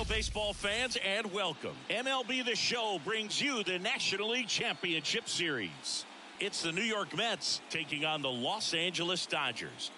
baseball fans, and welcome. MLB The Show brings you the National League Championship Series. It's the New York Mets taking on the Los Angeles Dodgers.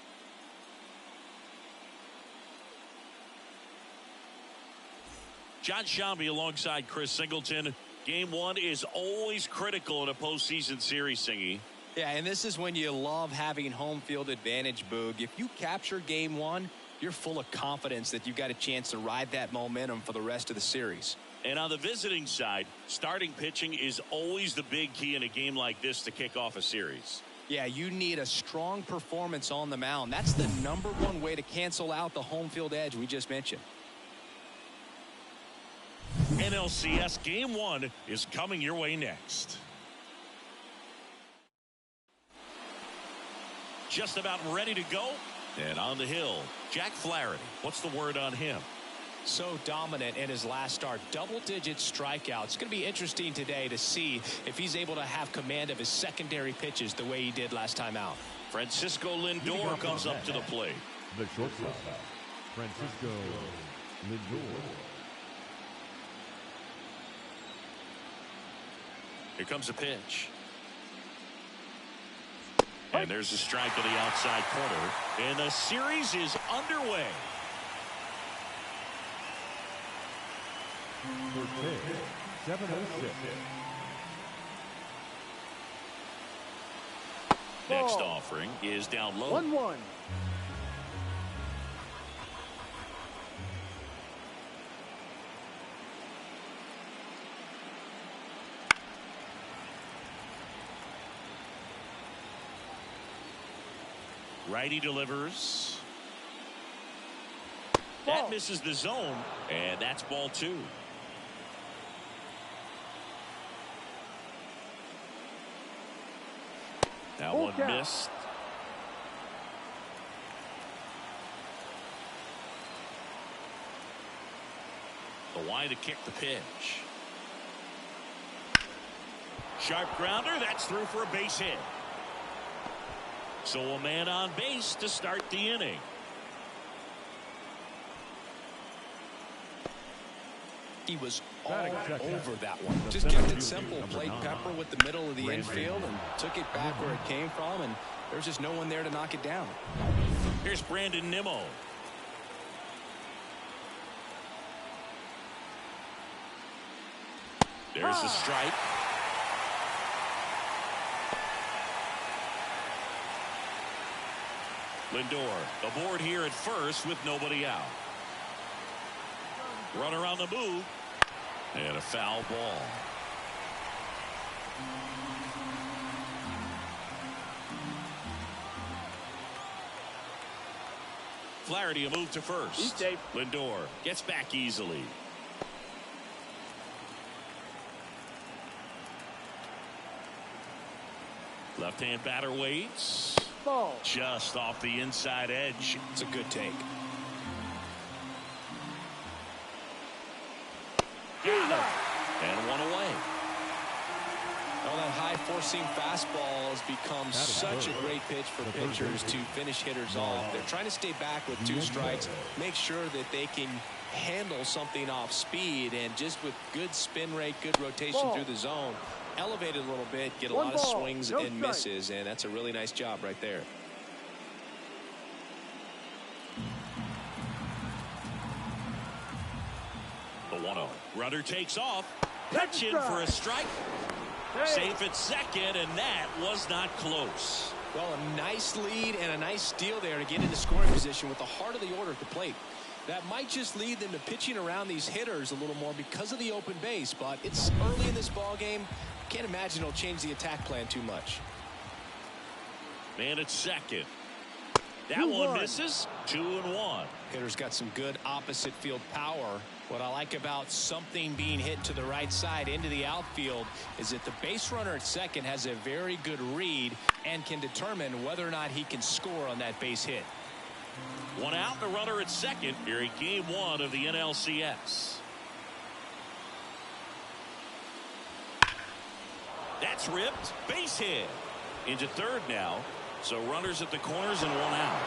John Shambi alongside Chris Singleton. Game one is always critical in a postseason series, Singy. Yeah, and this is when you love having home field advantage, Boog. If you capture game one, you're full of confidence that you've got a chance to ride that momentum for the rest of the series. And on the visiting side, starting pitching is always the big key in a game like this to kick off a series. Yeah, you need a strong performance on the mound. That's the #1 way to cancel out the home field edge we just mentioned. NLCS Game 1 is coming your way next. Just about ready to go. And on the hill, Jack Flaherty. What's the word on him? So dominant in his last start. Double-digit strikeouts. It's going to be interesting today to see if he's able to have command of his secondary pitches the way he did last time out. Francisco Lindor comes up to the plate. The shortstop, Francisco Lindor. Here comes a pitch. And there's a strike to the outside corner. And the series is underway. For 706. Next offering is down low. 1-1. Righty delivers. That misses the zone, and that's ball 2. That one missed. The wide to kick the pitch. Sharp grounder, that's through for a base hit. So a man on base to start the inning. He was all over that one. Just kept it simple. Played pepper with the middle of the infield and took it back where it came from, and there's just no one there to knock it down. Here's Brandon Nimmo. There's the strike. Lindor aboard here at first with nobody out. Runner on the move. And a foul ball. Flaherty a move to first. Lindor gets back easily. Left-hand batter waits. Ball. Just off the inside edge. It's a good take. Got it. And one away. Well, that high four-seam fastball has become such a great pitch for pitchers to finish hitters off. They're trying to stay back with 2 strikes, make sure that they can handle something off speed, and just with good spin rate, good rotation through the zone, elevate it a little bit, get a lot of swings and misses, and that's a really nice job right there. The 1-0. Runner takes off. Pitch in for a strike. Safe at second, and that was not close. Well, a nice lead and a nice steal there to get into scoring position with the heart of the order at the plate. That might just lead them to pitching around these hitters a little more because of the open base, but it's early in this ball game. Can't imagine it'll change the attack plan too much. Man at second. That one misses. 2-1. Hitter's got some good opposite field power. What I like about something being hit to the right side into the outfield is that the base runner at second has a very good read and can determine whether or not he can score on that base hit. One out, the runner at second here in game 1 of the NLCS. That's ripped. Base hit. Into third now. So runners at the corners and one out.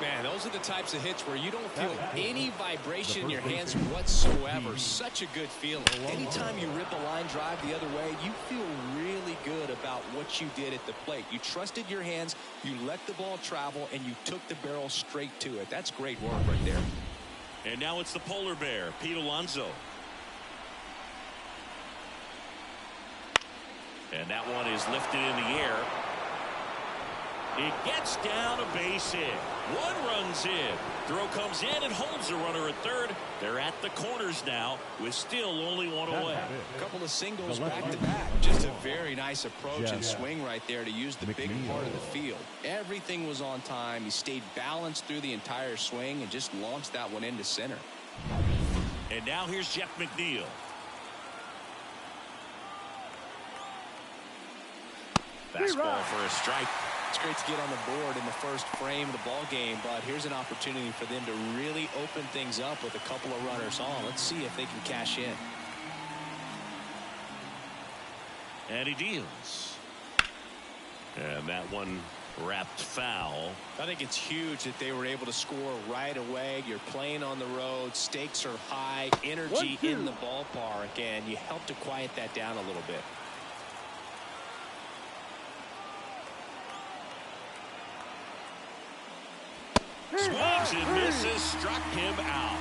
Man, those are the types of hits where you don't feel any vibration in your hands whatsoever. Such a good feeling. Anytime you rip a line drive the other way, you feel really good about what you did at the plate. You trusted your hands, you let the ball travel, and you took the barrel straight to it. That's great work right there. And now it's the polar bear, Pete Alonso. And that one is lifted in the air. It gets down a base hit. One runs in. Throw comes in and holds the runner at third. They're at the corners now with still only one away. A couple of singles back-to-back. Just a very nice approach and swing right there to use the big part of the field. Everything was on time. He stayed balanced through the entire swing and just launched that one into center. And now here's Jeff McNeil. Fastball for a strike. It's great to get on the board in the first frame of the ball game, but here's an opportunity for them to really open things up with a couple of runners on. Let's see if they can cash in. And he deals. And that one wrapped foul. I think it's huge that they were able to score right away. You're playing on the road. Stakes are high. Energy in the ballpark, and you help to quiet that down a little bit. Swings and misses, struck him out.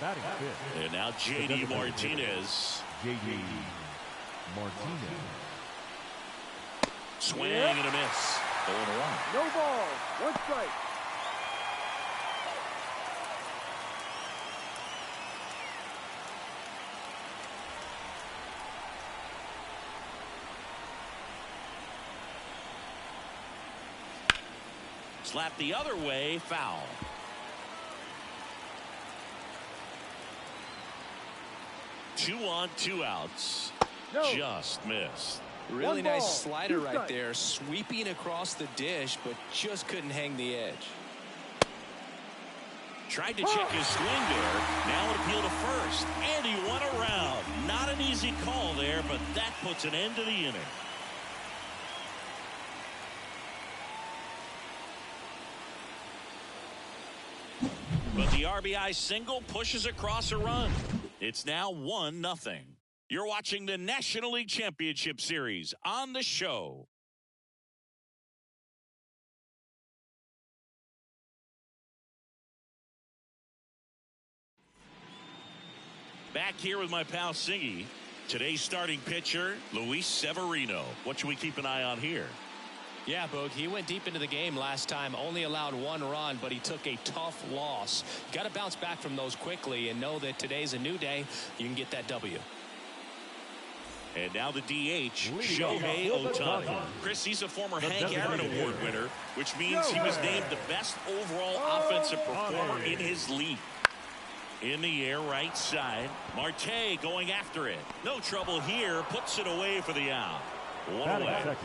Batting fifth. And now J.D. Martinez. J.D. Martinez. Swing and a miss. 0-1. No ball. One strike. Slap the other way, foul. Two on, two outs. No. Just missed. Really nice slider right there, sweeping across the dish, but just couldn't hang the edge. Tried to check his swing there. Now an appeal to first. And he went around. Not an easy call there, but that puts an end to the inning. But the RBI single pushes across a run. It's now 1-0. You're watching the National League Championship Series on the show. Back here with my pal Singy. Today's starting pitcher, Luis Severino. What should we keep an eye on here? Yeah, Boog, he went deep into the game last time, only allowed one run, but he took a tough loss. Got to bounce back from those quickly and know that today's a new day. You can get that W. And now the DH, Shohei Ohtani. Chris, he's a former Hank Aaron Award winner, which means he was named the best overall offensive performer in his league. In the air, right side. Marte going after it. No trouble here. Puts it away for the out. One away.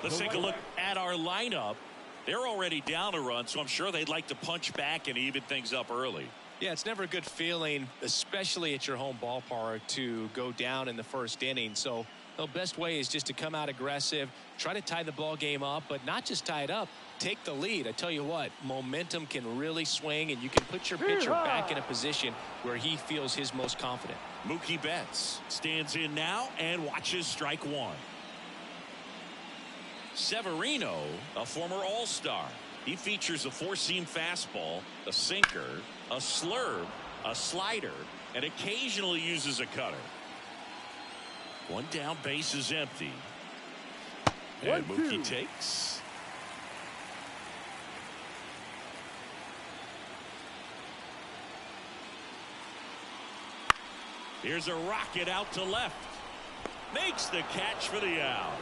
Let's take a look at our lineup. They're already down a run, so I'm sure they'd like to punch back and even things up early. Yeah, it's never a good feeling, especially at your home ballpark, to go down in the first inning. So the best way is just to come out aggressive, try to tie the ball game up, but not just tie it up, take the lead. I tell you what, momentum can really swing, and you can put your pitcher back in a position where he feels his most confident. Mookie Betts stands in now and watches strike one. Severino, a former All-Star. He features a four-seam fastball, a sinker, a slurve, a slider, and occasionally uses a cutter. One down, base is empty. And Mookie takes. Here's a rocket out to left. Makes the catch for the out.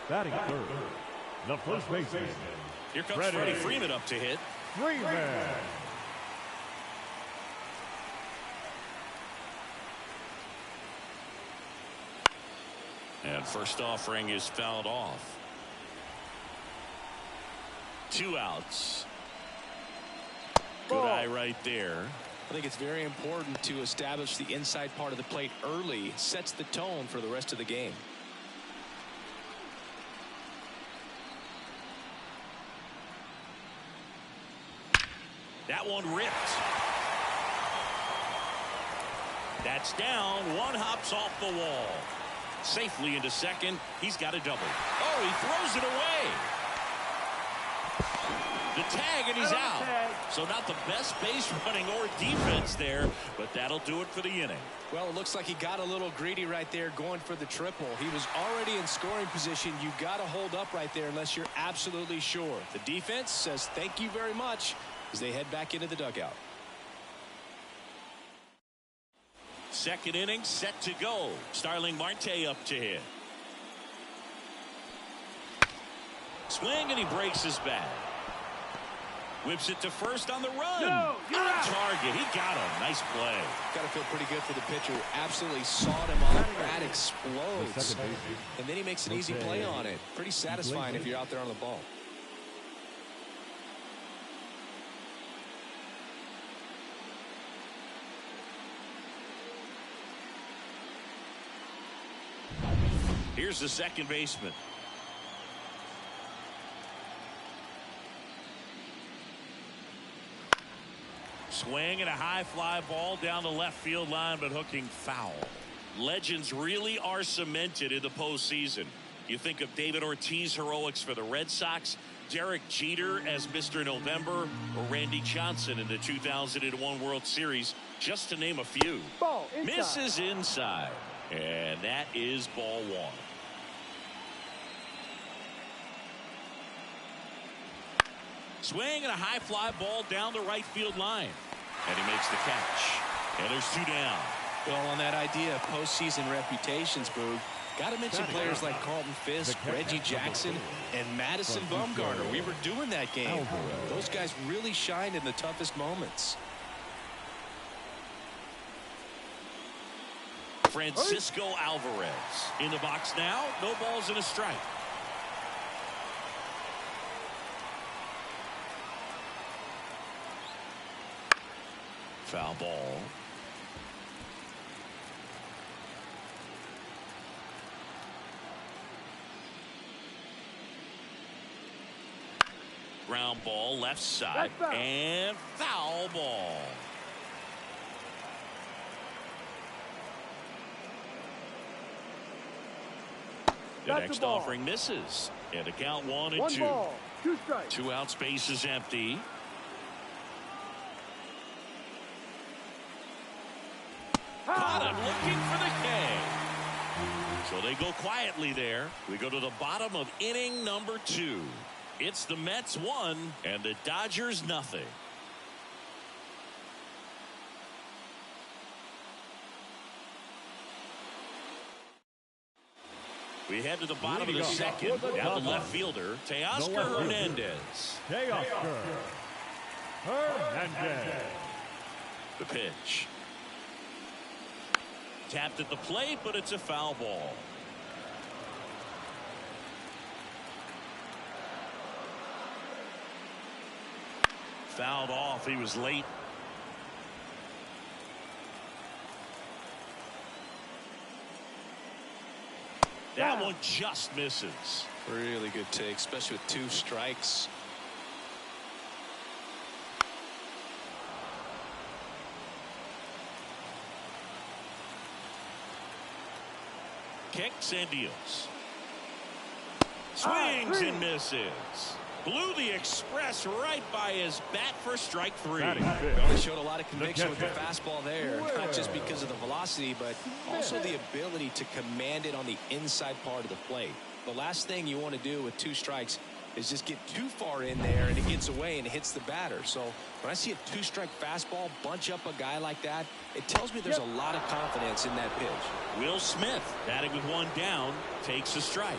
Batting third, the first baseman. Here comes Freddie Freeman up to hit. Freeman. And first offering is fouled off. 2 outs. Good eye right there. I think it's very important to establish the inside part of the plate early. Sets the tone for the rest of the game. That one ripped. That's down. One hops off the wall. Safely into second. He's got a double. Oh, he throws it away. The tag, and he's out. So not the best base running or defense there, but that'll do it for the inning. Well, it looks like he got a little greedy right there going for the triple. He was already in scoring position. You got to hold up right there unless you're absolutely sure. The defense says thank you very much as they head back into the dugout. Second inning set to go. Starling Marte up to hit. Swing, and he breaks his bat. Whips it to first on the run. On target. He got him. Nice play. Got to feel pretty good for the pitcher. Absolutely sawed him off. Bat explodes. And then he makes an easy play on it. Pretty satisfying if you're out there on the ball. Here's the second baseman. Swing and a high fly ball down the left field line, but hooking foul. Legends really are cemented in the postseason. You think of David Ortiz heroics for the Red Sox, Derek Jeter as Mr. November, or Randy Johnson in the 2001 World Series, just to name a few. Ball inside. Misses inside, and that is ball one. Swing and a high fly ball down the right field line. And he makes the catch. And there's two down. Well, on that idea of postseason reputations, Boog, got to mention players like Carlton Fisk, Reggie Jackson, and Madison Bumgarner. We were doing that game. Those guys really shined in the toughest moments. Francisco Alvarez in the box now. No balls and a strike. Foul ball. Ground ball left side and foul ball. The next offering misses. And a count 1 and 2. 1 ball, 2 strikes. 2 out, space is empty. Caught him looking for the K. So they go quietly there. We go to the bottom of inning number 2. It's the Mets 1 and the Dodgers nothing. We head to the bottom of the second. Down the left fielder, Teoscar Hernandez. Teoscar Hernandez. The pitch. Tapped at the plate, but it's a foul ball. Fouled off. He was late. That one just misses. Really good take, especially with 2 strikes. Kicks and deals. Swings and misses. Blew the express right by his bat for strike 3. Well, they showed a lot of conviction with the fastball there, not just because of the velocity, but also the ability to command it on the inside part of the plate. The last thing you want to do with 2 strikes is just get too far in there and it gets away and it hits the batter. So when I see a 2-strike fastball bunch up a guy like that, it tells me there's a lot of confidence in that pitch. Will Smith, batting with 1 down, takes a strike.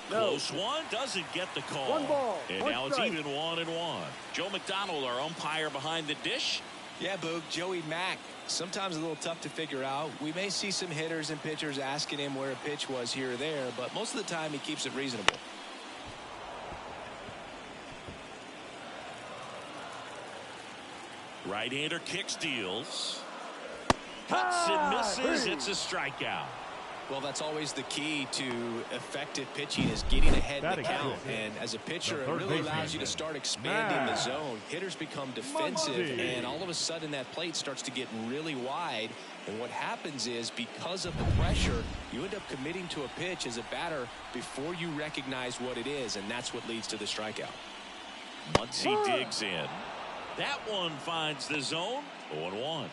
Close one, doesn't get the call. 1 ball. And 1 now it's strike. even 1-1. Joe McDonald, our umpire behind the dish. Yeah, Boog, Joey Mack, sometimes a little tough to figure out. We may see some hitters and pitchers asking him where a pitch was here or there, but most of the time he keeps it reasonable. Right-hander kicks, deals. Cuts and misses. It's a strikeout. Well, that's always the key to effective pitching is getting ahead in the count. And as a pitcher, it really allows you to start expanding the zone. Hitters become defensive, and all of a sudden that plate starts to get really wide. And what happens is, because of the pressure, you end up committing to a pitch as a batter before you recognize what it is, and that's what leads to the strikeout. Once he digs in, that one finds the zone. 0-1.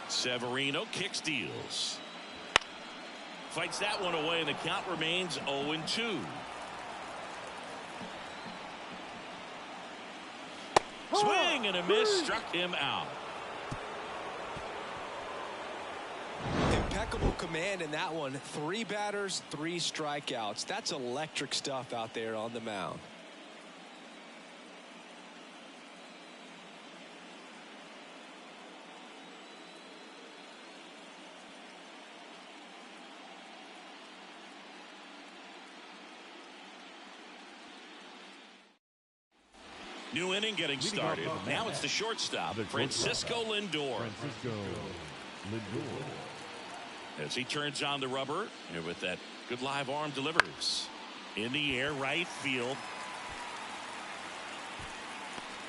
Severino kicks, deals. Fights that one away, and the count remains 0-2. Swing and a miss, struck him out. Impeccable command in that one. 3 batters, 3 strikeouts. That's electric stuff out there on the mound. New inning getting started. Now it's the shortstop, Francisco Lindor. As he turns on the rubber, and with that good live arm, delivers. In the air, right field.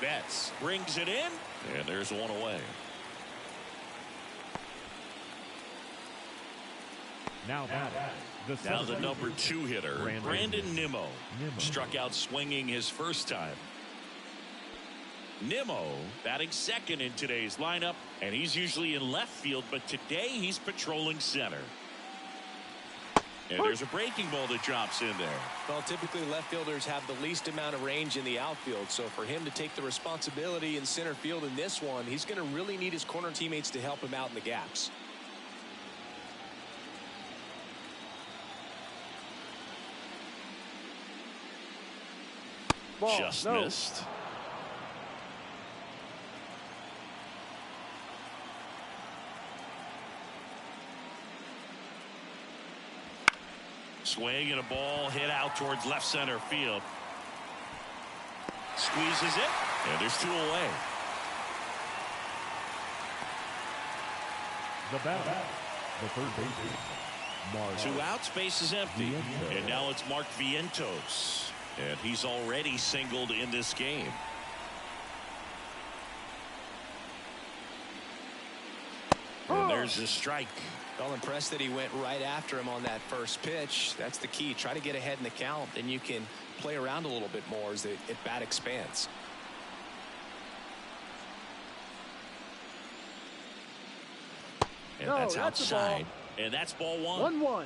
Betts brings it in, and there's one away. Now the number 2 hitter, Brandon Nimmo, struck out swinging his first time. Nimmo batting second in today's lineup, and he's usually in left field, but today he's patrolling center. And there's a breaking ball that drops in there. Well, typically left fielders have the least amount of range in the outfield, so for him to take the responsibility in center field in this one, he's going to really need his corner teammates to help him out in the gaps. Just missed. Swing and a ball hit out towards left center field. Squeezes it, and there's 2 away. The batter, the third baseman, 2 outs, base is empty. And now it's Mark Vientos. And he's already singled in this game. And there's a strike. Well, impressed that he went right after him on that first pitch. That's the key. Try to get ahead in the count, then you can play around a little bit more as the at-bat expands. And that's outside. And that's ball 1. 1-1.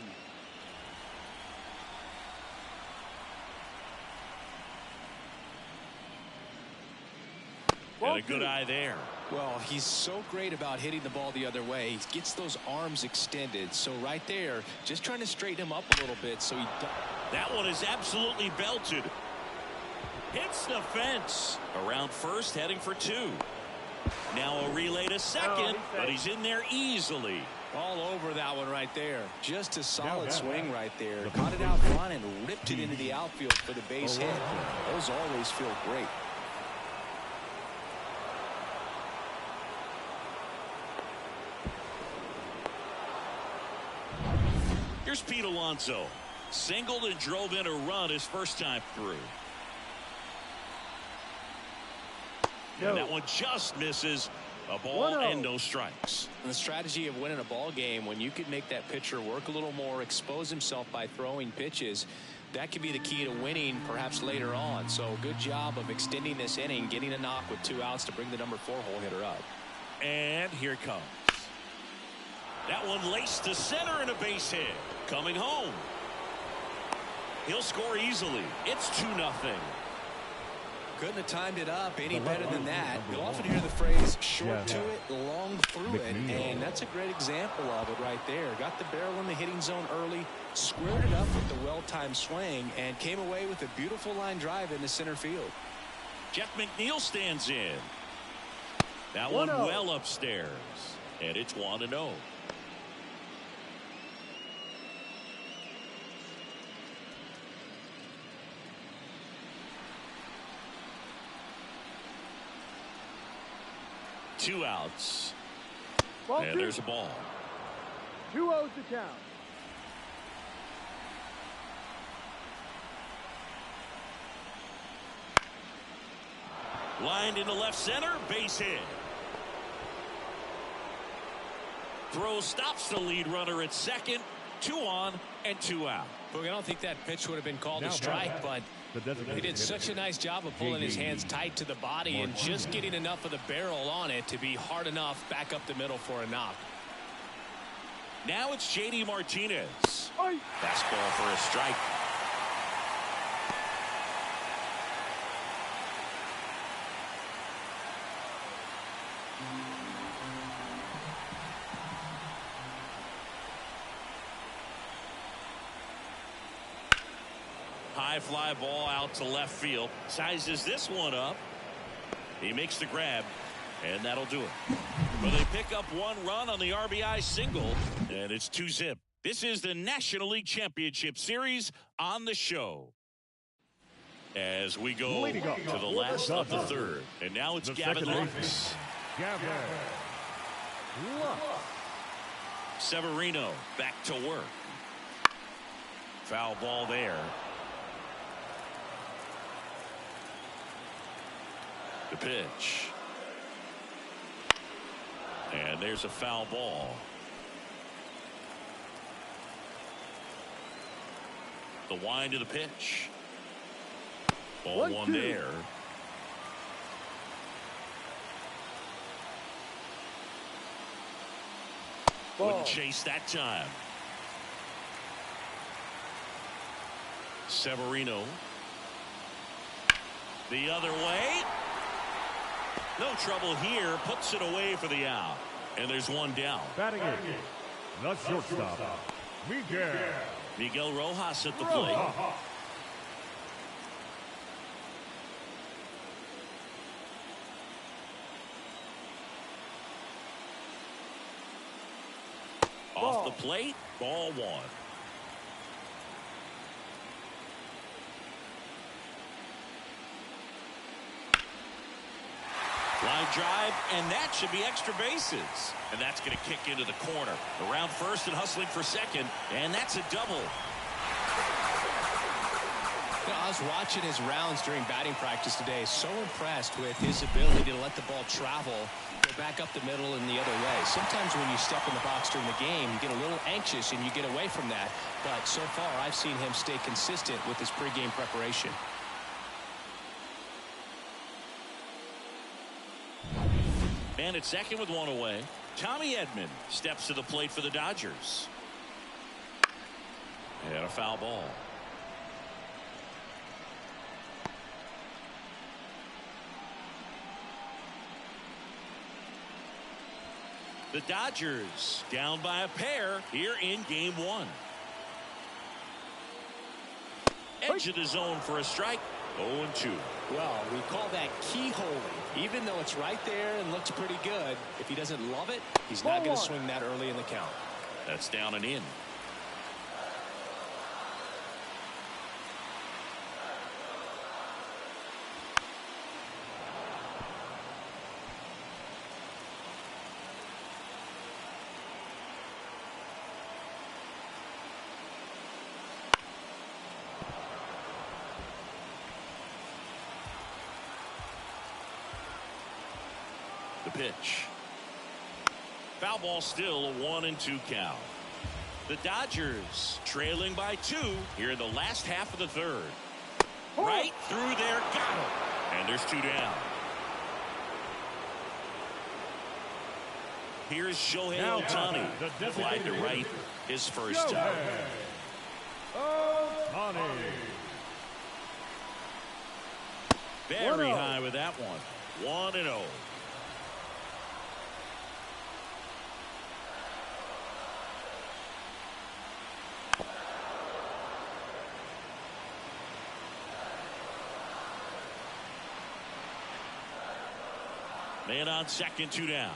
And a good eye there. Well, he's so great about hitting the ball the other way. He gets those arms extended. So right there, just trying to straighten him up a little bit so he... That one is absolutely belted. Hits the fence. Around first, heading for 2. Now a relay to second, but he's in there easily. All over that one right there. Just a solid swing right there. Caught it out front and ripped it into the outfield for the base hit. Those always feel great. Here's Pete Alonso. Singled and drove in a run his first time through. And that one just misses. A ball and no strikes. And the strategy of winning a ball game, when you could make that pitcher work a little more, expose himself by throwing pitches, that could be the key to winning perhaps later on. So good job of extending this inning, getting a knock with 2 outs to bring the number 4 hole hitter up. And here it comes. That one laced to center and a base hit. Coming home. He'll score easily. It's 2-0. Couldn't have timed it up any better than that. You'll often hear the phrase short to it, long through it, and that's a great example of it right there. Got the barrel in the hitting zone early, squared it up with the well-timed swing, and came away with a beautiful line drive into center field. Jeff McNeil stands in. That one well upstairs, and it's 1-0. 2 outs. Ball And two. there's a ball. 2-0 to count. Lined into left center, base hit. Throw stops the lead runner at second. 2 on and 2 out. Boog, I don't think that pitch would have been called a Now strike, but he did such a hitter. nice job of pulling his hands tight to the body and just getting enough of the barrel on it to be hard enough back up the middle for a knock. Now it's J.D. Martinez. Oi. Fastball for a strike. High fly ball out to left field. Sizes this one up. He makes the grab, and that'll do it. Well, they pick up 1 run on the RBI single, and it's 2-zip. This is the National League Championship Series on the show. As we go to the last of the third, and now it's Gavin Lux. Gavin Lux. Severino back to work. Foul ball there. The pitch. And there's a foul ball. The wind of the pitch. Ball 1 there. Wouldn't chase that time. Severino. The other way. No trouble here. Puts it away for the out. And there's 1 down. Batting it. The shortstop. Miguel Rojas at the plate. Off the plate. Ball 1. Line drive, and that should be extra bases. And that's going to kick into the corner. Around first and hustling for second, and that's a double. You know, I was watching his rounds during batting practice today. So impressed with his ability to let the ball travel, go back up the middle and the other way. Sometimes when you step in the box during the game, you get a little anxious and you get away from that. But so far, I've seen him stay consistent with his pregame preparation. Man at second with 1 away. Tommy Edman steps to the plate for the Dodgers. And a foul ball. The Dodgers down by a pair here in game 1. Edge of the zone for a strike. 0-2. Well, we call that keyholing. Even though it's right there and looks pretty good, if he doesn't love it, he's not going to swing that early in the count. That's down and in. The pitch. Foul ball, still a 1-2 count. The Dodgers trailing by 2 here in the last half of the third. Right through there, got him. And there's 2 down. Here's Shohei Ohtani. Fly to right, his first time. Very high with that one. 1-0. Man on second, 2 down.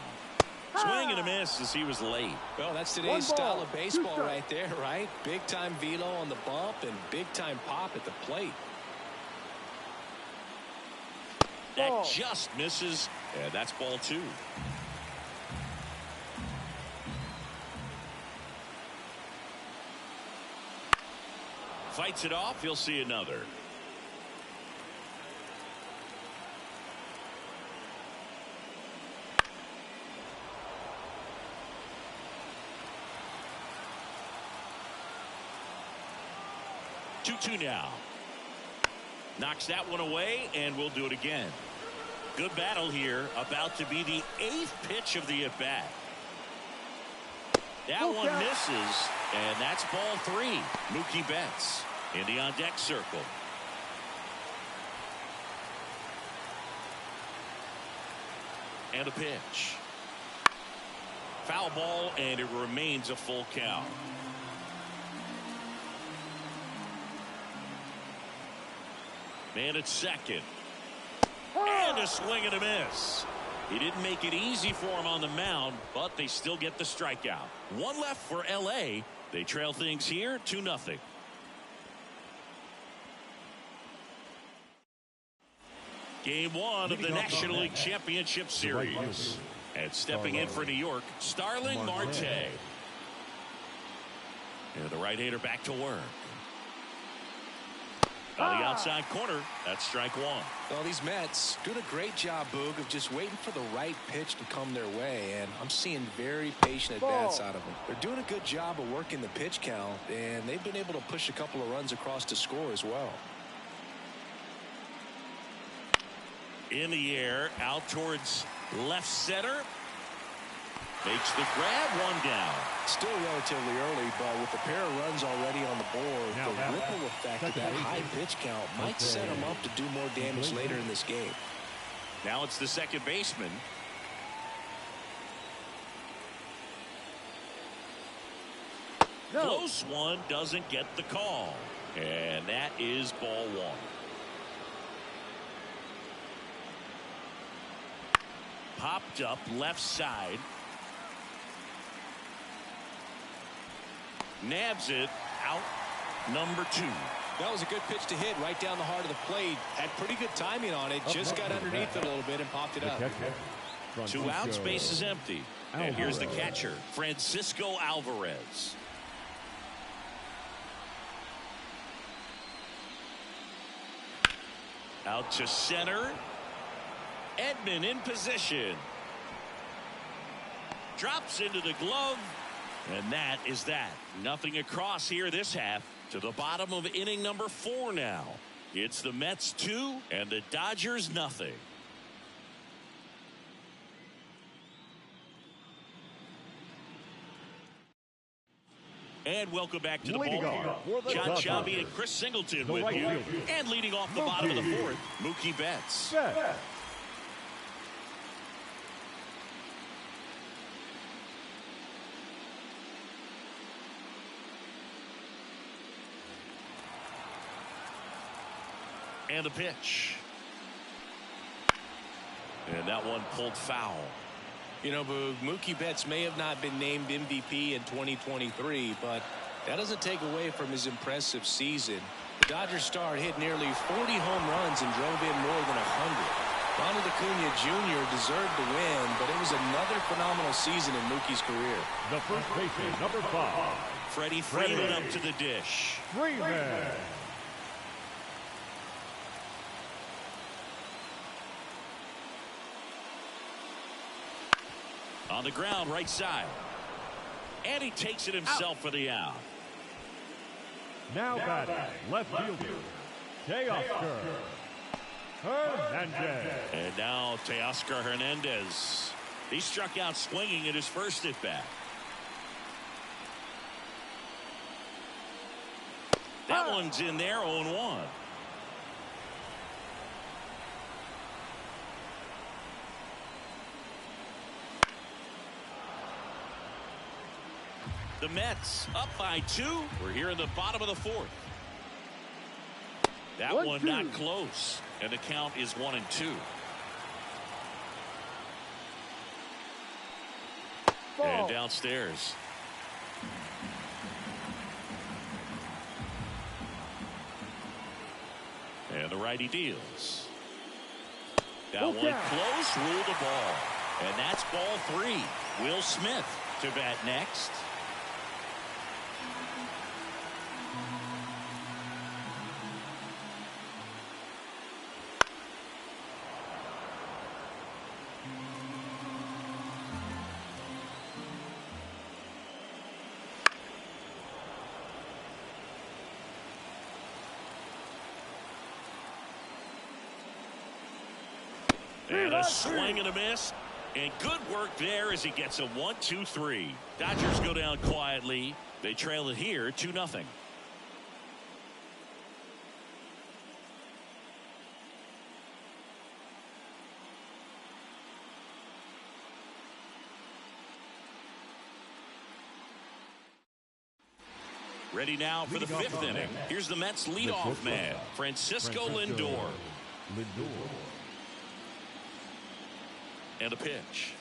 Swing and a miss as he was late. Well, that's today's style of baseball right there, right? Big time velo on the bump and big time pop at the plate. That just misses, and that's ball 2. Fights it off. He'll see another. Two now. Knocks that one away, and we'll do it again. Good battle here. About to be the 8th pitch of the at-bat. That one misses, and that's ball 3. Mookie Betts in the on-deck circle. And a pitch. Foul ball, and it remains a full count. Man at second. And a swing and a miss. He didn't make it easy for him on the mound, but they still get the strikeout. One left for L.A. They trail things here 2-0. Game 1 of the National League Championship Series. And stepping in for New York, Starling Marte. And the right-hander back to work. On the outside corner, that's strike 1. Well, these Mets doing a great job, Boog, of just waiting for the right pitch to come their way, and I'm seeing very patient at-bats out of them. They're doing a good job of working the pitch count, and they've been able to push a couple of runs across to score as well. In the air, out towards left center. Makes the grab, one down. Still relatively early, but with a pair of runs already on the board, the ripple effect of that high pitch count might set him up to do more damage later in this game. Now it's the second baseman. No. Close one, doesn't get the call. And that is ball 1. Popped up left side. Nabs it out, number 2. That was a good pitch to hit right down the heart of the plate. Had pretty good timing on it. Just got underneath it a little bit and popped it up. 2 out, space is empty. And here's the catcher, Francisco Alvarez. Out to center. Edman in position. Drops into the glove. And that is that. Nothing across here this half. To the bottom of inning number 4 now. It's the Mets 2 and the Dodgers nothing. And welcome back to the ballgame. John Shelby and Chris Singleton with you. And leading off the bottom of the 4th, Mookie Betts. And a pitch. And that one pulled foul. You know, Boog, Mookie Betts may have not been named MVP in 2023, but that doesn't take away from his impressive season. The Dodgers star hit nearly 40 home runs and drove in more than 100. Ronald Acuna Jr. deserved the win, but it was another phenomenal season in Mookie's career. The first baseman, number 5. Freddie Freeman up to the dish. Freeman. On the ground, right side. And he takes it himself for the out. Now batting, left fielder, Teoscar Hernandez. And now Teoscar Hernandez. He struck out swinging at his first at bat. That one's in there, 0-1. The Mets up by 2. We're here in the bottom of the 4th. That one not close. And the count is 1-2. And downstairs. And the righty deals. That one close, ruled the ball. And that's ball 3. Will Smith to bat next. And a swing and a miss. And good work there as he gets a 1-2-3. Dodgers go down quietly. They trail it here 2-0. Ready now for the 5th inning. Here's the Mets leadoff man, Francisco Lindor. And a pitch.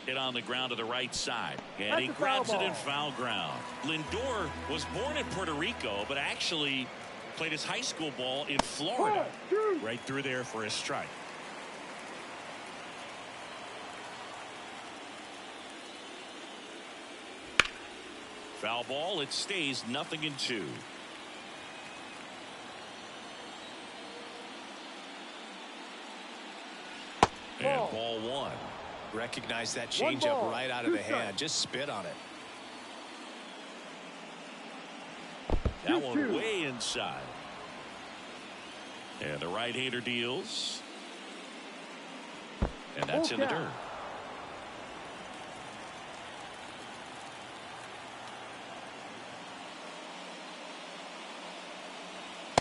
Hit on the ground to the right side. And he grabs it in foul ground. Lindor was born in Puerto Rico, but actually played his high school ball in Florida. Right through there for a strike. Foul ball. It stays 0-2. And ball 1. Recognize that changeup right out of the hand. Just spit on it. That one way inside. And the right-hander deals. And that's in the dirt.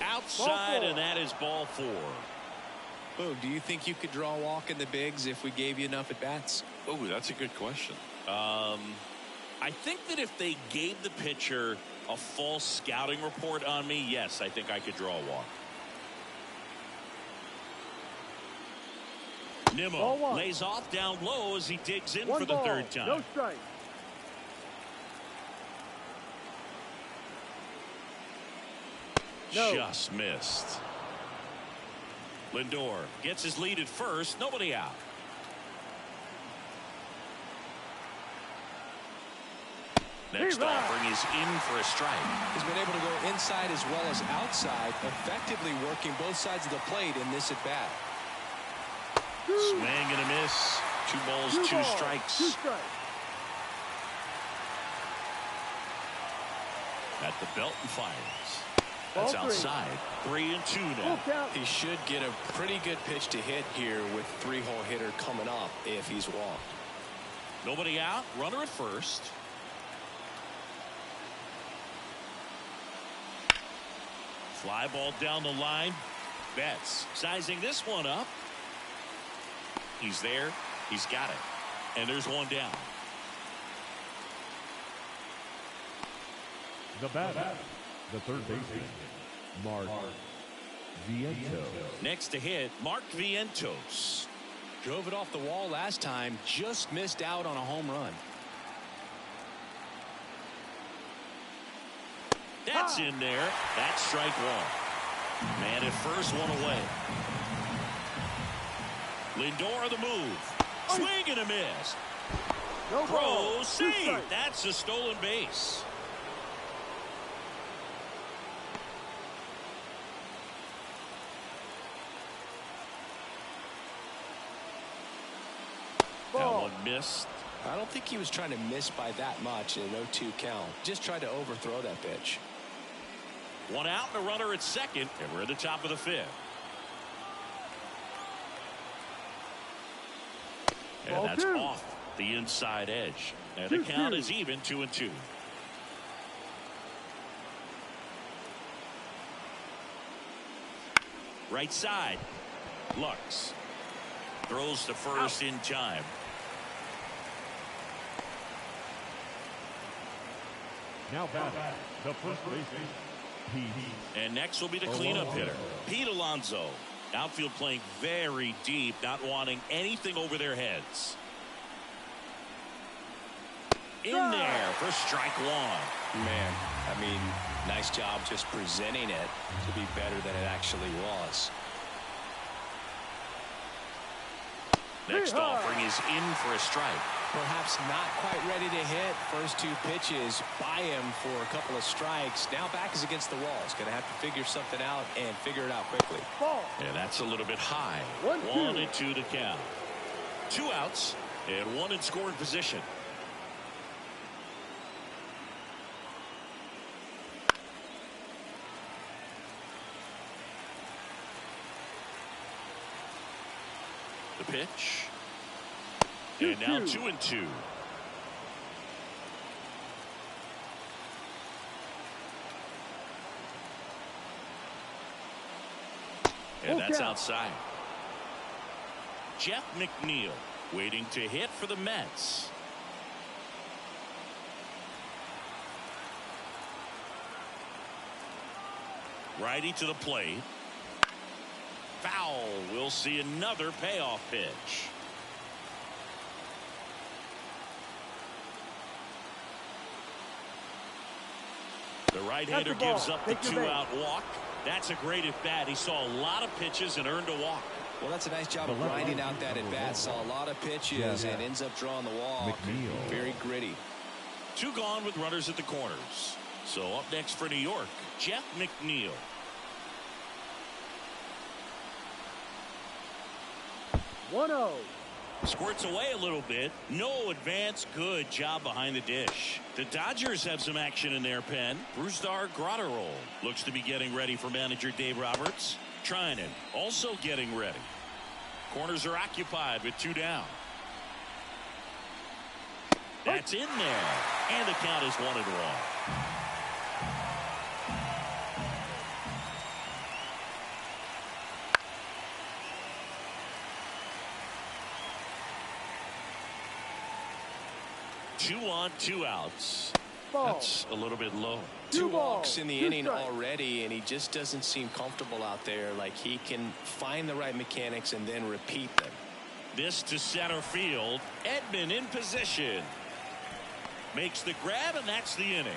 Outside, and that is ball 4. Boom, do you think you could draw a walk in the bigs if we gave you enough at-bats? Oh, that's a good question. I think that if they gave the pitcher a false scouting report on me, yes, I think I could draw a walk. Nimmo lays off down low as he digs in for the 3rd time. No strike. Just missed. Lindor gets his lead at first. Nobody out. Next offering is in for a strike. He's been able to go inside as well as outside, effectively working both sides of the plate in this at-bat. Swing and a miss. 2 balls, 2 strikes. At the belt and fires. That's outside. 3-2 now. He should get a pretty good pitch to hit here with 3-hole hitter coming up if he's walked. Nobody out. Runner at first. Fly ball down the line. Betts sizing this one up. He's there. He's got it. And there's one down. The batter, the third baseman, Mark Vientos. Next to hit, Mark Vientos. Drove it off the wall last time. Just missed out on a home run. That's in there. That's strike 1. Man at first, one away. Lindor the move. Swing and a miss. Proceed. That's a stolen base. That one missed. I don't think he was trying to miss by that much in an 0-2 count. Just tried to overthrow that pitch. One out and a runner at second, and we're at the top of the 5th. And that's off the inside edge. And the count is even 2-2. Right side. Lux throws to first in time. Now batting, the first baseman, Pete. And next will be the cleanup hitter, Pete Alonso. Outfield playing very deep, not wanting anything over their heads. In there for strike 1. Man, I mean, nice job just presenting it to be better than it actually was. Next offering is in for a strike. Perhaps not quite ready to hit. First two pitches by him for a couple of strikes. Now back is against the wall. He's going to have to figure something out and figure it out quickly. Ball. And that's a little bit high. 1-2 to count. 2 outs and 1 in scoring position. The pitch. And now 2-2. And that's outside. Jeff McNeil waiting to hit for the Mets. Righty to the plate. Foul. We'll see another payoff pitch. The right-hander gives up the 2-out walk. That's a great at-bat. He saw a lot of pitches and earned a walk. Well, that's a nice job of grinding out that at-bat. Saw a lot of pitches and ends up drawing the walk. Very gritty. 2 gone with runners at the corners. So up next for New York, Jeff McNeil. Squirts away a little bit. No advance. Good job behind the dish. The Dodgers have some action in their pen. Brusdar Graterol looks to be getting ready for manager Dave Roberts. Trinan also getting ready. Corners are occupied with 2 down. That's in there. And the count is 1-1. 2 on, 2 outs. That's a little bit low. 2 walks in the inning already, and he just doesn't seem comfortable out there. Like he can find the right mechanics and then repeat them. This to center field. Edman in position. Makes the grab, and that's the inning.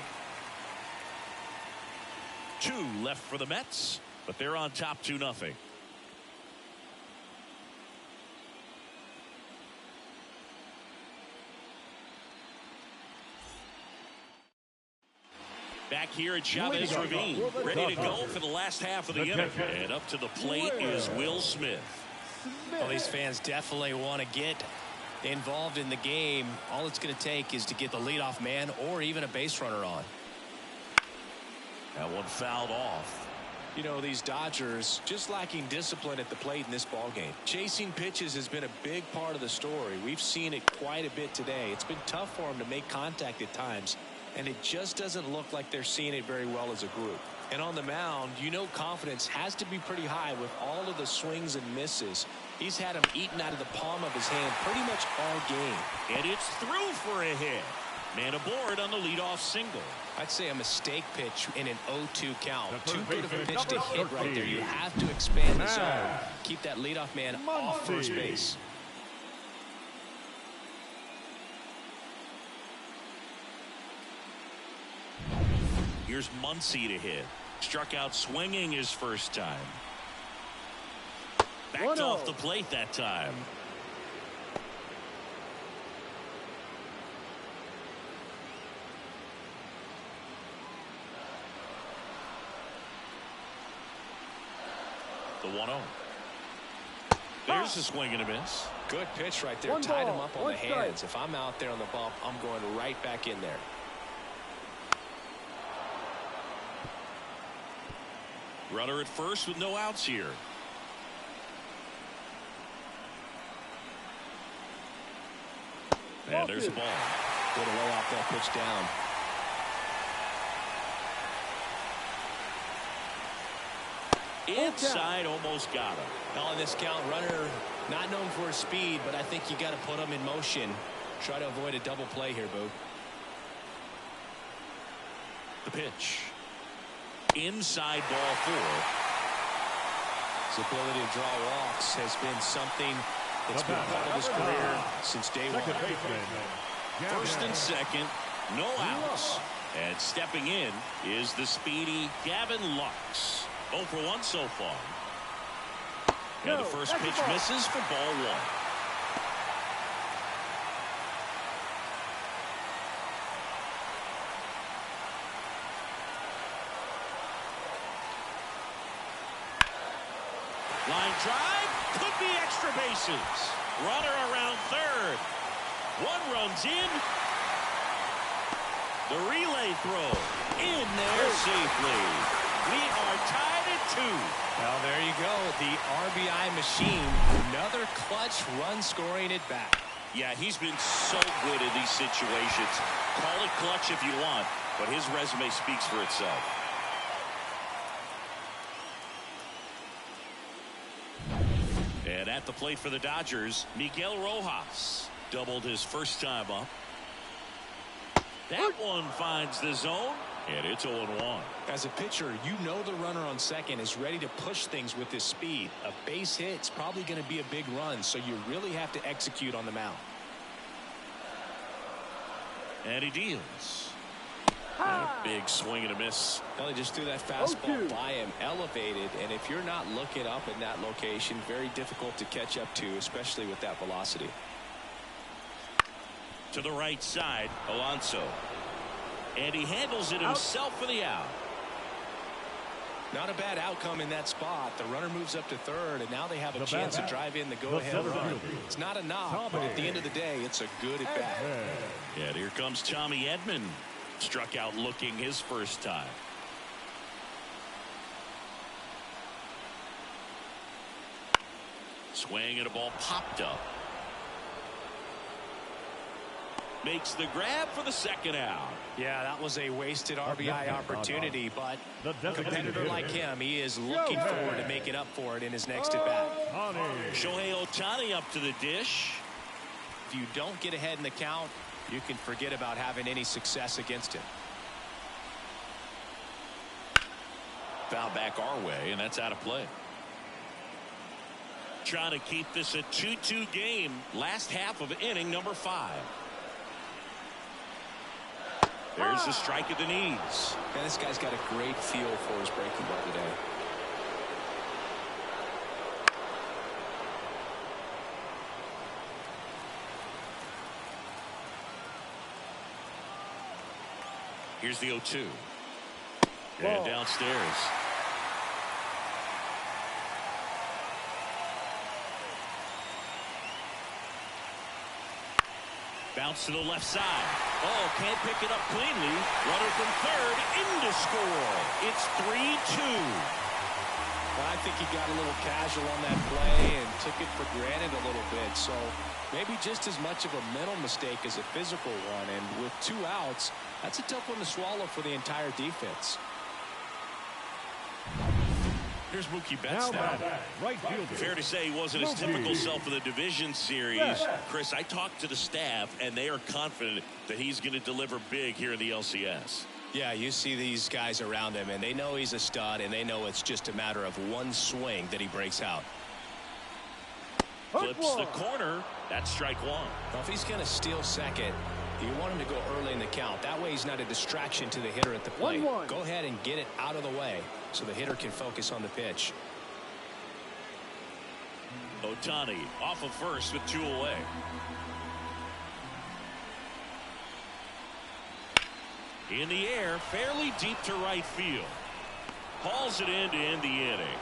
2 left for the Mets, but they're on top 2-0. Back here at Chavez Ravine, ready to go for the last half of the inning. And up to the plate is Will Smith. Well, these fans definitely want to get involved in the game. All it's going to take is to get the leadoff man or even a base runner on. That one fouled off. You know, these Dodgers just lacking discipline at the plate in this ballgame. Chasing pitches has been a big part of the story. We've seen it quite a bit today. It's been tough for them to make contact at times, and it just doesn't look like they're seeing it very well as a group. And on the mound, you know, confidence has to be pretty high with all of the swings and misses. He's had them eaten out of the palm of his hand pretty much all game. And it's through for a hit. Man aboard on the leadoff single. I'd say a mistake pitch in an 0-2 count. Too good of a pitch to hit right there. You have to expand the zone. Keep that leadoff man off first base. Here's Muncy to hit. Struck out swinging his first time. Backed off the plate that time. The 1-0. There's a swing and a miss. Good pitch right there. Tied him up on the hands. If I'm out there on the bump, I'm going right back in there. Runner at first with no outs here. And there's a ball. Way to lay off that pitch down. Inside, almost got him. Now in this count, runner not known for his speed, but I think you got to put him in motion. Try to avoid a double play here, Boo. The pitch. Inside, ball 4. His ability to draw walks has been something that's been part of his career since day one. First and second, no outs. And stepping in is the speedy Gavin Lux. 0 for 1 so far. And the first pitch misses for ball 1. Line drive, could be extra bases. Runner around third. One runs in. The relay throw in there safely. We are tied at 2. Well, there you go. The RBI machine. Another clutch run scoring at bat. Yeah, he's been so good in these situations. Call it clutch if you want, but his resume speaks for itself. And at the plate for the Dodgers, Miguel Rojas doubled his first time up. That one finds the zone, and it's 0-1. As a pitcher, you know the runner on second is ready to push things with his speed. A base hit's probably going to be a big run, so you really have to execute on the mound. And he deals. And a big swing and a miss. Well, he just threw that fastball by him, elevated, and if you're not looking up in that location, very difficult to catch up to, especially with that velocity. To the right side, Alonso. And he handles it himself for the out. Not a bad outcome in that spot. The runner moves up to third, and now they have a chance to drive in the go-ahead run. It's not a knock, but at the end of the day, it's a good at-bat. Yeah, here comes Tommy Edman. Struck out looking his first time. Swing and a ball popped up. Makes the grab for the second out. Yeah, that was a wasted RBI opportunity, but a competitor like him, he is looking forward to making up for it in his next at-bat. Shohei Ohtani up to the dish. If you don't get ahead in the count, you can forget about having any success against him. Foul back our way, and that's out of play. Trying to keep this a 2-2 game. Last half of inning number 5. There's the strike at the knees. Man, this guy's got a great feel for his breaking ball today. Here's the 0-2. And downstairs. Bounce to the left side. Oh, can't pick it up cleanly. Runner from third in to score. It's 3-2. Well, I think he got a little casual on that play and took it for granted a little bit. So maybe just as much of a mental mistake as a physical one. And with 2 outs, that's a tough one to swallow for the entire defense. Here's Mookie Betts now. Right fielder. Fair to say he wasn't his typical self in the division series. Chris, I talked to the staff, and they are confident that he's going to deliver big here in the LCS. Yeah, you see these guys around him, and they know he's a stud, and they know it's just a matter of one swing that he breaks out. Flips the corner. That's strike 1. Well, if he's going to steal second, you want him to go early in the count. That way he's not a distraction to the hitter at the plate. 1-1. Go ahead and get it out of the way so the hitter can focus on the pitch. Ohtani off of first with 2 away. In the air, fairly deep to right field. Hauls it in to end the inning.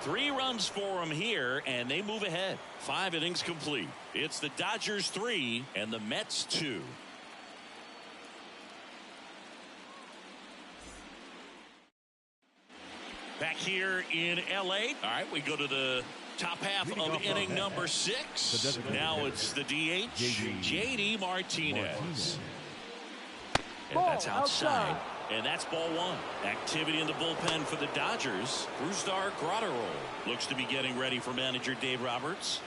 3 runs for him here, and they move ahead. 5 innings complete. It's the Dodgers 3 and the Mets 2. Back here in L.A. All right, we go to the top half of inning number 6. Now it's the DH, J.D. Martinez. And that's outside. And that's ball 1. Activity in the bullpen for the Dodgers. Brusdar Graterol looks to be getting ready for manager Dave Roberts.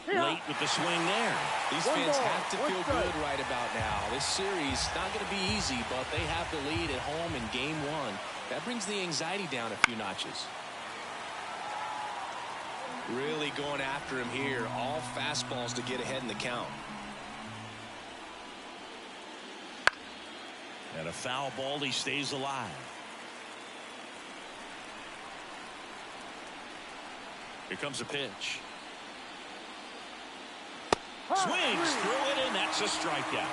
Late with the swing there. These fans have to feel good right about now. This series not going to be easy, but they have the lead at home in game 1. That brings the anxiety down a few notches. Really going after him here. All fastballs to get ahead in the count. And a foul ball, he stays alive. Here comes a pitch. Swings through it, and that's a strikeout.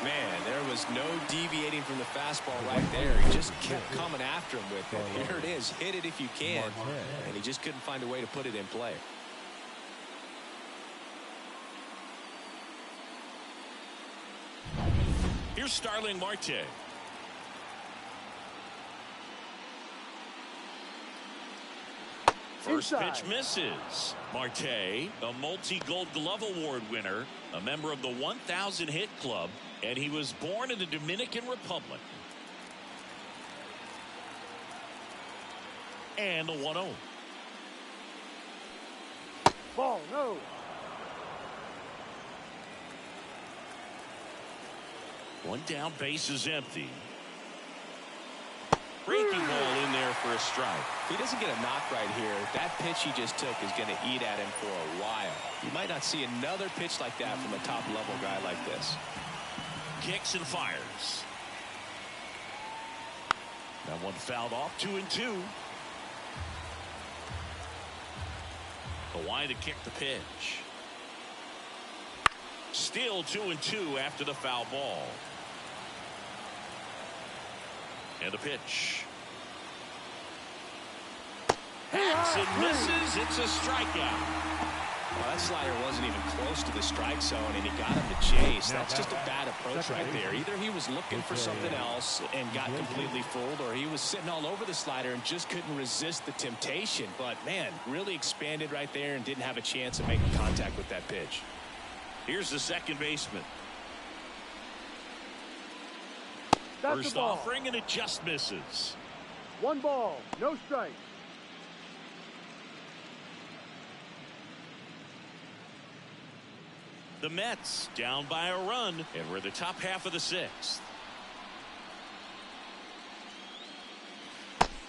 Man, there was no deviating from the fastball right there. He just kept coming after him with it. Here it is. Hit it if you can. And he just couldn't find a way to put it in play. Here's Starling Marte. First pitch misses. Marte, a multi-Gold Glove Award winner, a member of the 1,000 hit club, and he was born in the Dominican Republic. And the 1-0. Ball, no. One down, base is empty. Breaking ball in there for a strike. If he doesn't get a knock right here, that pitch he just took is going to eat at him for a while. You might not see another pitch like that from a top-level guy like this. Kicks and fires. That one fouled off, 2-2. The wind to kick the pitch. Still 2-2 after the foul ball. And the pitch. Hats and misses. It's a strikeout. Well, that slider wasn't even close to the strike zone, and he got him to chase. That's just a bad approach right there. Either he was looking for something else and got completely fooled, or he was sitting all over the slider and just couldn't resist the temptation. But, man, really expanded right there and didn't have a chance of making contact with that pitch. Here's the second baseman. That's First the ball. offering, and it just misses. 1 ball, no strike. The Mets down by a run, and we're the top half of the 6th.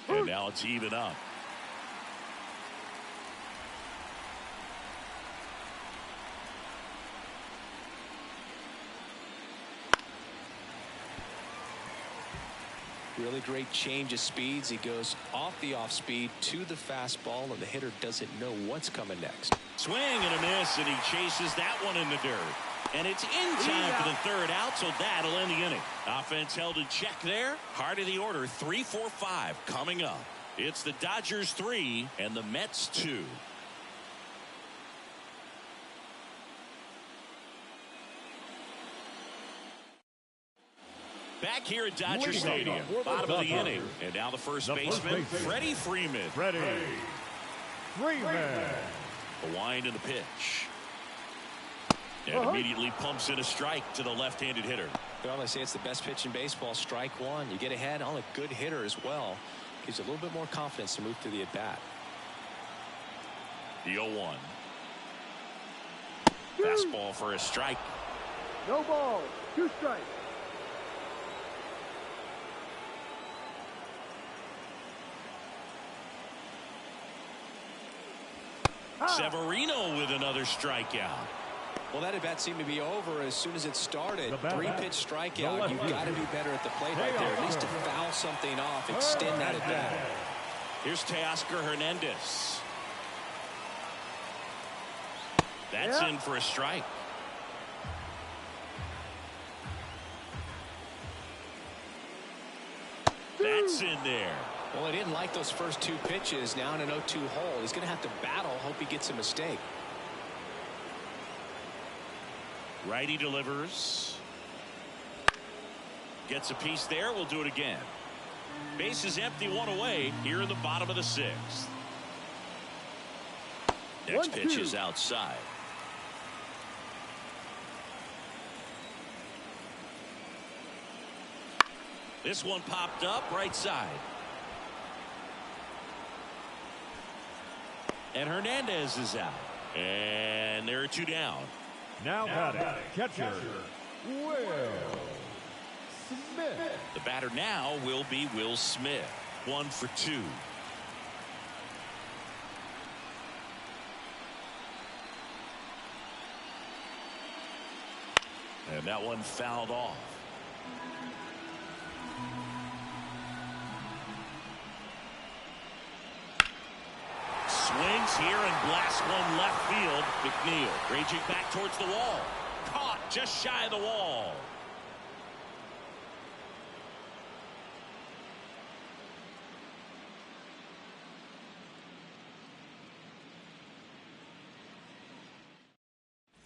And now it's even up. Really great change of speeds. He goes off the off speed to the fastball, and the hitter doesn't know what's coming next. Swing and a miss, and he chases that one in the dirt. And it's in time for the third out, so that'll end the inning. Offense held in check there. Heart of the order, 3-4-5 coming up. It's the Dodgers 3 and the Mets 2. Back here at Dodger Stadium, bottom of the inning. And now the first baseman, Freddie Freeman. Freddie Freeman. The wind and the pitch. And immediately pumps in a strike to the left-handed hitter. Well, they say it's the best pitch in baseball. Strike one. You get ahead on a good hitter as well. Gives you a little bit more confidence to move through the at-bat. The 0-1. Fastball for a strike. No ball, 2 strikes. Severino with another strikeout. Well, that at-bat seemed to be over as soon as it started. 3-pitch strikeout. You've got to be better at the plate right there. At least to foul something off, extend that at-bat. Here's Teoscar Hernandez. That's in for a strike. That's in there. Well, he didn't like those first 2 pitches. Now in an 0-2 hole. He's going to have to battle. Hope he gets a mistake. Righty delivers. Gets a piece there. We'll do it again. Base is empty, 1 away here in the bottom of the 6th. Next pitch is outside. This one popped up right side. And Hernandez is out. And there are 2 down. Now batting, catcher, Will Smith. The batter now will be Will Smith. 1 for 2. And that one fouled off. Swings here and blasts one left field. McNeil raging back towards the wall. Caught just shy of the wall.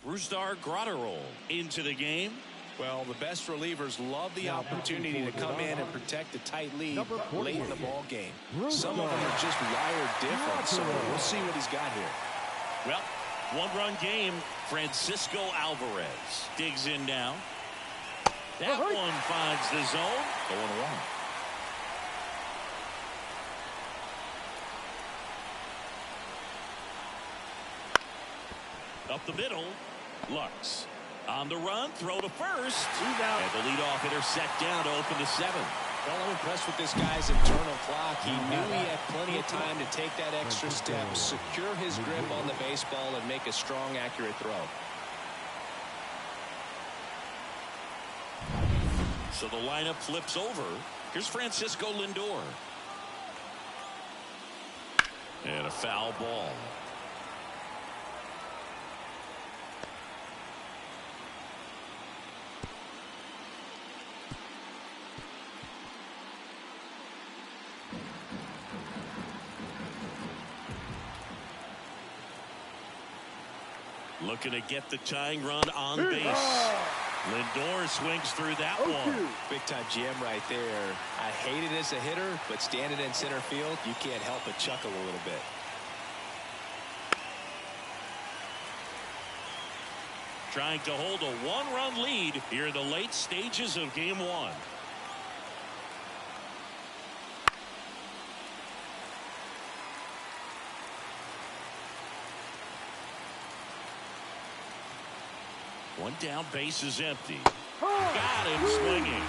Brusdar Grotterol into the game. Well, the best relievers love the opportunity to come in and protect a tight lead late in the ball game. Some of them are just wired different, so we'll see what he's got here. Well, one-run game. Francisco Alvarez digs in now. That one finds the zone. 0-1. Up the middle. Lux on the run, throw to first, and the leadoff hitter set down to open the 7th. Well, I'm impressed with this guy's internal clock. He knew he had plenty of time to take that extra step, secure his grip on the baseball, and make a strong, accurate throw. So the lineup flips over. Here's Francisco Lindor. And a foul ball. Looking to get the tying run on base. Lindor swings through that one. Big time jam right there. I hate it as a hitter, but standing in center field, you can't help but chuckle a little bit. Trying to hold a one-run lead here in the late stages of game 1. One down, base is empty. Got him swinging.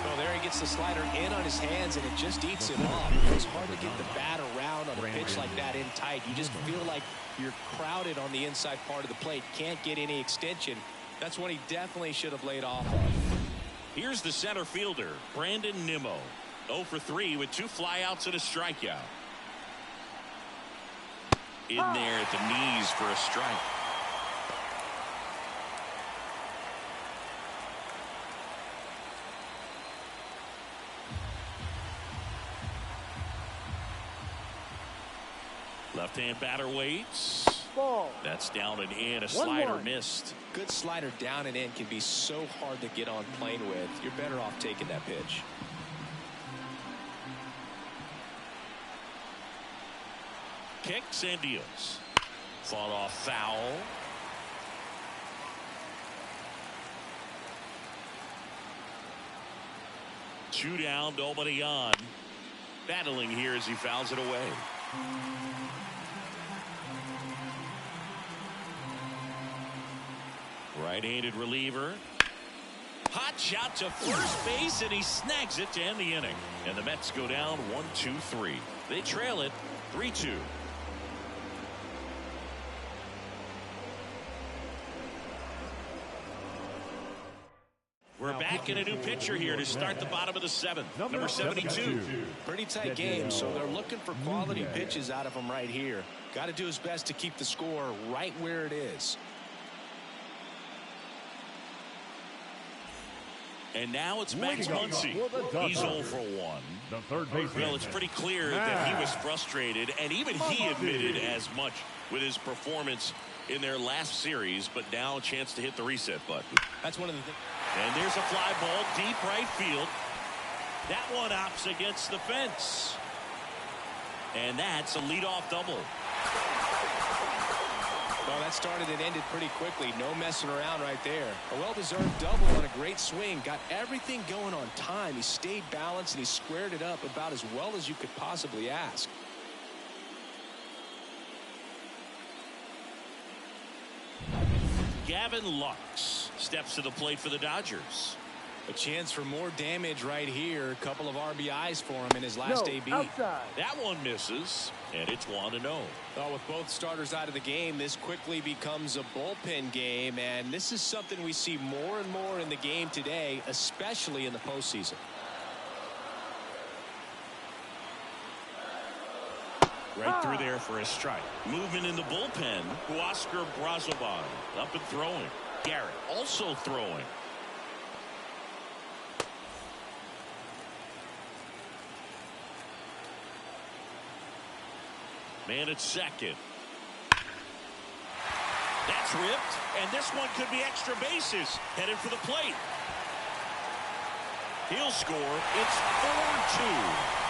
Well, there he gets the slider in on his hands, and it just eats him up. It's hard to get the bat around on a pitch like that in tight. You just feel like you're crowded on the inside part of the plate. Can't get any extension. That's what he definitely should have laid off on. Here's the center fielder, Brandon Nimmo. 0 for 3 with 2 flyouts and a strikeout. In there at the knees for a strike. Left-hand batter waits. Ball. That's down and in. A slider missed. Good slider down and in can be so hard to get on plane with. You're better off taking that pitch. Kicks and deals. Fought off foul. Two down, nobody on. Battling here as he fouls it away. Right-handed reliever. Hot shot to first base, and he snags it to end the inning. And the Mets go down 1-2-3. They trail it 3-2. We're back in a new pitcher here to start the bottom of the 7th. Number 72. Pretty tight game, so they're looking for quality pitches out of him right here. Got to do his best to keep the score right where it is. And now it's Max Muncy. He's 0 for 1. The third baseman. Well, it's pretty clear that he was frustrated, and even he admitted as much with his performance in their last series, but now a chance to hit the reset button. That's one of the things. And there's a fly ball deep right field. That one opts against the fence. And that's a leadoff double. Well, that started and ended pretty quickly. No messing around right there. A well-deserved double on a great swing. Got everything going on time. He stayed balanced and he squared it up about as well as you could possibly ask. Gavin Lux steps to the plate for the Dodgers. A chance for more damage right here. A couple of RBIs for him in his last AB. Outside. That one misses, and it's 1-0. Well, with both starters out of the game, this quickly becomes a bullpen game, and this is something we see more and more in the game today, especially in the postseason. Right through there for a strike. Movement in the bullpen. Huascar Brazoban up and throwing. Garrett also throwing. Man at second. That's ripped, and this one could be extra bases. Headed for the plate. He'll score. It's 4-2.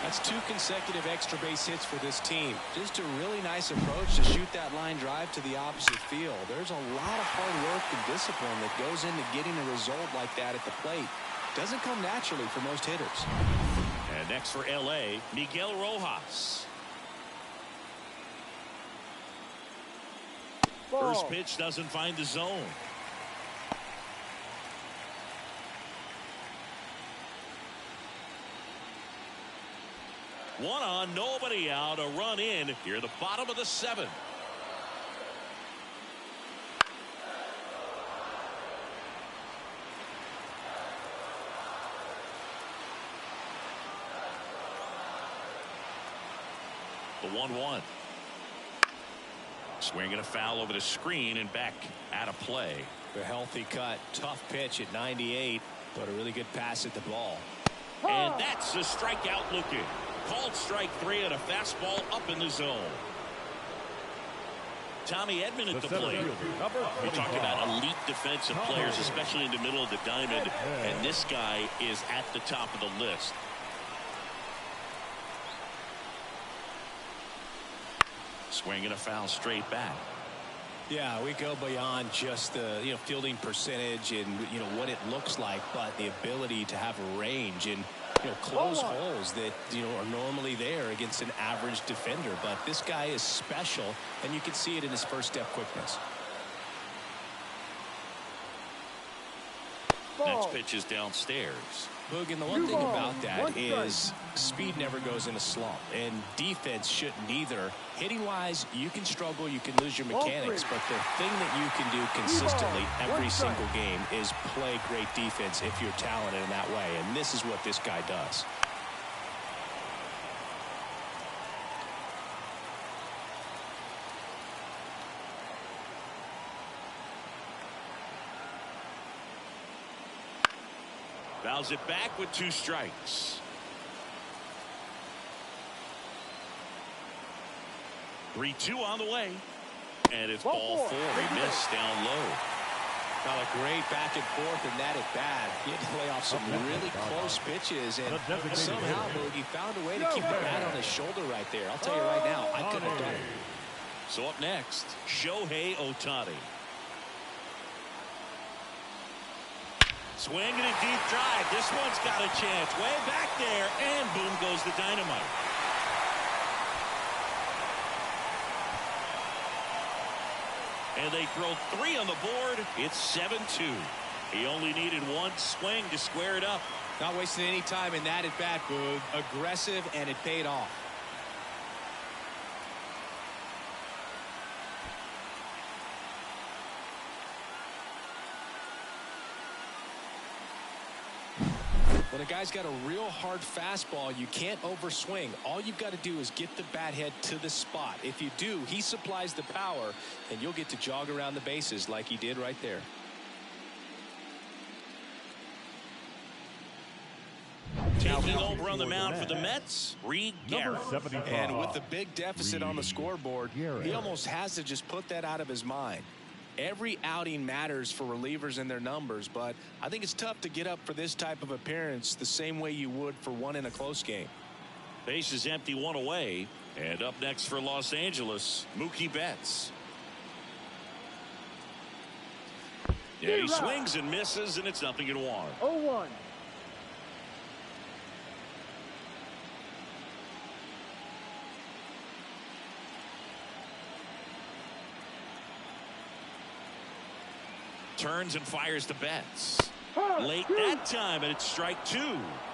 That's 2 consecutive extra base hits for this team. Just a really nice approach to shoot that line drive to the opposite field. There's a lot of hard work and discipline that goes into getting a result like that at the plate. Doesn't come naturally for most hitters. And next for LA, Miguel Rojas. Ball. First pitch doesn't find the zone. One on, nobody out, a run in here, the bottom of the 7th. The 1-1. Swinging a foul over the screen and back out of play. A healthy cut, tough pitch at 98, but a really good pass at the ball. And that's a strikeout looking. Called strike 3 on a fastball up in the zone. Tommy Edman at the plate. We talk about elite defensive players, especially in the middle of the diamond, and this guy is at the top of the list. Swinging a foul straight back. Yeah, we go beyond just the fielding percentage and what it looks like, but the ability to have a range and close holes that are normally there against an average defender. But this guy is special, and you can see it in his first step quickness. Next pitch is downstairs. Boog, and the one thing about that is speed never goes in a slump, and defense shouldn't either. Hitting-wise, you can struggle, you can lose your mechanics, but the thing that you can do consistently every single game is play great defense if you're talented in that way, and this is what this guy does. Fouls it back with 2 strikes. 3-2 on the way. And it's ball 4. He missed down low. Well, a great back and forth in that at bat. He had to play off some really close pitches, and somehow he found a way to keep the bat on his shoulder right there. I'll tell you right now, I couldn't have done it. So up next, Shohei Ohtani. Swinging a deep drive. This one's got a chance. Way back there, and boom goes the dynamite. And they throw 3 on the board. It's 7-2. He only needed 1 swing to square it up. Not wasting any time in that at bat, Boog. Aggressive, and it paid off. When a guy's got a real hard fastball, you can't overswing. All you've got to do is get the bat head to the spot. If you do, he supplies the power, and you'll get to jog around the bases like he did right there. Taking over on the mound for the Mets, Reed Garrett. And with the big deficit on the scoreboard, he almost has to just put that out of his mind. Every outing matters for relievers and their numbers, but I think it's tough to get up for this type of appearance the same way you would for one in a close game. Base is empty, 1 away. And up next for Los Angeles, Mookie Betts. Yeah, he swings and misses, and it's 0-1. 0-1. Turns and fires to Betts. Late that time, and it's strike 2.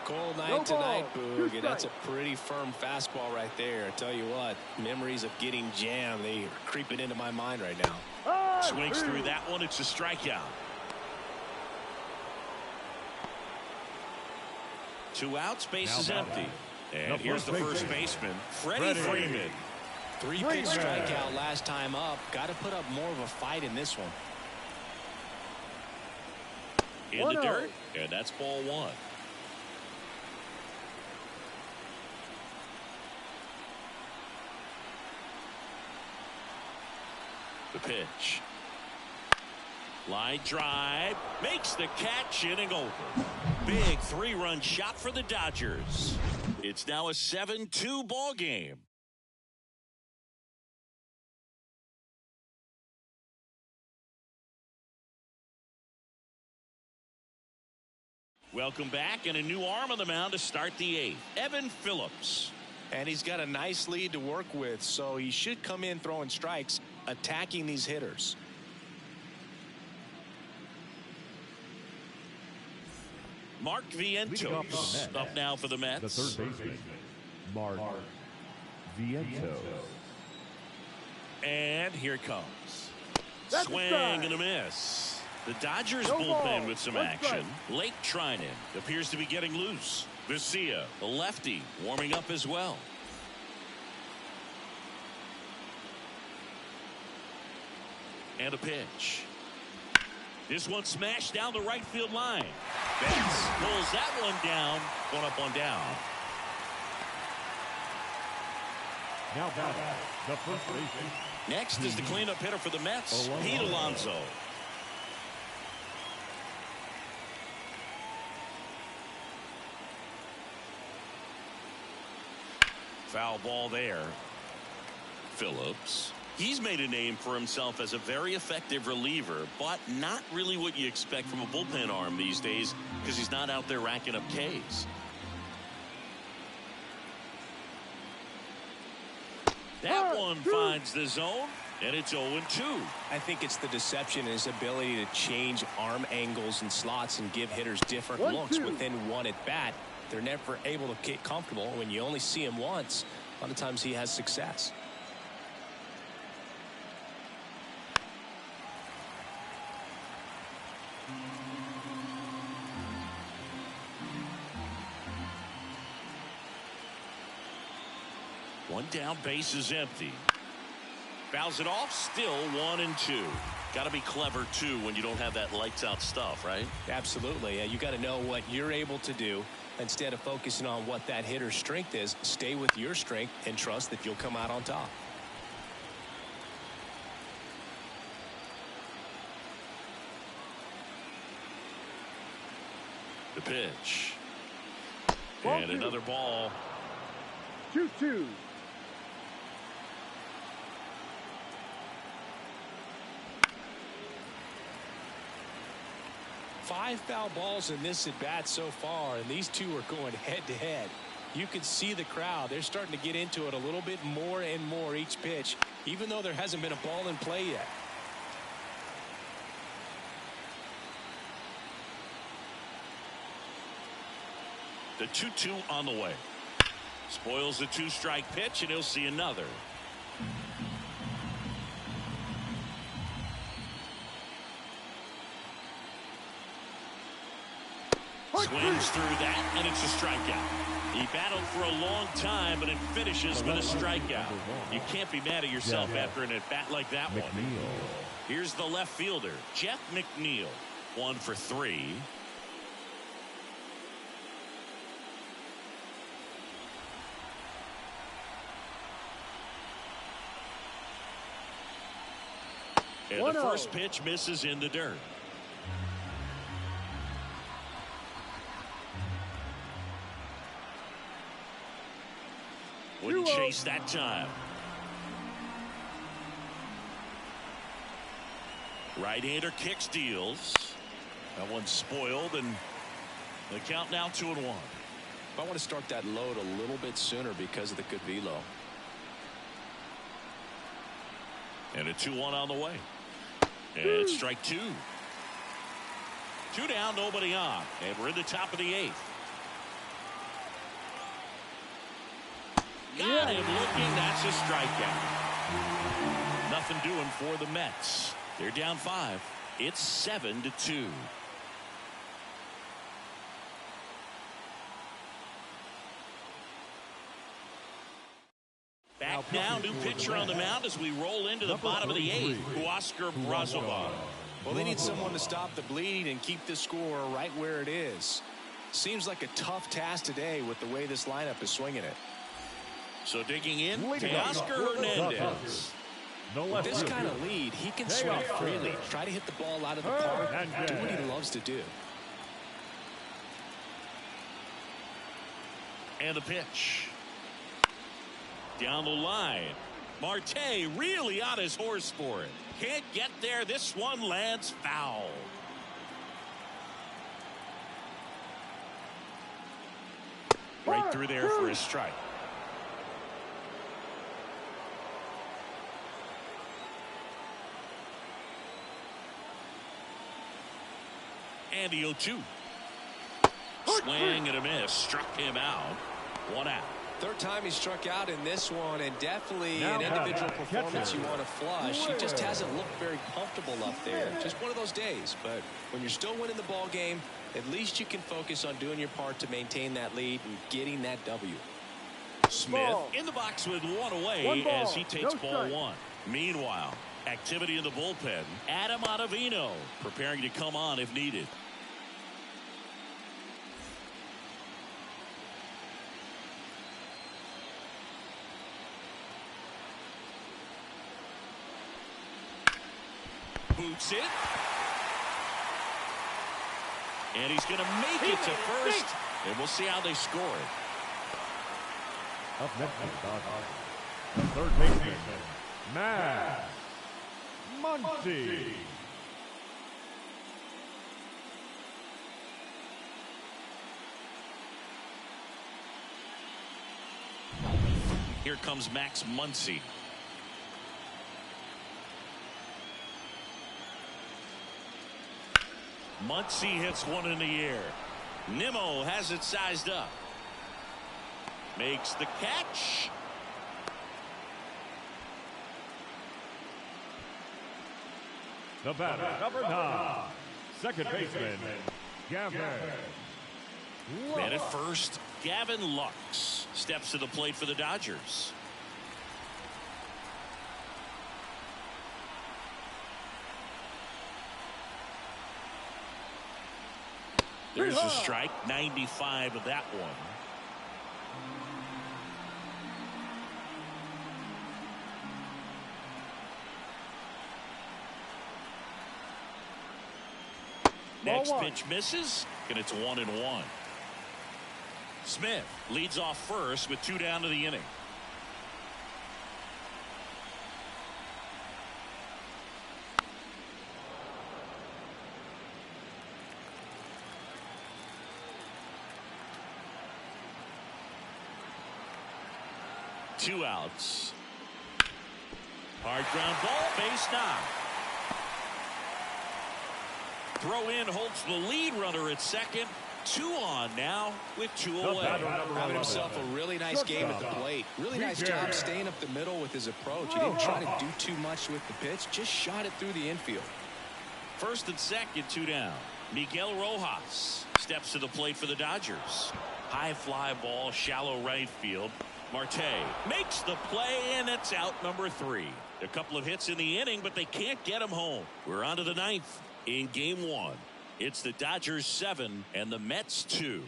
Cold night tonight, Boog, and that's a pretty firm fastball right there. I tell you what, memories of getting jammed, they are creeping into my mind right now. Swings through that one. It's a strikeout. 2 outs, base is empty. And here's the first baseman, Freddie Freeman. 3-pitch strikeout last time up. Got to put up more of a fight in this one. In the dirt, and that's ball 1. The pitch. Line drive, makes the catch, inning over. Big 3-run shot for the Dodgers. It's now a 7-2 ball game. Welcome back, and a new arm on the mound to start the 8th. Evan Phillips. And he's got a nice lead to work with, so he should come in throwing strikes, attacking these hitters. Mark Vientos up now for the Mets. The third baseman, Mark Vientos. And here it comes. That's Swing and a miss. The Dodgers bullpen with some action. Lake Trinan appears to be getting loose. Vesia, the lefty, warming up as well. And a pitch. This one smashed down the right field line. Betts pulls that one down. 1 up, 1 down. Now batting, the first baseman. Next is the cleanup hitter for the Mets, Pete Alonso. Foul ball there. Phillips. He's made a name for himself as a very effective reliever, but not really what you expect from a bullpen arm these days because he's not out there racking up Ks. That one finds the zone, and it's 0-2. I think it's the deception and his ability to change arm angles and slots and give hitters different looks within one at bat. They're never able to get comfortable. When you only see him once, a lot of times he has success. One down, base is empty. Fouls it off, still 1-2. Got to be clever too when you don't have that lights out stuff, right? Absolutely. You got to know what you're able to do. Instead of focusing on what that hitter's strength is, stay with your strength and trust that you'll come out on top. The pitch. And another ball. 2-2. Five foul balls in this at bat so far, and these two are going head to head. You can see the crowd. They're starting to get into it a little bit more and more each pitch, even though there hasn't been a ball in play yet. The 2-2 on the way. Spoils the 2-strike pitch, and he'll see another. Swings through that, and it's a strikeout. He battled for a long time, but it finishes with a strikeout. You can't be mad at yourself after an at-bat like that one. Here's the left fielder, Jeff McNeil. 1 for 3. And the first pitch misses in the dirt. Wouldn't chase that time. Right-hander kicks, deals. That one's spoiled, and the count now 2-1. I want to start that load a little bit sooner because of the good velo. And a 2-1 on the way. And strike 2. 2 down, nobody on. And we're in the top of the 8th. Got him looking. That's a strikeout. Nothing doing for the Mets. They're down 5. It's 7-2. Now new pitcher on the mound as we roll into the bottom of the 8th, Oscar Brazova. Well, they need someone to stop the bleeding and keep the score right where it is. Seems like a tough task today with the way this lineup is swinging it. So digging in, Oscar Hernandez. With this kind of lead, he can swing freely, try to hit the ball out of the park, do what he loves to do. And the pitch. Down the line. Marte really on his horse for it. Can't get there. This one lands foul. Right through there for a strike. And the 0-2. Swing and a miss. Struck him out. 1 out. Third time he struck out in this one, and definitely an individual performance you want to flush. He just hasn't looked very comfortable up there. Just one of those days. But when you're still winning the ball game, at least you can focus on doing your part to maintain that lead and getting that W. Smith in the box with 1 away as he takes ball 1. Meanwhile, activity in the bullpen. Adam Ottavino preparing to come on if needed. Boots it. And he's going to make it to first. And we'll see how they score it. Up next is the third baseman, Matt Muncy. Here comes Max Muncy. Muncy hits one in the air. Nimmo has it sized up. Makes the catch. The batter, number 9, second baseman, Gavin. Man at first, Gavin Lux steps to the plate for the Dodgers. There's a strike, 95 of that one. Next pitch misses, and it's 1-1. Smith leads off first with 2 down to the inning. Two outs. Hard ground ball, base knock. Throw in holds the lead runner at second. 2 on now with 2 away. Having himself a really nice game at the plate. Really nice job staying up the middle with his approach. He didn't try to do too much with the pitch. Just shot it through the infield. First and second, 2 down. Miguel Rojas steps to the plate for the Dodgers. High fly ball, shallow right field. Marte makes the play, and it's out number 3. A couple of hits in the inning, but they can't get him home. We're on to the 9th in game 1. It's the Dodgers 7 and the Mets 2.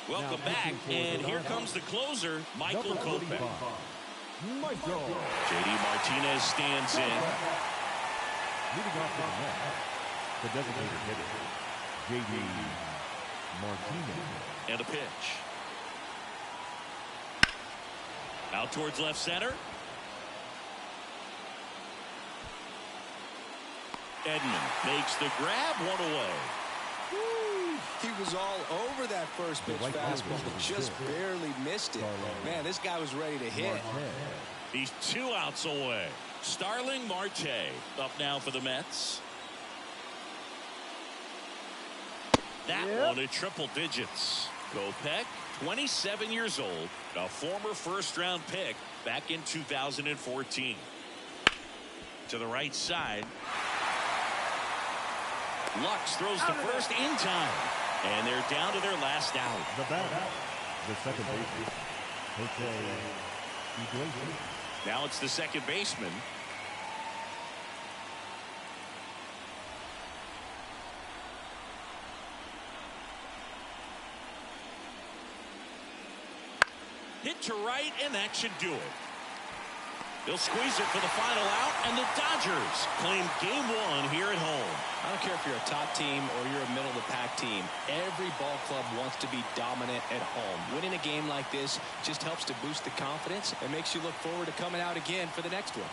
Welcome back, and here comes the closer, Michael Kopech. J.D. Martinez stands in. Leading off the net, the designated hitter, J.D. Martinez. And a pitch. Out towards left center. Edman makes the grab, 1 away. He was all over that first pitch fastball, just barely missed it. Man, this guy was ready to hit. He's 2 outs away. Starling Marte up now for the Mets. that one at triple digits. Kopech, 27 years old, a former first-round pick back in 2014. To the right side. Lux throws the first in time. And they're down to their last out. The batter, the second baseman, Jose Iglesias. Now it's the second baseman. Hit to right, and that should do it. They'll squeeze it for the final out, and the Dodgers claim game one here at home. I don't care if you're a top team or you're a middle-of-the-pack team. Every ball club wants to be dominant at home. Winning a game like this just helps to boost the confidence and makes you look forward to coming out again for the next one.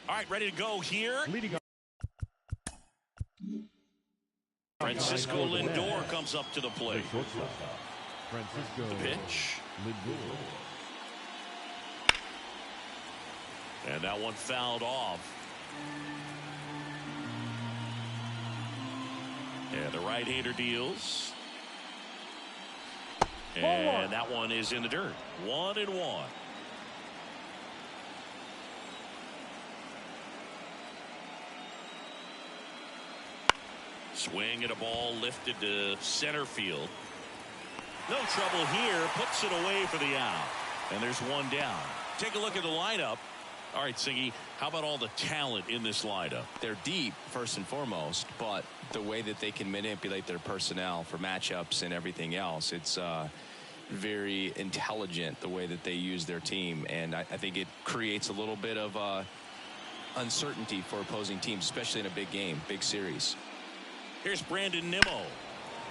All right, ready to go here. Leading up. Francisco Lindor comes up to the plate. The shortstop, Francisco The pitch. Lindor. And that one fouled off. And the right-hander deals. And that one is in the dirt. 1-1. Swing at a ball lifted to center field. No trouble here. Puts it away for the out. And there's one down. Take a look at the lineup. All right, Siggy, how about all the talent in this lineup? They're deep, first and foremost, but the way that they can manipulate their personnel for matchups and everything else, it's very intelligent the way that they use their team. And I think it creates a little bit of uncertainty for opposing teams, especially in a big game, big series. Here's Brandon Nimmo.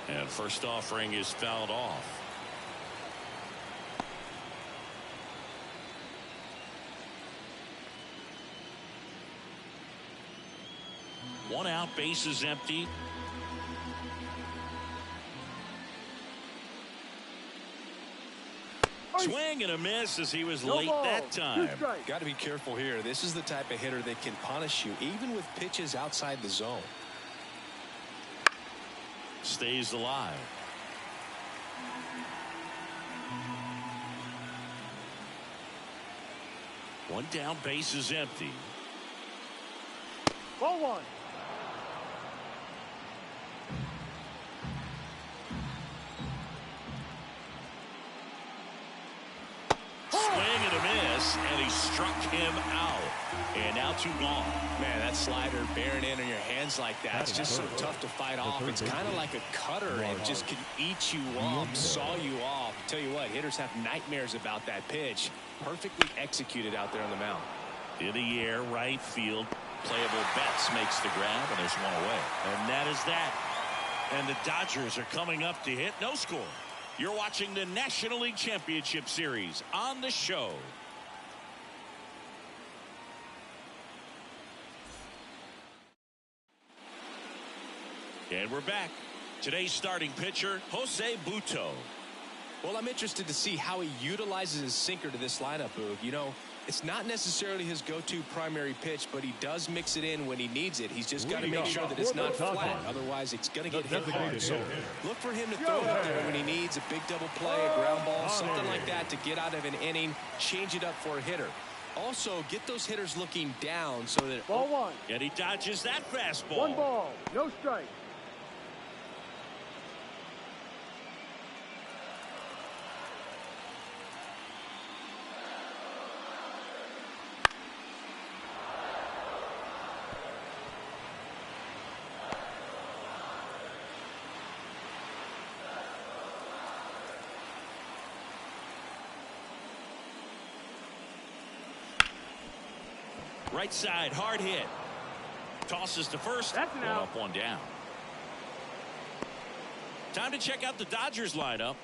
And first offering is fouled off. One out, base is empty. Swing and a miss as he was late that time. Got to be careful here. This is the type of hitter that can punish you even with pitches outside the zone. Stays alive. One down, base is empty. Ball one. Swing and a miss, and he struck him out. And now 2 gone. Man, that slider bearing in on your hands like that, it's just so tough to fight off. It's kind of like a cutter and just can eat you up, saw you off. Tell you what, hitters have nightmares about that pitch. Perfectly executed out there on the mound. In the air, right field. Playable Betts makes the grab, and there's one away. And that is that. And the Dodgers are coming up to hit. No score. You're watching the National League Championship Series on the show. And we're back. Today's starting pitcher, Jose Butto. Well, I'm interested to see how he utilizes his sinker to this lineup, Boog. You know, It's not necessarily his go-to primary pitch, but he does mix it in when he needs it. He's just got to make sure that it's not flat. Otherwise, it's going to get hit hard. So look for him to throw it up there when he needs a big double play, a ground ball, something like that to get out of an inning, change it up for a hitter. Also, get those hitters looking down so that... Ball one. And he dodges that fastball. 1 ball, no strike. Right side, hard hit. Tosses to first. That's an out. Up, one down. Time to check out the Dodgers lineup.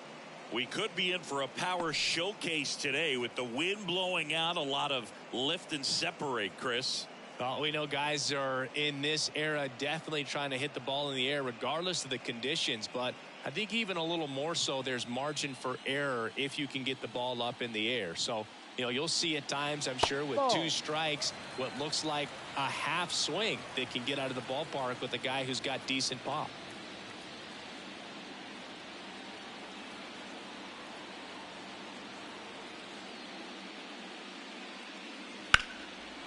We could be in for a power showcase today with the wind blowing out, a lot of lift and separate, Chris. Well, we know guys are in this era definitely trying to hit the ball in the air regardless of the conditions, but I think even a little more so there's margin for error if you can get the ball up in the air. So, you know, you'll see at times, I'm sure, with 2 strikes, what looks like a half swing that can get out of the ballpark with a guy who's got decent pop.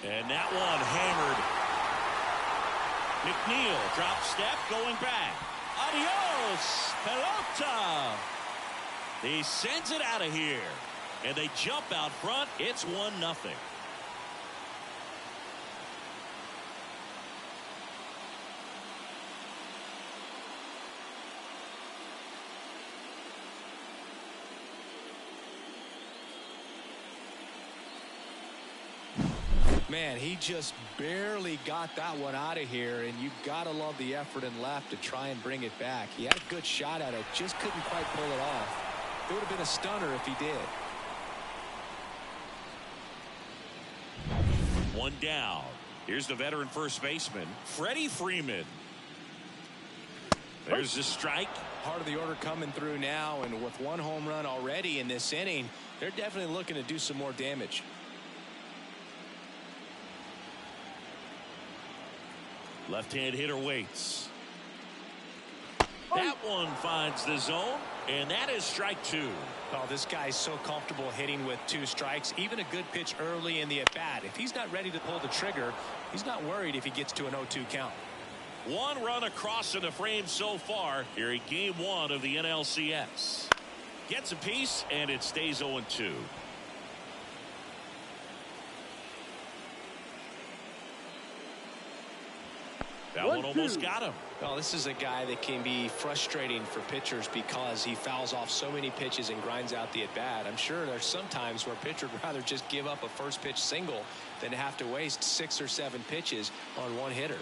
And that one hammered. McNeil drop step going back. Adios, pelota. He sends it out of here. And they jump out front. It's 1-0. Man, he just barely got that one out of here, and you gotta love the effort and left to try and bring it back. He had a good shot at it, just couldn't quite pull it off. It would have been a stunner if he did. 1 down. Here's the veteran first baseman, Freddie Freeman. There's the strike. Part of the order coming through now, and with 1 home run already in this inning, they're definitely looking to do some more damage. Left-hand hitter waits. That one finds the zone, and that is strike 2. Oh, this guy's so comfortable hitting with 2 strikes. Even a good pitch early in the at-bat. If he's not ready to pull the trigger, he's not worried if he gets to an 0-2 count. 1 run across in the frame so far here in Game 1 of the NLCS. Gets a piece, and it stays 0-2. That one almost got him. Well, this is a guy that can be frustrating for pitchers because he fouls off so many pitches and grinds out the at-bat. I'm sure there's some times where a pitcher would rather just give up a first pitch single than to have to waste 6 or 7 pitches on 1 hitter.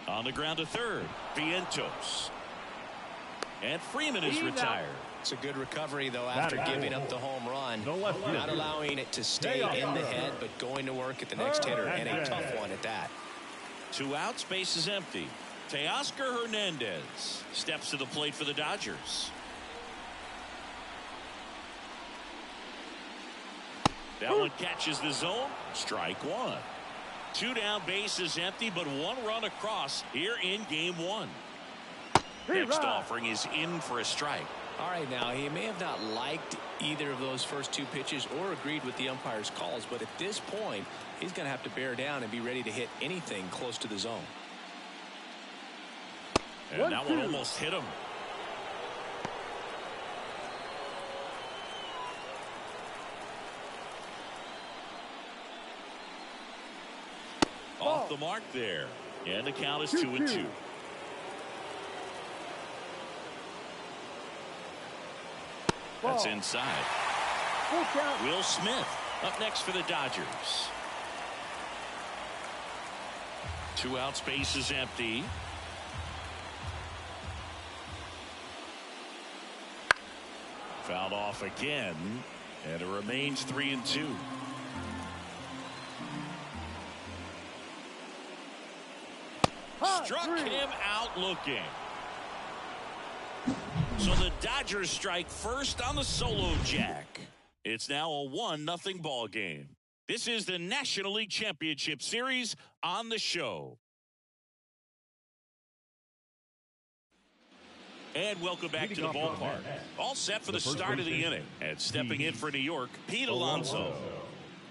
On the ground to third, Vientos. And Freeman is retired. It's a good recovery, though, after giving up the home run. Not allowing it to stay in the head, but going to work at the next hitter, and a tough one at that. 2 outs, base is empty. Teoscar Hernandez steps to the plate for the Dodgers. That one catches the zone. Strike 1. 2 down, base is empty, but 1 run across here in Game 1. Next offering is in for a strike. All right, now, he may have not liked either of those first 2 pitches or agreed with the umpire's calls, but at this point, he's going to have to bear down and be ready to hit anything close to the zone. And that one almost hit him. Off the mark there. And the count is 2-2. That's inside. Will Smith up next for the Dodgers. 2 outs, base is empty. Fouled off again, and it remains 3-2. struck him out looking. So the Dodgers strike first on the solo jack. It's now a 1-0 ball game. This is the National League Championship Series on the show. And welcome back to the ballpark. All set for the start of the inning. And stepping in for New York, Pete Alonso.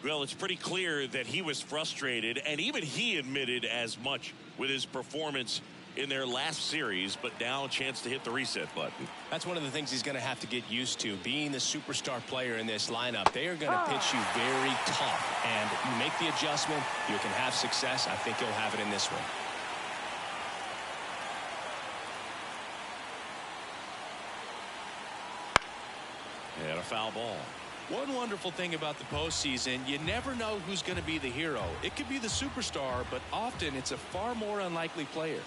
Well, it's pretty clear that he was frustrated, and even he admitted as much with his performance in their last series, but now a chance to hit the reset button. That's one of the things he's going to have to get used to, being the superstar player in this lineup. They are going to pitch you very tough, and you make the adjustment, you can have success. I think he'll have it in this one. And a foul ball. One wonderful thing about the postseason, you never know who's going to be the hero. It could be the superstar, but often it's a far more unlikely player.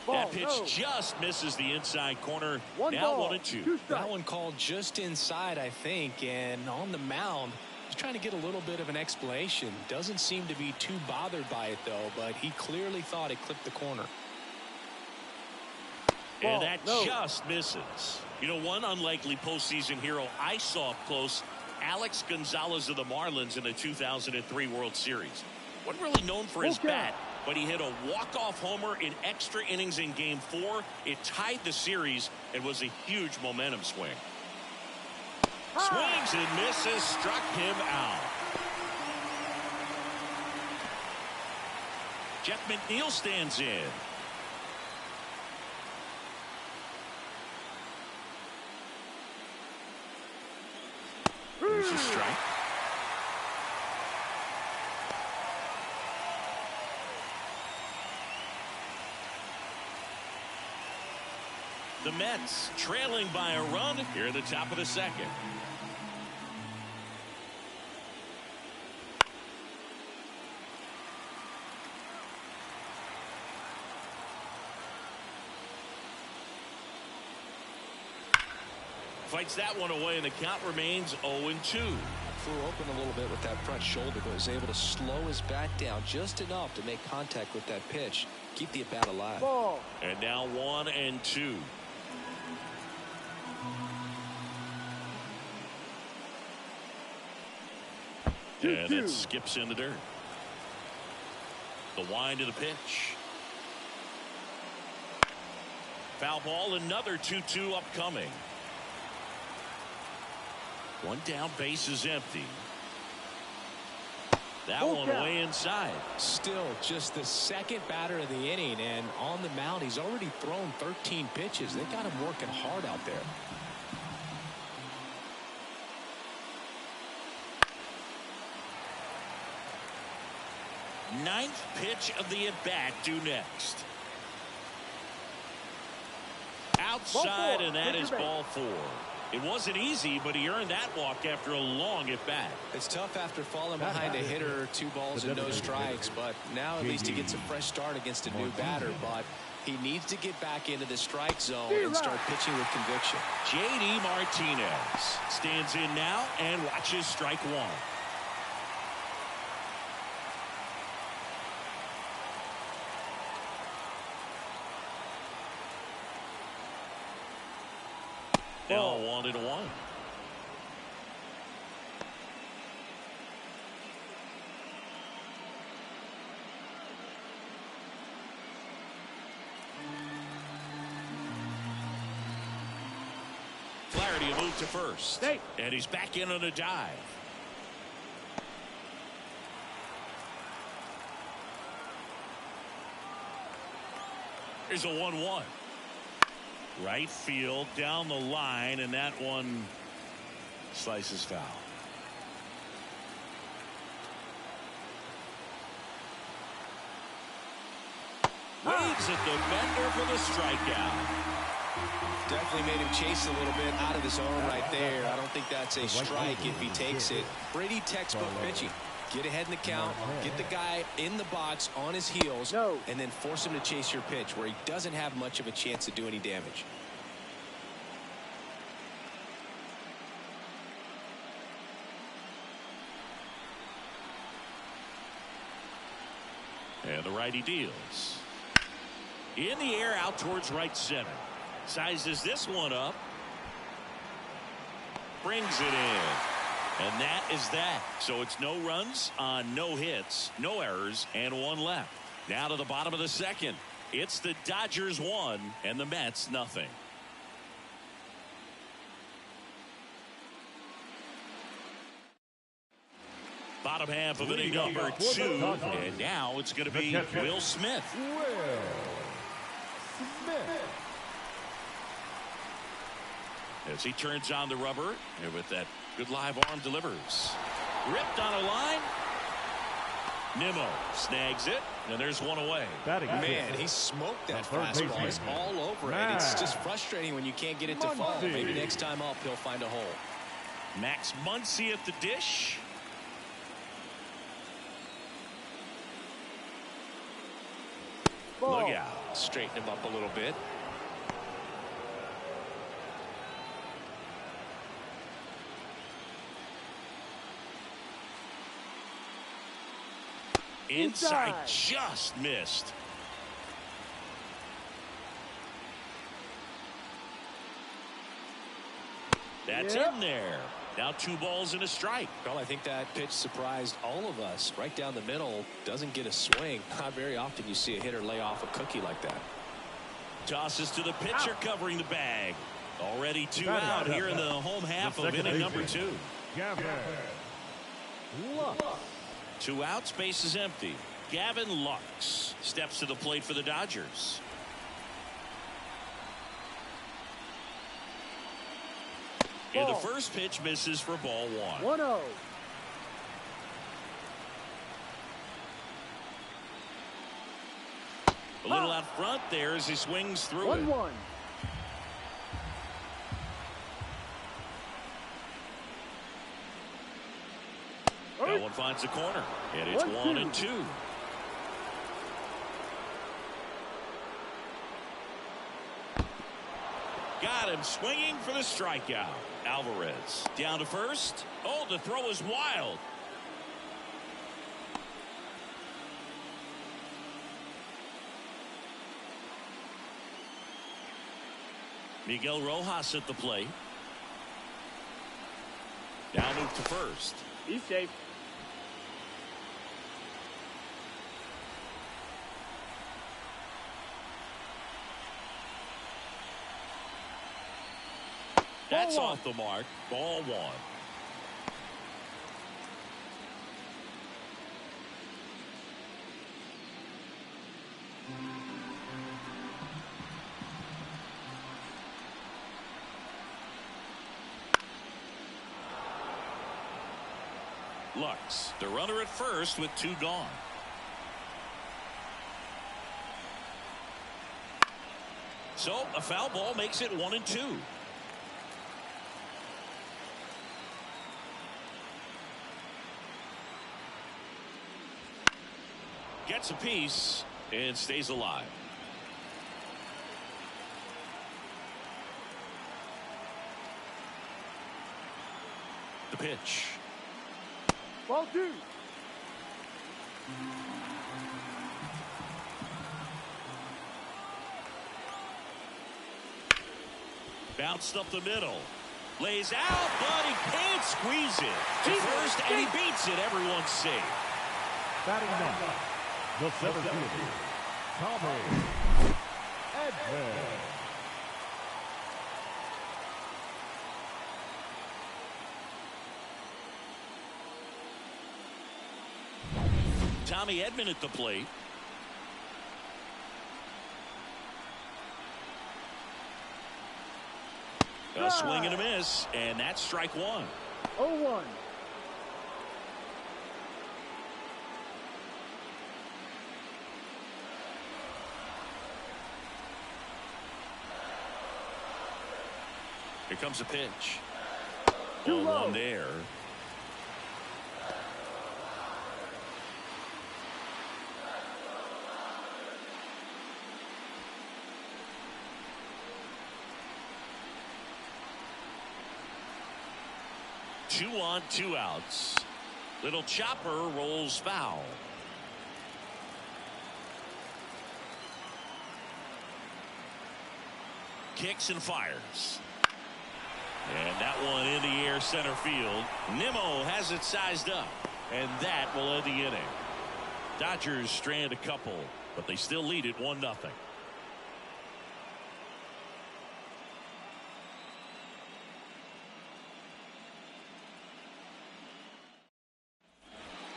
That pitch just misses the inside corner. Now 1-2. That one called just inside, I think, and on the mound, he's trying to get a little bit of an explanation. Doesn't seem to be too bothered by it, though, but he clearly thought it clipped the corner. And that just misses. You know, one unlikely postseason hero I saw up close, Alex Gonzalez of the Marlins in the 2003 World Series. Wasn't really known for his bat, but he hit a walk-off homer in extra innings in Game 4. It tied the series and was a huge momentum swing. Swings and misses, struck him out. Jeff McNeil stands in. There's a strike. The Mets trailing by a run here in the top of the second. Fights that one away, and the count remains 0-2. Flew open a little bit with that front shoulder, but was able to slow his bat down just enough to make contact with that pitch. Keep the at-bat alive. Ball. And now 1-2. And it skips in the dirt. The wind of the pitch. Foul ball, another 2-2 upcoming. One down, base is empty. That one way inside. Still just the second batter of the inning, and on the mound, he's already thrown 13 pitches. They got him working hard out there. Ninth pitch of the at-bat due next. Outside, and that is ball 4. It wasn't easy, but he earned that walk after a long at-bat. It's tough after falling behind a hitter, 2 balls and no strikes, but now at least he gets a fresh start against a new batter, but he needs to get back into the strike zone and start pitching with conviction. J.D. Martinez stands in now and watches strike 1. Now 1-1. Flaherty will move to first. And he's back in on a dive. Here's a 1-1. Right field down the line, and that one slices foul. Waves at the defender for the strikeout. Definitely made him chase a little bit out of the zone right there. I don't think that's a strike if he takes it. Pretty textbook pitching. Get ahead in the count, get the guy in the box on his heels, and then force him to chase your pitch where he doesn't have much of a chance to do any damage. And the righty deals. In the air out towards right center. Sizes this one up. Brings it in. And that is that. So it's no runs on no hits, no errors, and one left. Now to the bottom of the second. It's the Dodgers 1 and the Mets nothing. Bottom half of inning number 2. And now it's going to be Will Smith. As he turns on the rubber, and with that good live arm delivers. Ripped on a line. Nimmo snags it, and there's one away. Man, he smoked that fastball. He's all over it. It's just frustrating when you can't get it to fall. Maybe next time up, he'll find a hole. Max Muncy at the dish. Look out. Straighten him up a little bit. Inside, just missed. That's in there. Now 2 balls and a strike. Well, I think that pitch surprised all of us. Right down the middle, doesn't get a swing. Not very often you see a hitter lay off a cookie like that. Tosses to the pitcher covering the bag. Already 2 out here in the home half of inning number 2. 2 outs, base is empty. Gavin Lux steps to the plate for the Dodgers. And the first pitch misses for ball 1. 1-0. A little out front there as he swings through it. 1-1. That one finds the corner, and it's 1-2. Got him swinging for the strikeout. Alvarez down to first. Oh, the throw is wild. Miguel Rojas at the plate. Now move to first. He's safe. That's off the mark. Ball 1. Lux, the runner at first with 2 gone. So a foul ball makes it 1-2. Gets a piece and stays alive. The pitch. Ball 2. Bounced up the middle. Lays out, but he can't squeeze it. To first, and he beats it. Everyone's safe. Batting number, the 7th fielder, Tommy Edman. Tommy Edman at the plate. A swing and a miss, and that's strike 1. 0-1. Here comes a pitch. Too low. 1 there. Two on, 2 outs. Little chopper rolls foul. Kicks and fires. And that one in the air center field. Nimmo has it sized up. And that will end the inning. Dodgers strand a couple, but they still lead it 1-0.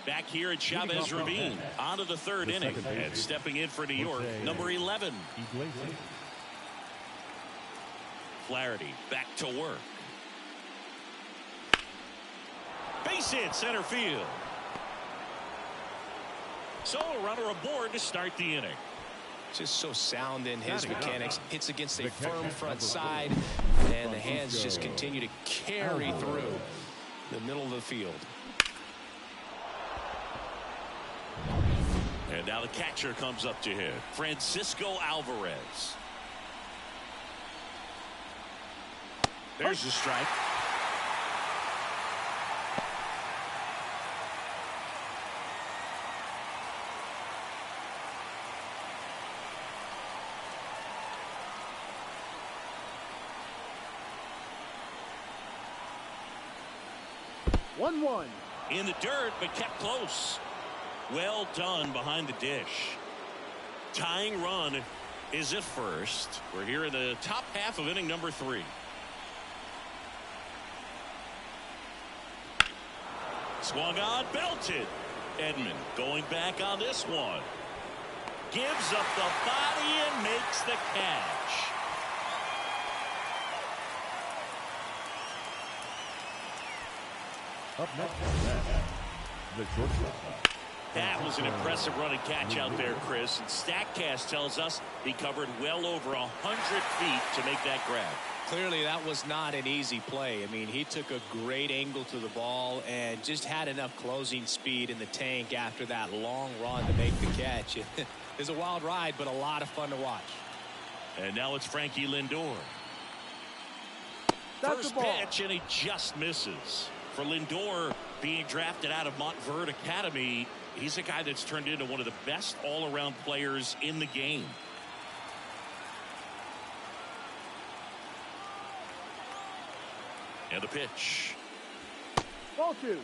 Back here at Chavez Ravine, on to the third inning, and stepping in for New York, number 11. Flaherty back to work. Base hit center field. So a runner aboard to start the inning. Just so sound in his mechanics. Hits against a firm front side, and the hands just continue to carry through the middle of the field. And now the catcher comes up to hit. Francisco Alvarez. There's the strike. One. In the dirt, but kept close. Well done behind the dish. Tying run is at first. We're here in the top half of inning number 3. Swung on, belted. Edman going back on this one. Gives up the body and makes the catch. Up next, the shortstop. That was an impressive running catch out there, Chris. And StatCast tells us he covered well over 100 feet to make that grab. Clearly, that was not an easy play. I mean, he took a great angle to the ball and just had enough closing speed in the tank after that long run to make the catch. It was a wild ride, but a lot of fun to watch. And now it's Frankie Lindor. That's First the ball. pitch, and he just misses. For Lindor, being drafted out of Montverde Academy, he's a guy that's turned into one of the best all-around players in the game. And the pitch. Ball 2.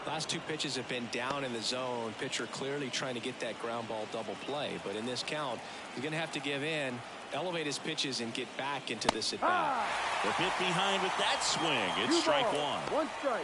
Last 2 pitches have been down in the zone. Pitcher clearly trying to get that ground ball double play. But in this count, he's going to have to give in, elevate his pitches, and get back into this at bat. The bit behind with that swing. It's strike 1. 1 strike.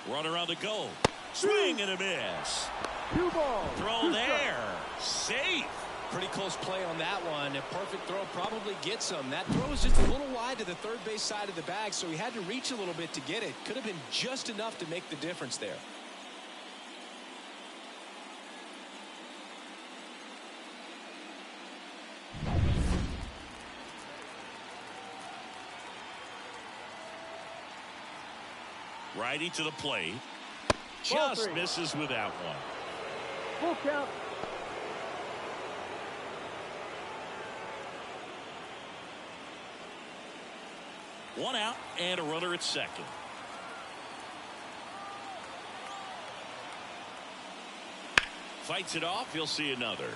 Runner on the go. Swing and a miss. 2 balls. Throw 2 there. Safe. Pretty close play on that one. A perfect throw probably gets him. That throw was just a little wide to the third base side of the bag, so he had to reach a little bit to get it. Could have been just enough to make the difference there. Righty to the plate. Ball Just 3. misses with that one. Full count. One out and a runner at second. Fights it off. He'll see another.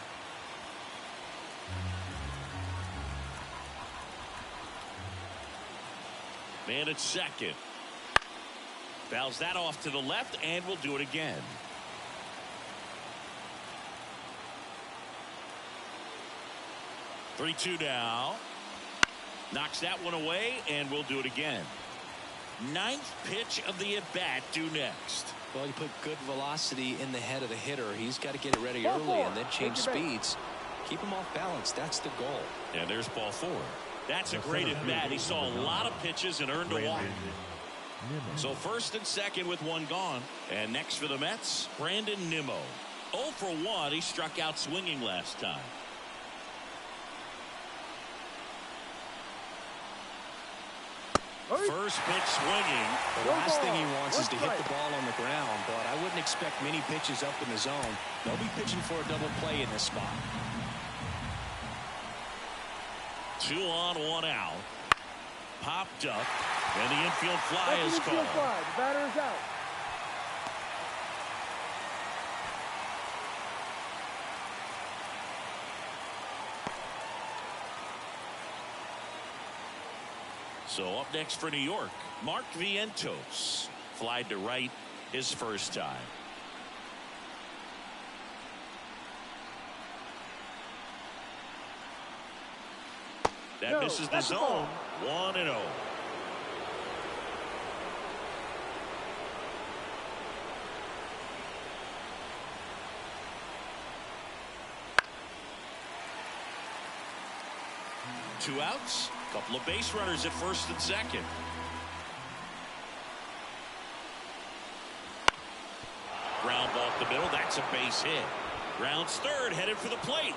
Man at second. Fouls that off to the left and will do it again. Three-two now. Knocks that one away and we'll do it again. 9th pitch of the at-bat due next. Well, you put good velocity in the head of the hitter. He's got to get it ready early and then change speeds. Keep him off balance. That's the goal. And there's ball 4. That's a great at-bat. He saw a lot of pitches and earned a walk. So first and second with one gone. And next for the Mets, Brandon Nimmo. 0 for 1. He struck out swinging last time. First pitch swinging. The last thing he wants is to hit the ball on the ground, but I wouldn't expect many pitches up in the zone. They'll be pitching for a double play in this spot. 2 on, 1 out. Popped up, and the infield fly That's is an infield called. fly. The batter is out. So up next for New York, Mark Vientos. Flied to right his first time. That misses the zone. 1-0. Two outs. Couple of base runners at first and second. Ground ball up the middle. That's a base hit. Grounds third, headed for the plate.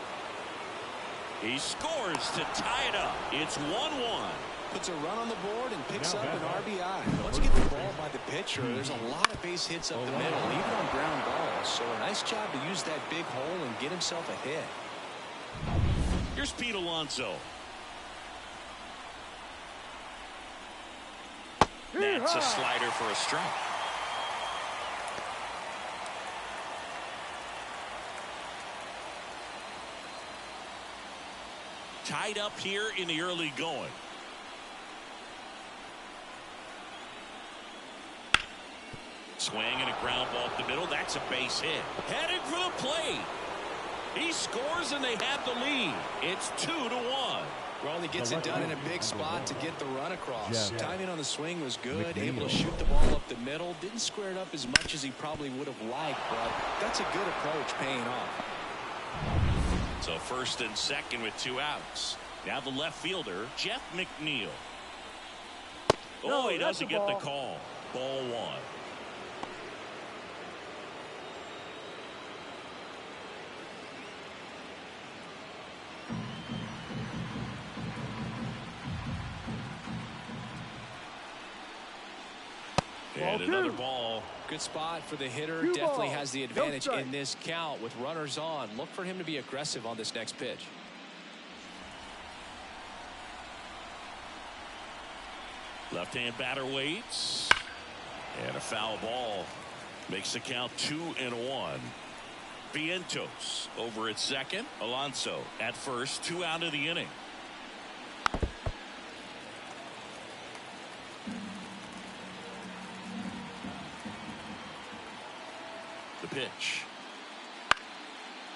He scores to tie it up. It's 1-1. Puts a run on the board and picks up an RBI. Once you get the ball by the pitcher, there's a lot of base hits up the middle, even on ground balls. So a nice job to use that big hole and get himself a hit. Here's Pete Alonso. That's a slider for a strike. Tied up here in the early going. Swing and a ground ball up the middle. That's a base hit. Headed for the plate. He scores and they have the lead. It's 2-1. Well, he gets it done in a big spot to get the run across. Timing on the swing was good. Able to shoot the ball up the middle. Didn't square it up as much as he probably would have liked, but that's a good approach paying off. So first and second with two outs. Now the left fielder, Jeff McNeil. Oh, he doesn't get the call. Ball one. And another ball. Good spot for the hitter. Definitely has the advantage in this count with runners on. Look for him to be aggressive on this next pitch. Left-hand batter waits. And a foul ball. Makes the count 2-1. Vientos over at second. Alonso at first. 2 out of the inning. The pitch.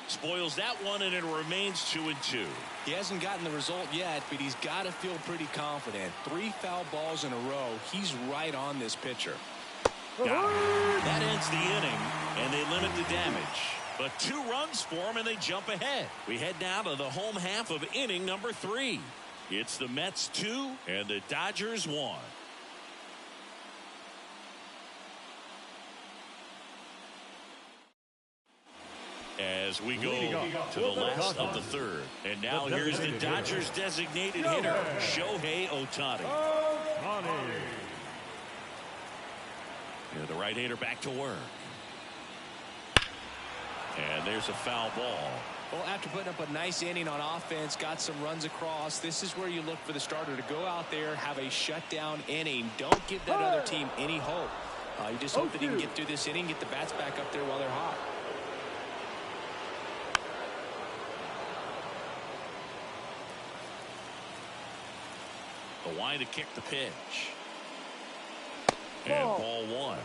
Spoils that one, and it remains 2-2. He hasn't gotten the result yet, but he's got to feel pretty confident. 3 foul balls in a row. He's right on this pitcher. That ends the inning, and they limit the damage. But 2 runs for him, and they jump ahead. We head now to the home half of inning number 3. It's the Mets 2 and the Dodgers 1. As we go to the last of the third. And now here's the Dodgers designated hitter, Shohei Ohtani. And the right-hander back to work. And there's a foul ball. Well, after putting up a nice inning on offense, got some runs across, this is where you look for the starter to go out there, have a shutdown inning. Don't give that other team any hope. You just hope that he can get through this inning, get the bats back up there while they're hot. The wind to kick the pitch. And ball 1.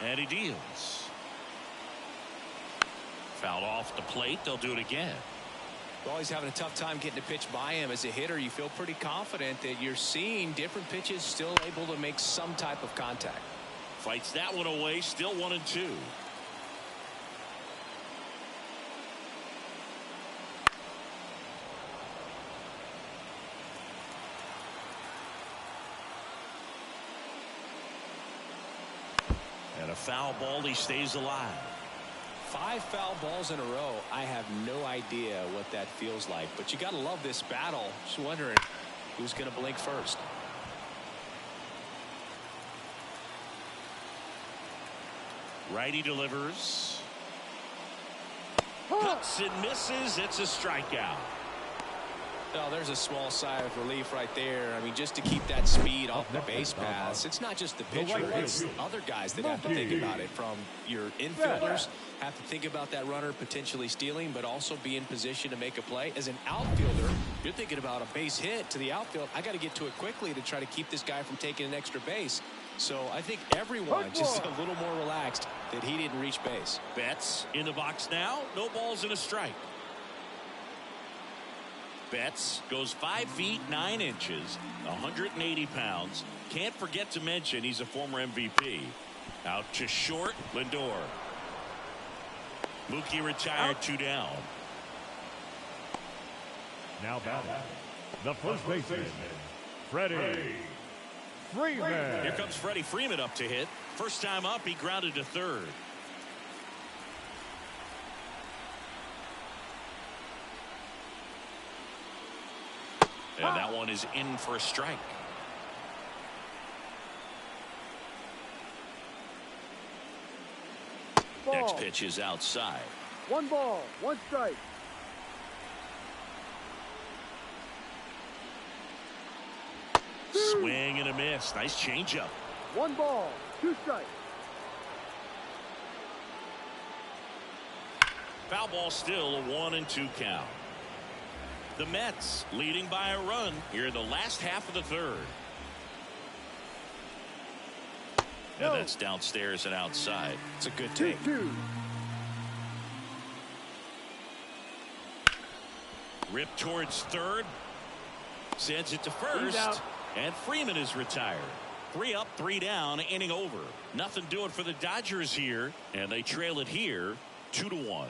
And he deals. Fouled off the plate. They'll do it again. Well, he's having a tough time getting a pitch by him. As a hitter, you feel pretty confident that you're seeing different pitches still able to make some type of contact. Fights that one away. Still 1-2. And a foul ball. He stays alive. 5 foul balls in a row. I have no idea what that feels like, but you got to love this battle. Just wondering who's going to blink first. Righty delivers. Cuts and misses. It's a strikeout. Well, there's a small sigh of relief right there. I mean, just to keep that speed off the base paths. It's not just the pitcher, it's other guys that have to think about it. From your infielders have to think about that runner potentially stealing, but also be in position to make a play. As an outfielder, you're thinking about a base hit to the outfield. I got to get to it quickly to try to keep this guy from taking an extra base. So I think everyone just a little more relaxed that he didn't reach base. Betts in the box now. No balls and a strike. Betts goes 5 feet 9 inches, 180 pounds. Can't forget to mention he's a former MVP. Out to short, Lindor. Mookie retired, 2 down. Now batting, the first baseman, Freddie Freeman. Here comes Freddie Freeman up to hit. First time up, he grounded to third. And that one is in for a strike. Ball. Next pitch is outside. 1 ball, 1 strike. Swing and a miss. Nice changeup. 1 ball, 2 strikes. Foul ball still, a 1-2 count. The Mets leading by a run here in the last half of the third. And that's downstairs and outside. It's a good take. 2-2. Rip towards third. Sends it to first. And Freeman is retired. 3 up, 3 down, inning over. Nothing doing for the Dodgers here. And they trail it here 2-1.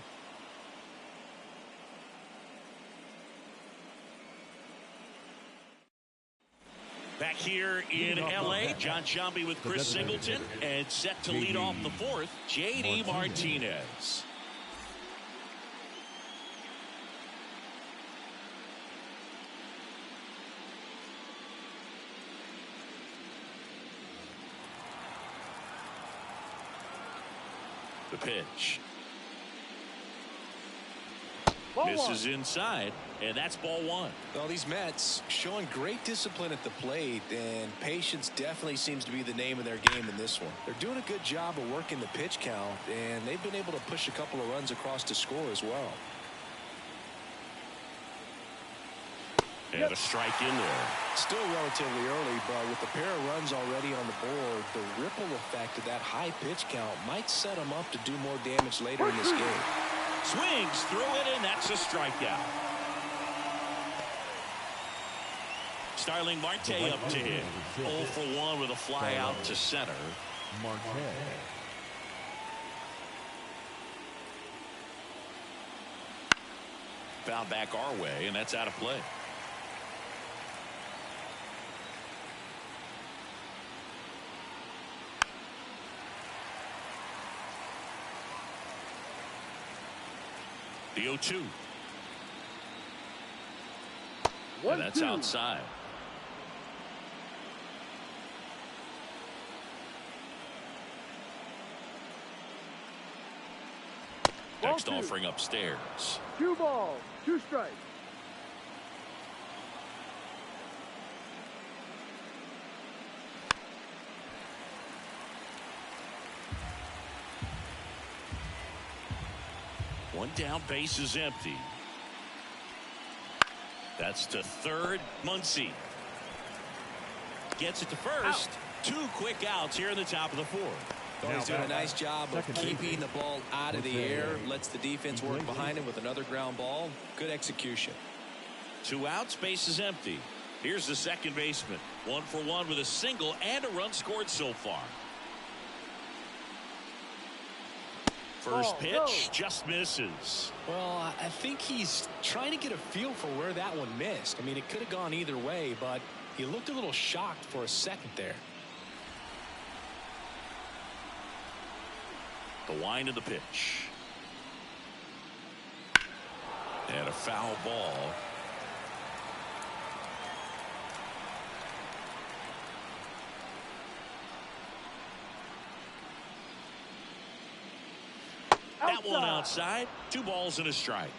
Back here in L.A., John Sciambi with Chris Singleton, and set to lead off the fourth, J.D. Martinez. The pitch. Misses inside, and that's ball 1. Well, these Mets showing great discipline at the plate, and patience definitely seems to be the name of their game in this one. They're doing a good job of working the pitch count, and they've been able to push a couple of runs across to score as well. And a strike in there. Still relatively early, but with a pair of runs already on the board, the ripple effect of that high pitch count might set them up to do more damage later in this game. Swings through it, and that's a strikeout. Starling Marte up to hit. 0 for 1 with a fly out to center. Marte. Foul back our way, and that's out of play. The 0-2. And that's outside. Next offering upstairs. 2 balls, 2 strikes. One down, base is empty. That's to third. Muncy gets it to first. Out. 2 quick outs here in the top of the 4th. Well, he's doing a nice job of keeping the ball out of the air. Lets the defense work behind him with another ground ball. Good execution. 2 outs, base is empty. Here's the second baseman. 1 for 1 with a single and a run scored so far. First pitch just misses. Well, I think he's trying to get a feel for where that one missed. I mean, it could have gone either way, but he looked a little shocked for a second there. The wind of the pitch. And a foul ball. That one outside. 2 balls and a strike.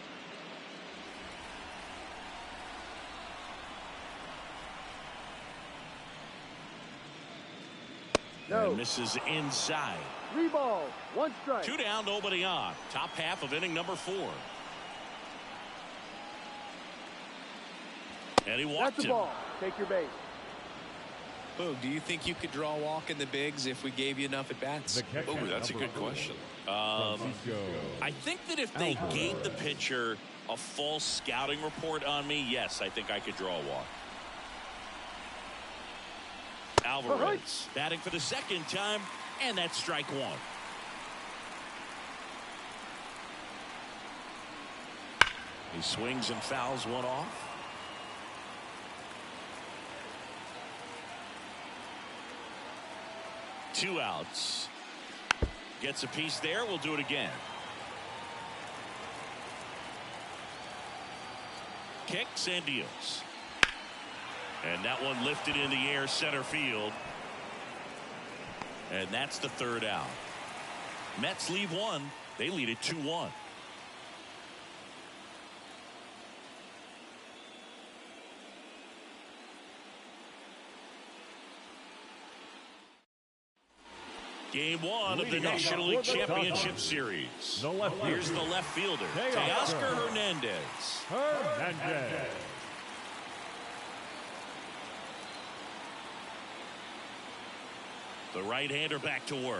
No. And misses inside. 3 balls, 1 strike. 2 down, nobody on. Top half of inning number 4. And he walked That's a him. ball. Take your base. Boog, do you think you could draw a walk in the bigs if we gave you enough at bats? Oh, that's a good question. I think that if they gave the pitcher a false scouting report on me, yes, I think I could draw a walk. Alvarez batting for the 2nd time, and that's strike 1. He swings and fouls one off. Two outs. Gets a piece there. We'll do it again. Kicks and deals. And that one lifted in the air center field. And that's the 3rd out. Mets leave 1. They lead it 2-1. Game 1 of the National League Championship Series. Here's the left fielder, Teoscar Hernandez. The right-hander back to work.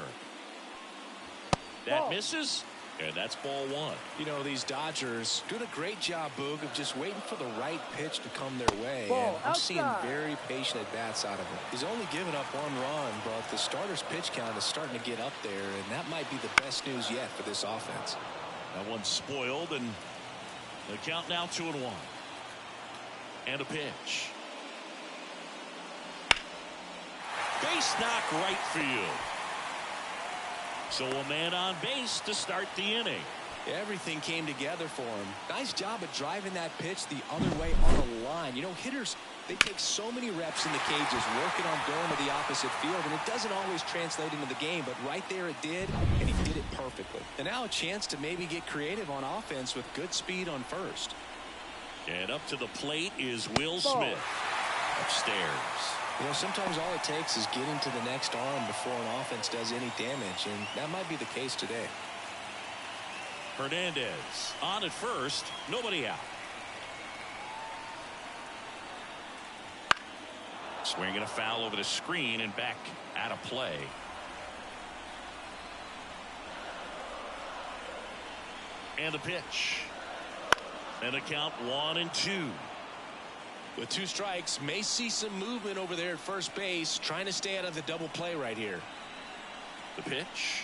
That misses, and that's ball 1. You know, these Dodgers doing a great job, Boog, of just waiting for the right pitch to come their way. And I'm seeing very patient at-bats out of him. He's only given up 1 run, but the starter's pitch count is starting to get up there, and that might be the best news yet for this offense. That one's spoiled, and the count now 2-1. And a pitch. Base knock right field. So a man on base to start the inning. Everything came together for him. Nice job of driving that pitch the other way on the line. You know, hitters, they take so many reps in the cages working on going to the opposite field, and it doesn't always translate into the game, but right there it did, and he did it perfectly. And now a chance to maybe get creative on offense with good speed on first. And up to the plate is Will Smith. Upstairs. You know, sometimes all it takes is getting to the next arm before an offense does any damage, and that might be the case today. Hernandez on at first, nobody out. Swinging a foul over the screen and back out of play. And the pitch. And the count 1-2. With 2 strikes, may see some movement over there at first base, trying to stay out of the double play right here. The pitch.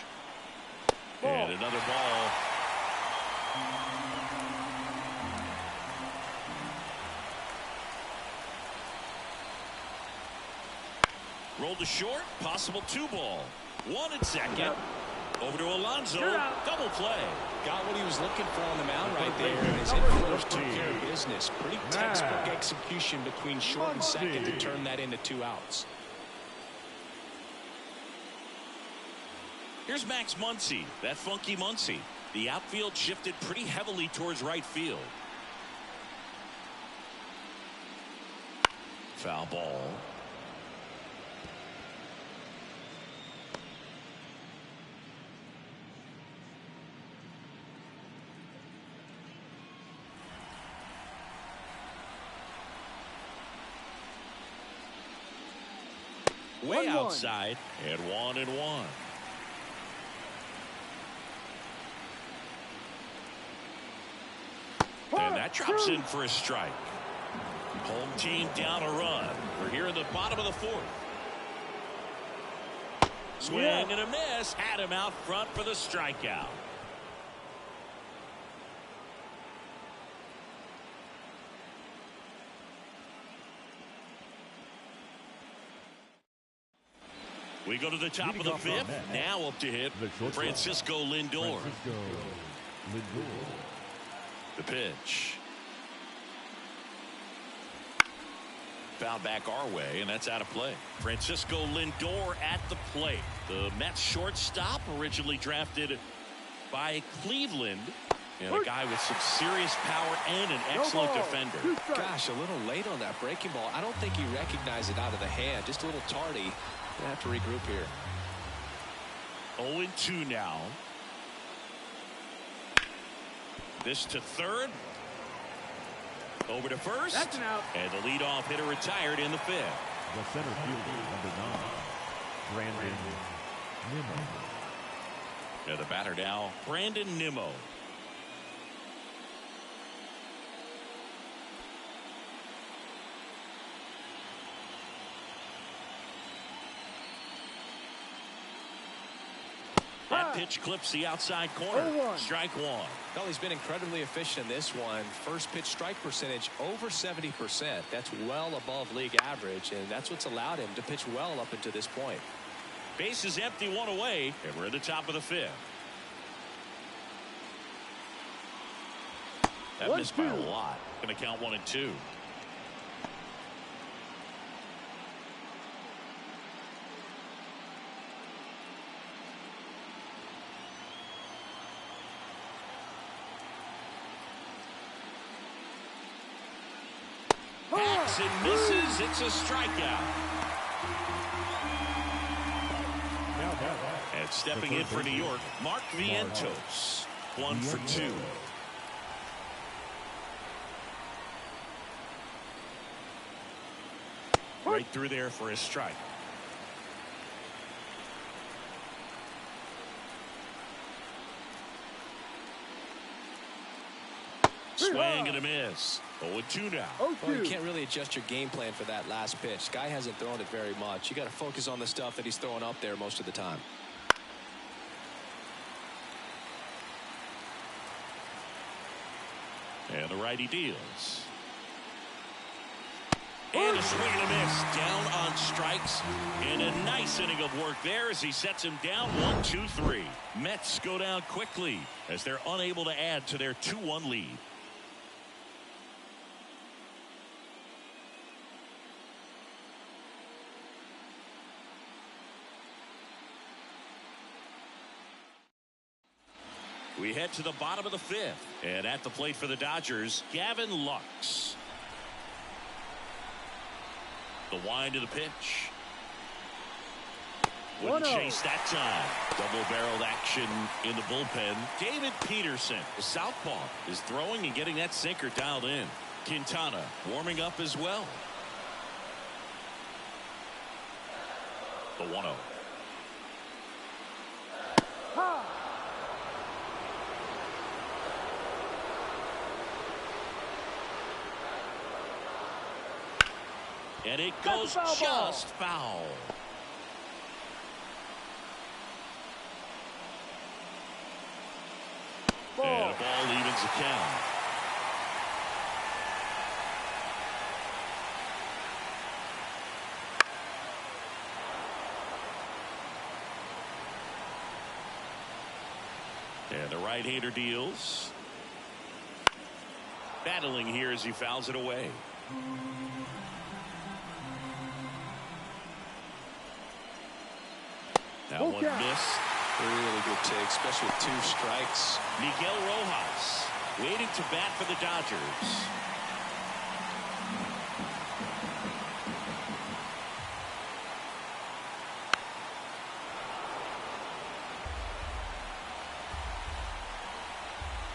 And another ball. Rolled to short, possible 2-ball. 1 at second. Over to Alonso, double play. Got what he was looking for on the mound right there, and his infielders took care of business. Pretty textbook execution between short and second to turn that into 2 outs. Here's Max Muncy, that funky Muncy. The outfield shifted pretty heavily towards right field. Foul ball. Way outside, and 1-1. And that drops in for a strike. Home team down a run. We're here in the bottom of the 4th. Swing and a miss. Had him out front for the strikeout. We go to the top of the 5th. Now up to hit Francisco Lindor. The pitch. Foul back our way, and that's out of play. Francisco Lindor at the plate. The Mets shortstop, originally drafted by Cleveland. And a guy with some serious power and an excellent defender. Gosh, a little late on that breaking ball. I don't think he recognized it out of the hand. Just a little tardy. Gonna have to regroup here. 0-2 now. This to third. Over to first. That's an out. And the leadoff hitter retired in the fifth. The center fielder, number 9, Brandon Nimmo. Now the batter now, Brandon Nimmo. That pitch clips the outside corner. 0-1. Strike one. Well, he's been incredibly efficient in this one. First pitch strike percentage over 70%. That's well above league average, and that's what's allowed him to pitch well up until this point. Base is empty, one away, and we're at the top of the fifth. That missed by a lot. Going to count 1-2. Hacks and misses. It's a strikeout. And stepping in for New York, Mark Vientos. 1 for 2. Right through there for a strike. Swing and a miss. 0-2 now. Well, you can't really adjust your game plan for that last pitch. Guy hasn't thrown it very much. You got to focus on the stuff that he's throwing up there most of the time. And the righty deals. And a swing and a miss. Down on strikes. And a nice inning of work there as he sets him down 1-2-3. Mets go down quickly as they're unable to add to their 2-1 lead. We head to the bottom of the fifth. And at the plate for the Dodgers, Gavin Lux. The wind of the pitch. Wouldn't chase that time. Double-barreled action in the bullpen. David Peterson, the southpaw, is throwing and getting that sinker dialed in. Quintana warming up as well. The 1-0. And it goes just foul. And a ball evens the count. And the right-hander deals. Battling here as he fouls it away. That one missed. Really good take, especially with 2 strikes. Miguel Rojas waiting to bat for the Dodgers.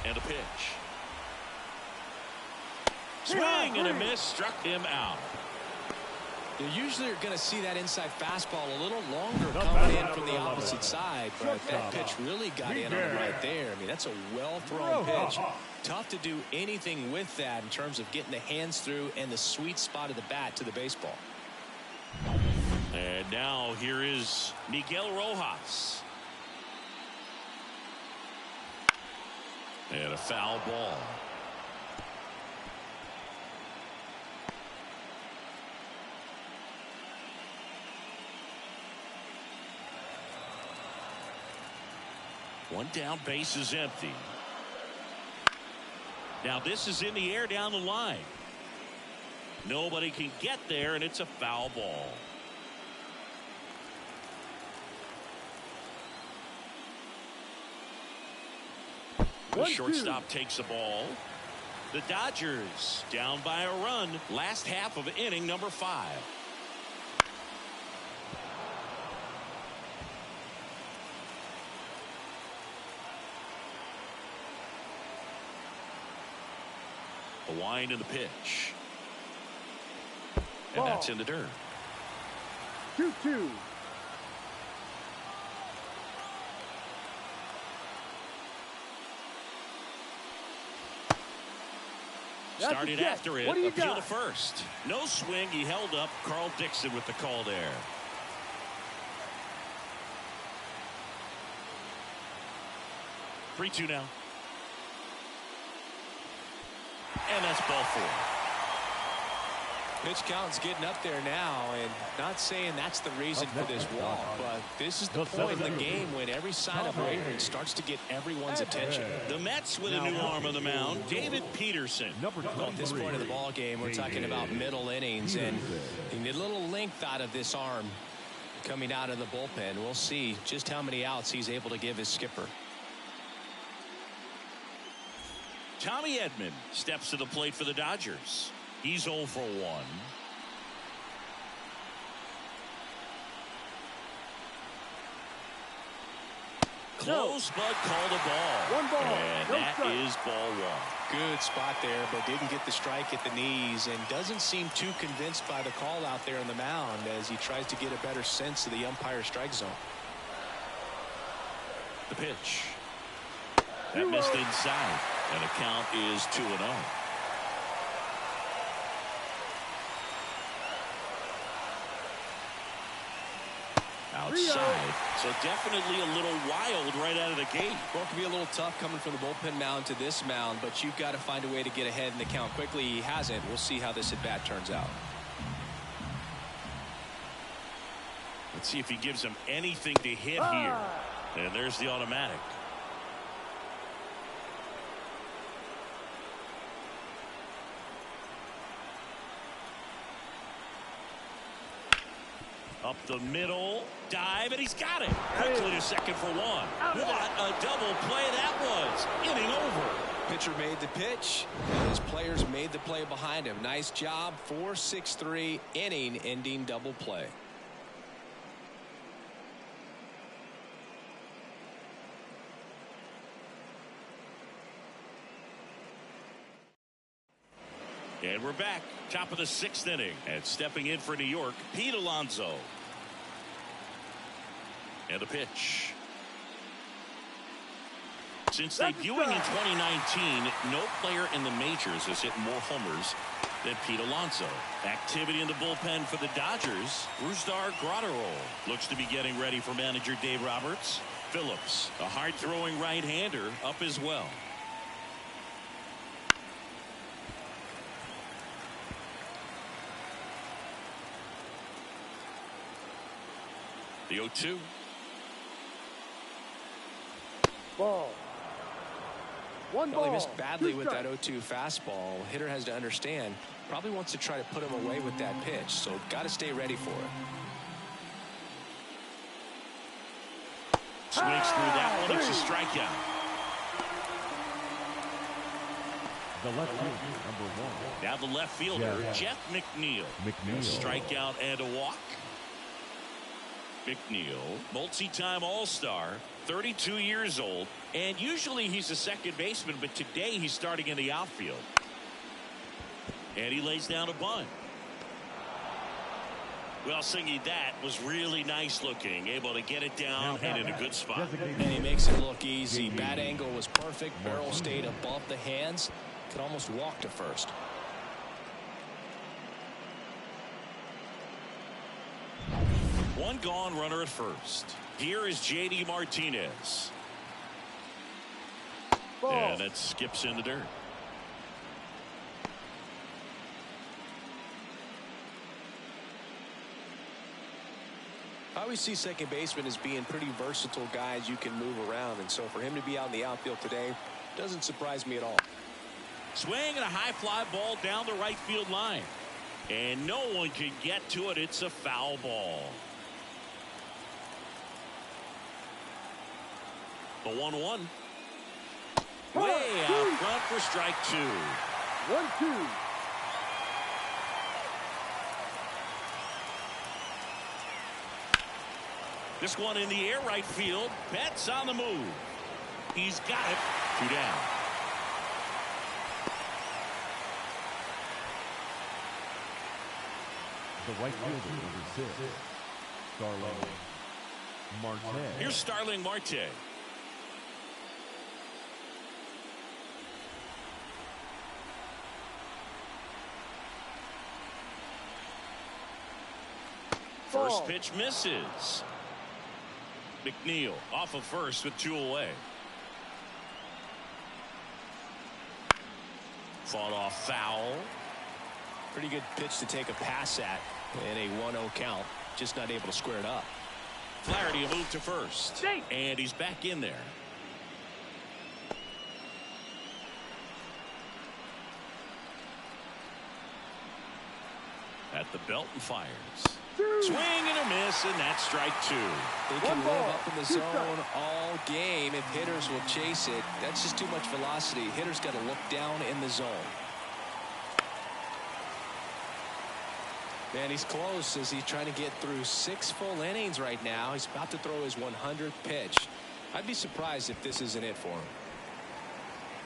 And a pitch. Swing and a miss, struck him out. You usually are going to see that inside fastball a little longer coming in from the opposite side, but that pitch really got in on it right there. I mean, that's a well-thrown pitch. Tough to do anything with that in terms of getting the hands through and the sweet spot of the bat to the baseball. And now here is Miguel Rojas. And a foul ball. One down, base is empty. Now this is in the air down the line. Nobody can get there, and it's a foul ball. The shortstop takes the ball. The Dodgers down by a run. Last half of inning number 5. The wind and the pitch. And that's in the dirt. 2-2. Started after it. Appeal to first. No swing. He held up. Carl Dixon with the call there. Three-two now. And that's ball 4. Pitch count's getting up there now, and not saying that's the reason for this walk, but this is the point in the game when every sign of wavering starts to get everyone's attention. The Mets with a new arm on the mound, David Peterson. Well, at this point of the ball game, we're talking about middle innings, and you need a little length out of this arm coming out of the bullpen. We'll see just how many outs he's able to give his skipper. Tommy Edman steps to the plate for the Dodgers. He's 0 for 1. Close, but called a ball. 1 ball. And No that strike. is ball 1. Good spot there, but didn't get the strike at the knees, and doesn't seem too convinced by the call out there on the mound as he tries to get a better sense of the umpire's strike zone. The pitch. That missed inside, and the count is 2-0. Outside, so definitely a little wild right out of the gate. Well, it can be a little tough coming from the bullpen mound to this mound, but you've got to find a way to get ahead in the count quickly. He hasn't. We'll see how this at bat turns out. Let's see if he gives him anything to hit here. And there's the automatic. Up the middle, dive, and he's got it. Quickly to second for 1. What a double play that was. Inning over. Pitcher made the pitch, and his players made the play behind him. Nice job. 4-6-3 inning ending double play. And we're back. Top of the 6th inning. And stepping in for New York, Pete Alonso. And the pitch. Since debuting in 2019, no player in the majors has hit more homers than Pete Alonso. Activity in the bullpen for the Dodgers. Brusdar Graterol looks to be getting ready for manager Dave Roberts. Phillips, a hard-throwing right-hander, up as well. The 0-2. Ball. 1 ball. Well, he missed badly 2 with that strikes. 0-2 fastball. Hitter has to understand, probably wants to try to put him away with that pitch, so got to stay ready for it. Swings through that one. It's a strikeout. The left fielder, number 1. Now the left fielder, Jeff McNeil. A strikeout and a walk. McNeil, multi-time All-Star, 32 years old, and usually he's a second baseman, but today he's starting in the outfield. And he lays down a bunt. Well, Singy, that was really nice looking, able to get it down and in a good spot. And he makes it look easy. Bat angle was perfect. Barrel stayed above the hands. Could almost walk to first. One gone, runner at first. Here is J.D. Martinez. Ball. And that skips in the dirt. I always see second basemen as being pretty versatile guys you can move around, and so for him to be out in the outfield today doesn't surprise me at all. Swing and a high fly ball down the right field line. And no one can get to it. It's a foul ball. The 1-1. Way out front for strike 2. 1-2. This one in the air right field. Betts on the move. He's got it. 2 down. The right fielder, number 6, Starling Marte. Here's Starling Marte. First pitch misses. McNeil off of first with 2 away. Fought off foul. Pretty good pitch to take a pass at in a 1-0 count. Just not able to square it up. Flaherty a move to first. And he's back in there. At the belt and fires. Swing and a miss, and that's strike 2. They can live up in the zone all game if hitters will chase it. That's just too much velocity. Hitters got to look down in the zone. And he's close as he's trying to get through 6 full innings right now. He's about to throw his 100th pitch. I'd be surprised if this isn't it for him.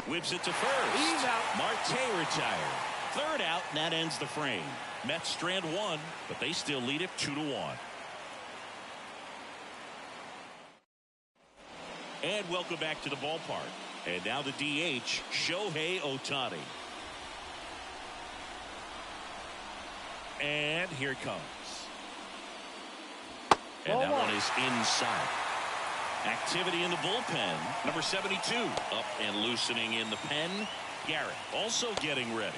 Whips it to first. He's out. Marte retired. 3rd out, and that ends the frame. Mets strand 1, but they still lead it 2-1. And welcome back to the ballpark. And now the DH, Shohei Ohtani. And here it comes. And that one is inside. Activity in the bullpen. Number 72 up and loosening in the pen. Garrett also getting ready.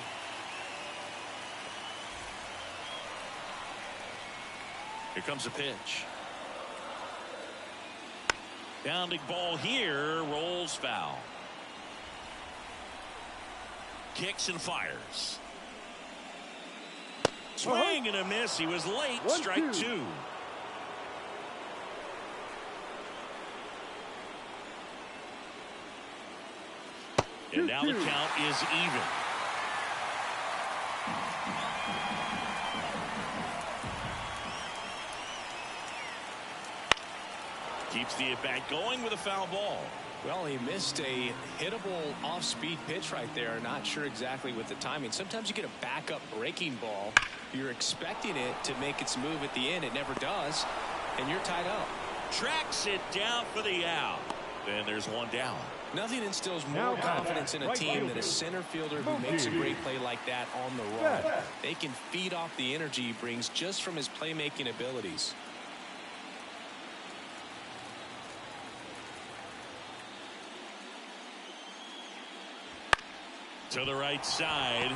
Here comes a pitch. Bounding ball here. Rolls foul. Kicks and fires. Swing and a miss. He was late. Strike 2. And now the count is even. Keeps the at-bat going with a foul ball. Well, he missed a hittable off-speed pitch right there. Not sure exactly with the timing. Sometimes you get a backup breaking ball. You're expecting it to make its move at the end. It never does. And you're tied up. Tracks it down for the out. Then there's one down. Nothing instills more confidence in a team than a center fielder who makes a great play like that on the run. They can feed off the energy he brings just from his playmaking abilities. To the right side.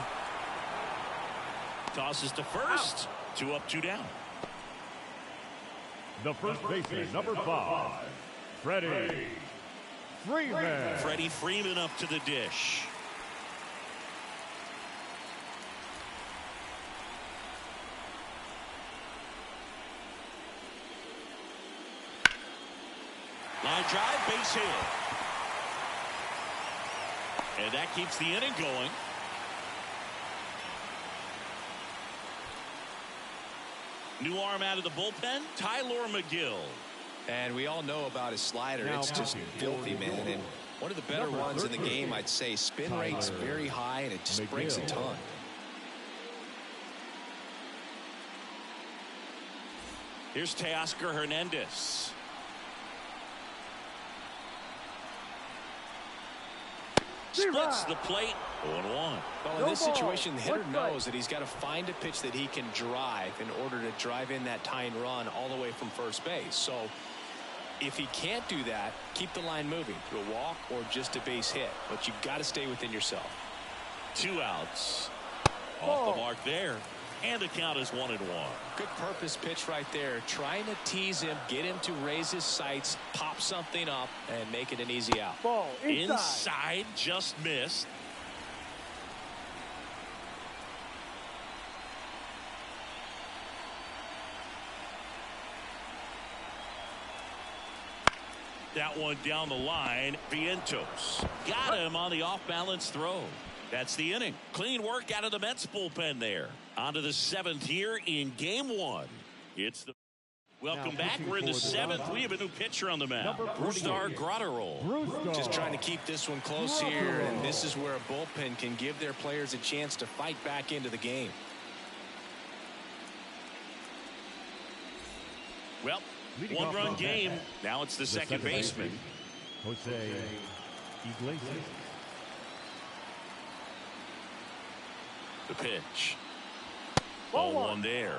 Tosses to first. 2 up, 2 down. The first baseman, number 5, Freddie Freeman. Freddie Freeman up to the dish. Line drive, base hit. And that keeps the inning going. New arm out of the bullpen, Tyler McGill. And we all know about his slider. It's just filthy, man. And one of the better ones in the game, I'd say. Spin rate's very high, and it just breaks a ton. Here's Teoscar Hernandez. Splits the plate. 0-1. Well, in this situation, the hitter knows that he's got to find a pitch that he can drive in order to drive in that tying run all the way from first base. So if he can't do that, keep the line moving through a walk or just a base hit. But you've got to stay within yourself. 2 outs. Off the mark there. And the count is 1-1. Good purpose pitch right there. Trying to tease him, get him to raise his sights, pop something up, and make it an easy out. Ball inside, just missed. that one down the line. Vientos got him on the off-balance throw. That's the inning. Clean work out of the Mets bullpen there. On to the 7th here in game 1. It's the welcome back. We're in the 7th. We have a new pitcher on the mound. Brusdar Graterol. Just trying to keep this one close here, and this is where a bullpen can give their players a chance to fight back into the game. Well, one-run game. Now it's the second baseman. Jose Iglesias. The pitch. Ball 1 there.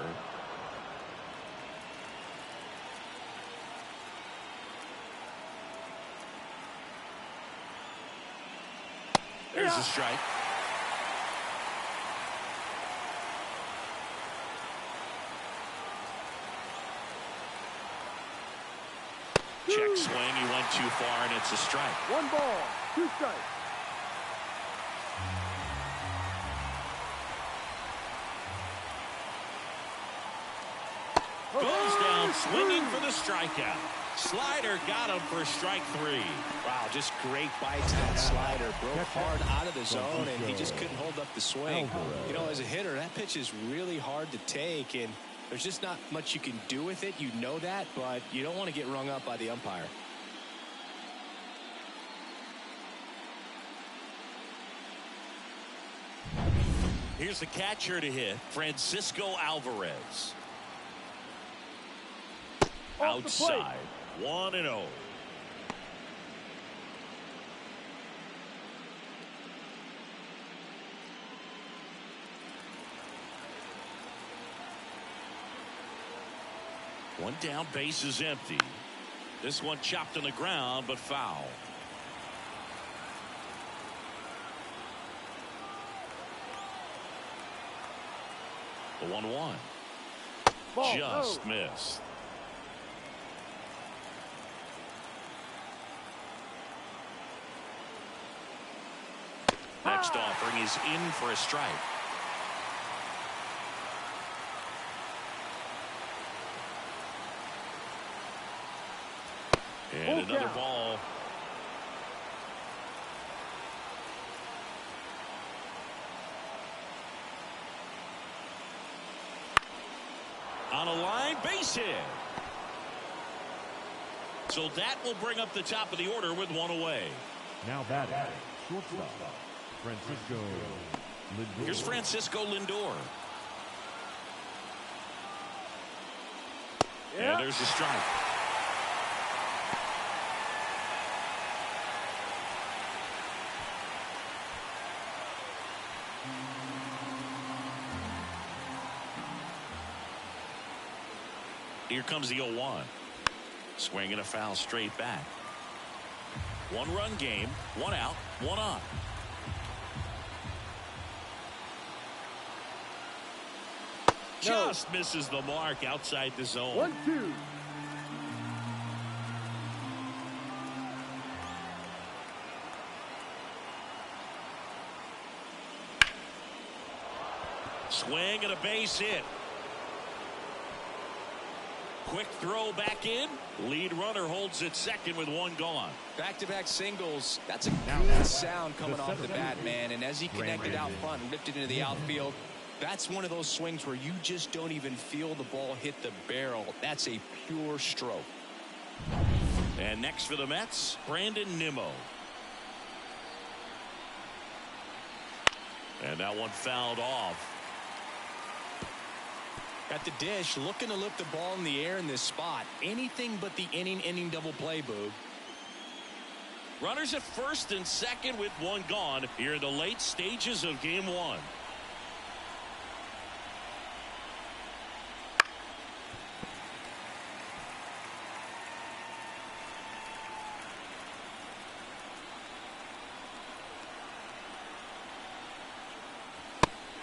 There's a strike. Check swing. He went too far, and it's a strike. 1 ball, 2 strikes. Goes down swinging for the strikeout. Slider got him for strike 3. Wow, just great bites. That slider broke hard out of the zone, and he just couldn't hold up the swing. You know, as a hitter, that pitch is really hard to take, and there's just not much you can do with it. You know that, but you don't want to get rung up by the umpire. Here's the catcher to hit, Francisco Alvarez. Outside, 1-0. One down, base is empty. This one chopped on the ground, but foul. The 1-1. Just missed. Next offering is in for a strike. And another ball. On a line, base hit. So that will bring up the top of the order with 1 away. Now batting, shortstop, Francisco Lindor. Here's Francisco Lindor. And there's the strike. Here comes the 0-1. Swing and a foul straight back. 1-run game, 1 out, 1 on. Just misses the mark outside the zone. 1-2. Swing and a base hit. Quick throw back in. Lead runner holds it second with 1 gone. Back-to-back singles. That's a good sound coming off the bat, man. And as he connected out front and ripped it into the outfield, that's one of those swings where you just don't even feel the ball hit the barrel. That's a pure stroke. And next for the Mets, Brandon Nimmo. And that one fouled off. At the dish, looking to lift the ball in the air in this spot. Anything but the inning double play, Boog. Runners at first and second with 1 gone here in the late stages of game 1.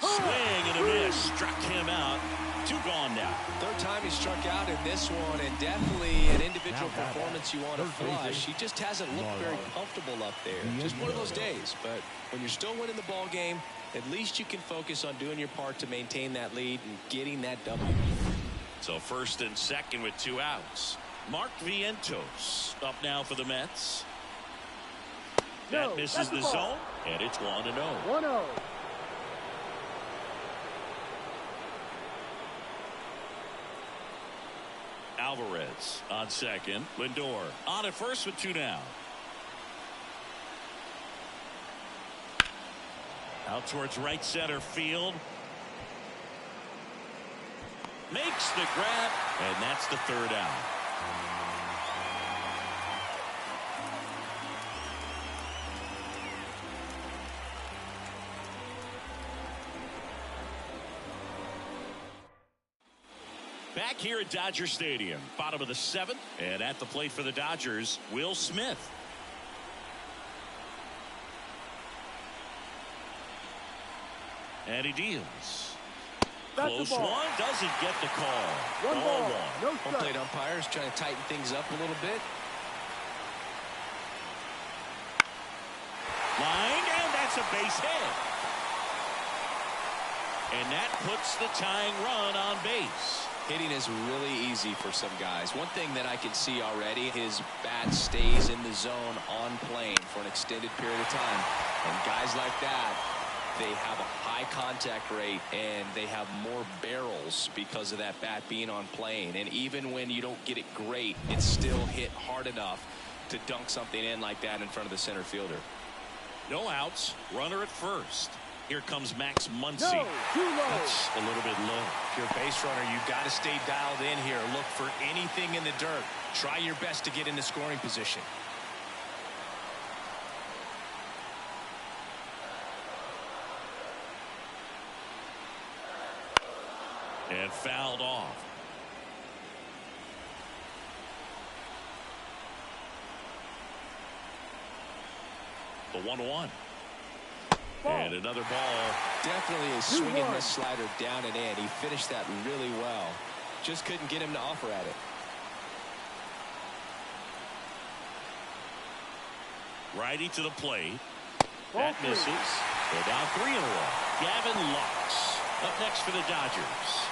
Swing and a miss. Struck him out. 2 gone now. Third time he struck out in this one, and definitely an individual performance you want to flush. He just hasn't looked very comfortable up there. Just one of those days. But when you're still winning the ball game, at least you can focus on doing your part to maintain that lead and getting that W. So first and second with 2 outs. Mark Vientos up now for the Mets. No, That misses that's the the ball. zone, and it's 1-0. 1-0. Alvarez on second. Lindor on at first with 2 down. Out towards right center field. Makes the grab, and that's the 3rd out. Back here at Dodger Stadium, bottom of the 7th, and at the plate for the Dodgers, Will Smith. And he deals. That's Close the ball. one, doesn't get the call. One ball. One. No Home strike. plate umpires trying to tighten things up a little bit. Line, and that's a base hit. And that puts the tying run on base. Hitting is really easy for some guys. One thing that I can see already, his bat stays in the zone on plane for an extended period of time. And guys like that, they have a high contact rate and they have more barrels because of that bat being on plane. And even when you don't get it great, it's still hit hard enough to dunk something in like that in front of the center fielder. No outs, runner at first. Here comes Max Muncy. No, too low. That's a little bit low. If you're a base runner, you've got to stay dialed in here. Look for anything in the dirt. Try your best to get into scoring position. And fouled off. The 1-1. And another ball. Definitely a swing and miss slider down and in. He finished that really well. Just couldn't get him to offer at it. Righty to the plate. Ball That three. misses. They're down 3 in a row. Gavin Lux up next for the Dodgers.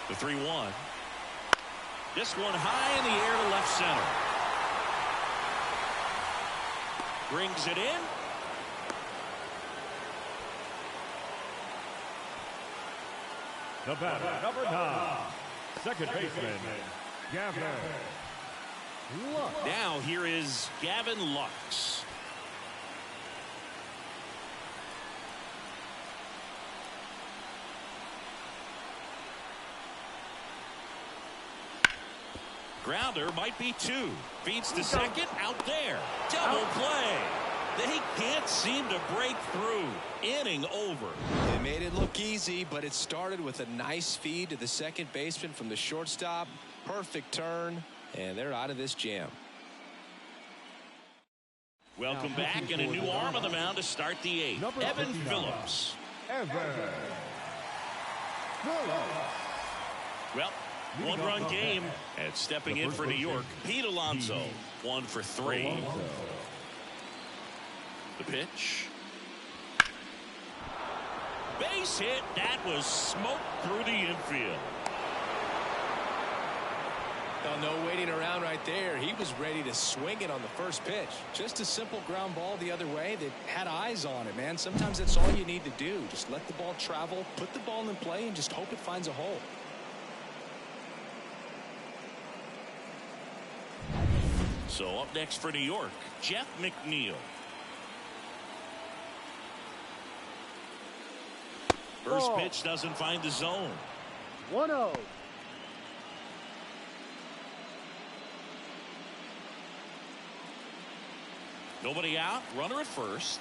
The 3-1. This one high in the air to left center. Brings it in. The batter, number 9, second baseman, Gavin Lux. Now here is Gavin Lux. Grounder might be 2. Feeds to second. Out there. Double play. They can't seem to break through. Inning over. They made it look easy, but it started with a nice feed to the second baseman from the shortstop. Perfect turn, and they're out of this jam. Welcome back, and a new arm on the mound to start the 8th. Number Evan 59. Phillips. Evan Phillips. Well, one-run game, and stepping in for New York, Pete Alonso, 1 for 3. The pitch. Base hit. That was smoked through the infield. No waiting around right there. He was ready to swing it on the first pitch. Just a simple ground ball the other way that had eyes on it, man. Sometimes that's all you need to do. Just let the ball travel, put the ball in play, and just hope it finds a hole. So up next for New York, Jeff McNeil. First Ball. pitch doesn't find the zone. 1-0. Nobody out. Runner at first.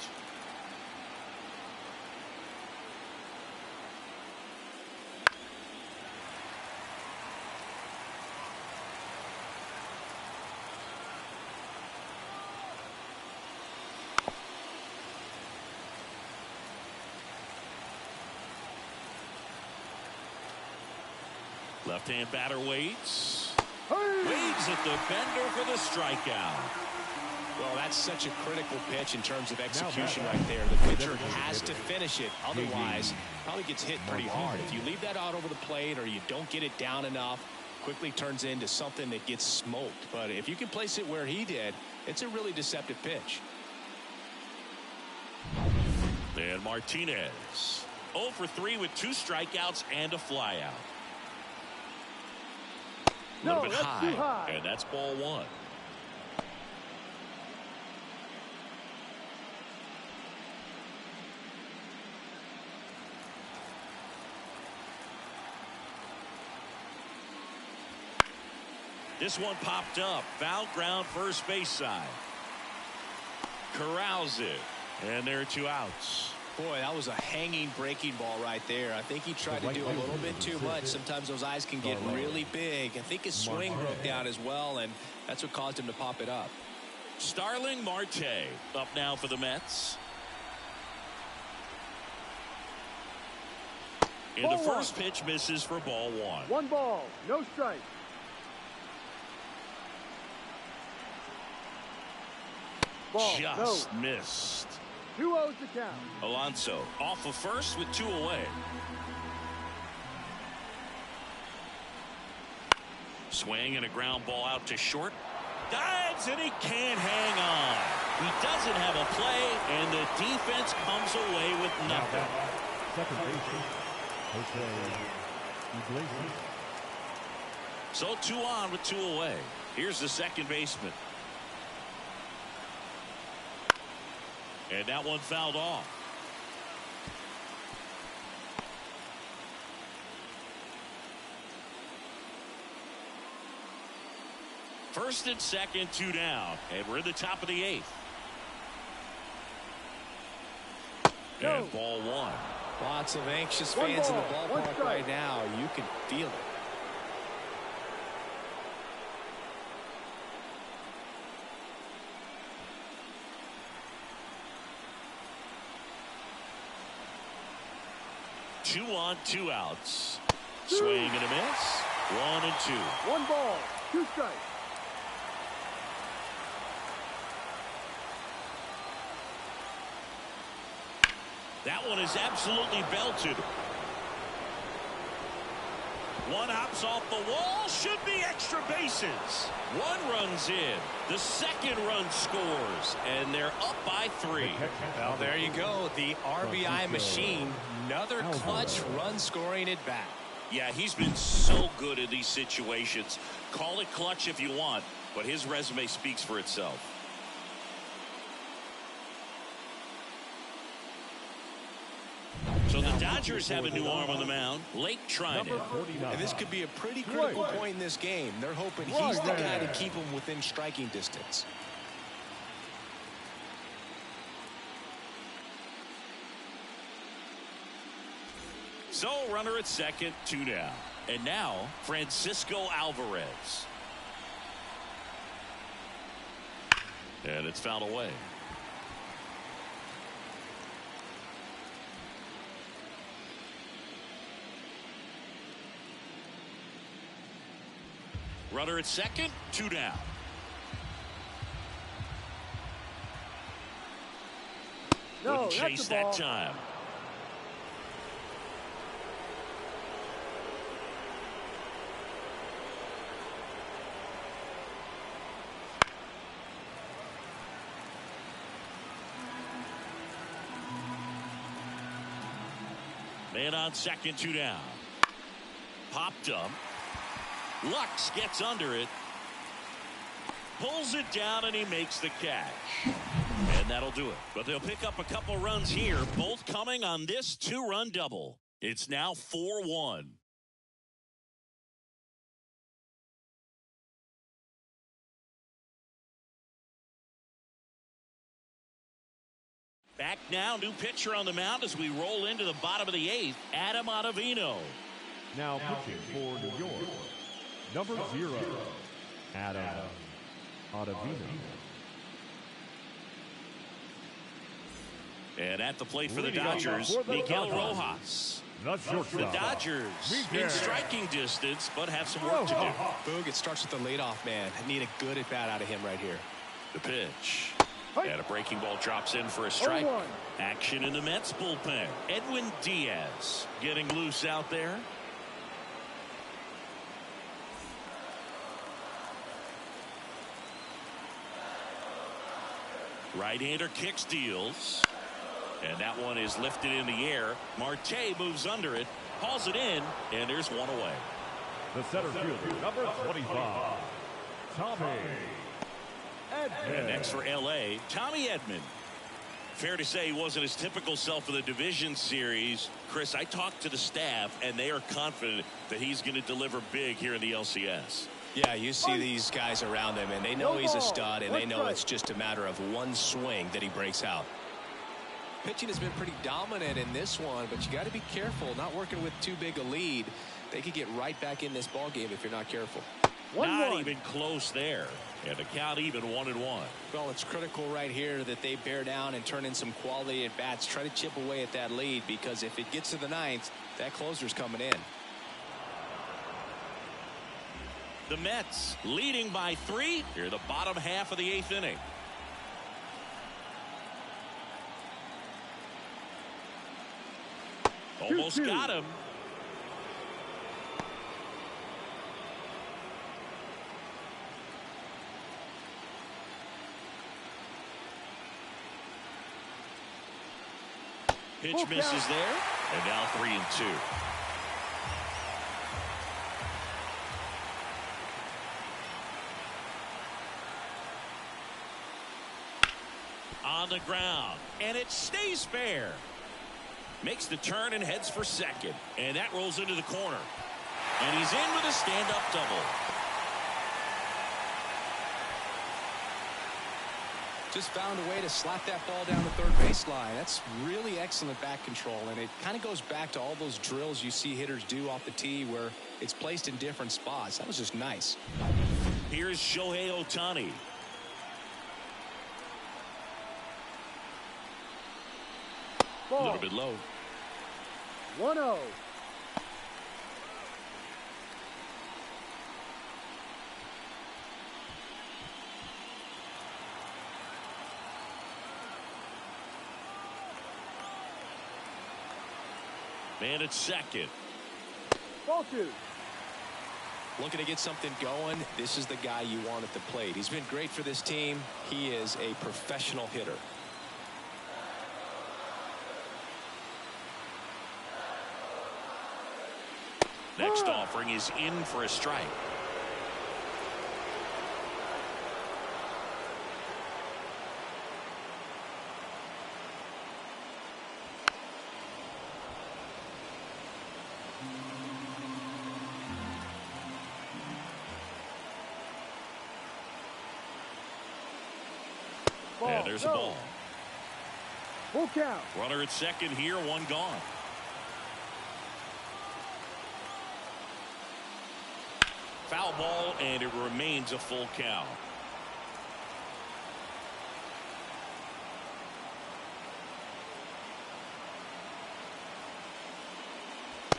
Left-hand batter waits. Hey. Waits at the bender for the strikeout. Well, that's such a critical pitch in terms of execution right there. The pitcher has to finish it. Otherwise, probably gets hit pretty hard. If you leave that out over the plate or you don't get it down enough, quickly turns into something that gets smoked. But if you can place it where he did, it's a really deceptive pitch. And Martinez 0 for 3 with 2 strikeouts and a flyout. A little bit high, and that's ball 1. This one popped up. Foul ground, first base side. Corrals it. And there are 2 outs. Boy, that was a hanging breaking ball right there. I think he tried to do a little bit too much. Sometimes those eyes can get really big. I think his swing broke down as well, and that's what caused him to pop it up. Starling Marte up now for the Mets. And the first pitch misses for ball 1. 1 ball, no strike. Ball, just missed. 2-0 the count. Alonso off of first with 2 away. Swing and a ground ball out to short. Dives and he can't hang on. He doesn't have a play, and the defense comes away with nothing. Second baseman, Jose Iglesias. So 2 on with 2 away. Here's the second baseman. And that one fouled off. First and second, 2 down. And we're in the top of the 8th. And ball 1. Lots of anxious fans in the ballpark right now. You can feel it. Two on, 2 outs. Swing and a miss. 1 and 2. 1 ball, 2 strikes. That one is absolutely belted. One hops off the wall. Should be extra bases. 1 runs in. The second run scores. And they're up by 3. Well, there you go. The RBI machine. Another clutch run scoring at bat. Yeah, he's been so good in these situations. Call it clutch if you want, but his resume speaks for itself. So the Dodgers have a new arm on the mound. Lake trying it. And this could be a pretty critical point in this game. They're hoping he's the guy to keep them within striking distance. So runner at second, 2 down. And now Francisco Alvarez. And it's fouled away. Runner at second, 2 down. Wouldn't chase that time. Man on second, 2 down. Popped up. Lux gets under it. Pulls it down and he makes the catch. And that'll do it. But they'll pick up a couple runs here, both coming on this 2-run double. It's now 4-1. Back now, new pitcher on the mound as we roll into the bottom of the 8th, Adam Ottavino. Now pitching for New York, number 0, Adam Ottavino. And at the plate for the Dodgers, Miguel Rojas. The Dodgers in striking distance, but have some work to do. Boog, it starts with the leadoff man. I need a good at-bat out of him right here. The pitch. And a breaking ball drops in for a strike. Action in the Mets bullpen. Edwin Diaz getting loose out there. Right-hander kicks, deals. And that one is lifted in the air. Marte moves under it, hauls it in, and there's one away. The center fielder, number 25, Tommy Edman. And next for L.A., Tommy Edman. Fair to say he wasn't his typical self of the division series. Chris, I talked to the staff, and they are confident that he's going to deliver big here in the LCS. Yeah, you see these guys around him, and they know he's a stud, and they know it's just a matter of one swing that he breaks out. Pitching has been pretty dominant in this one, but you got to be careful, not working with too big a lead. They could get right back in this ball game if you're not careful. Not even close there. And the count even 1-1. Well, it's critical right here that they bear down and turn in some quality at bats. Try to chip away at that lead, because if it gets to the ninth, that closer's coming in. The Mets leading by 3 here the bottom half of the 8th inning. Almost got him. Pitch misses there, and now 3-2. On the ground, and it stays fair. Makes the turn and heads for second, and that rolls into the corner. And he's in with a stand-up double. Just found a way to slap that ball down the third baseline. That's really excellent back control, and it kind of goes back to all those drills you see hitters do off the tee where it's placed in different spots. That was just nice. Here's Shohei Ohtani. A little bit low. 1-0. Man at second. Ball 2. Looking to get something going. This is the guy you want at the plate. He's been great for this team. He is a professional hitter. Next offering is in for a strike. And there's a ball. Full count. Runner at second here, one gone. Foul ball, and it remains a full count.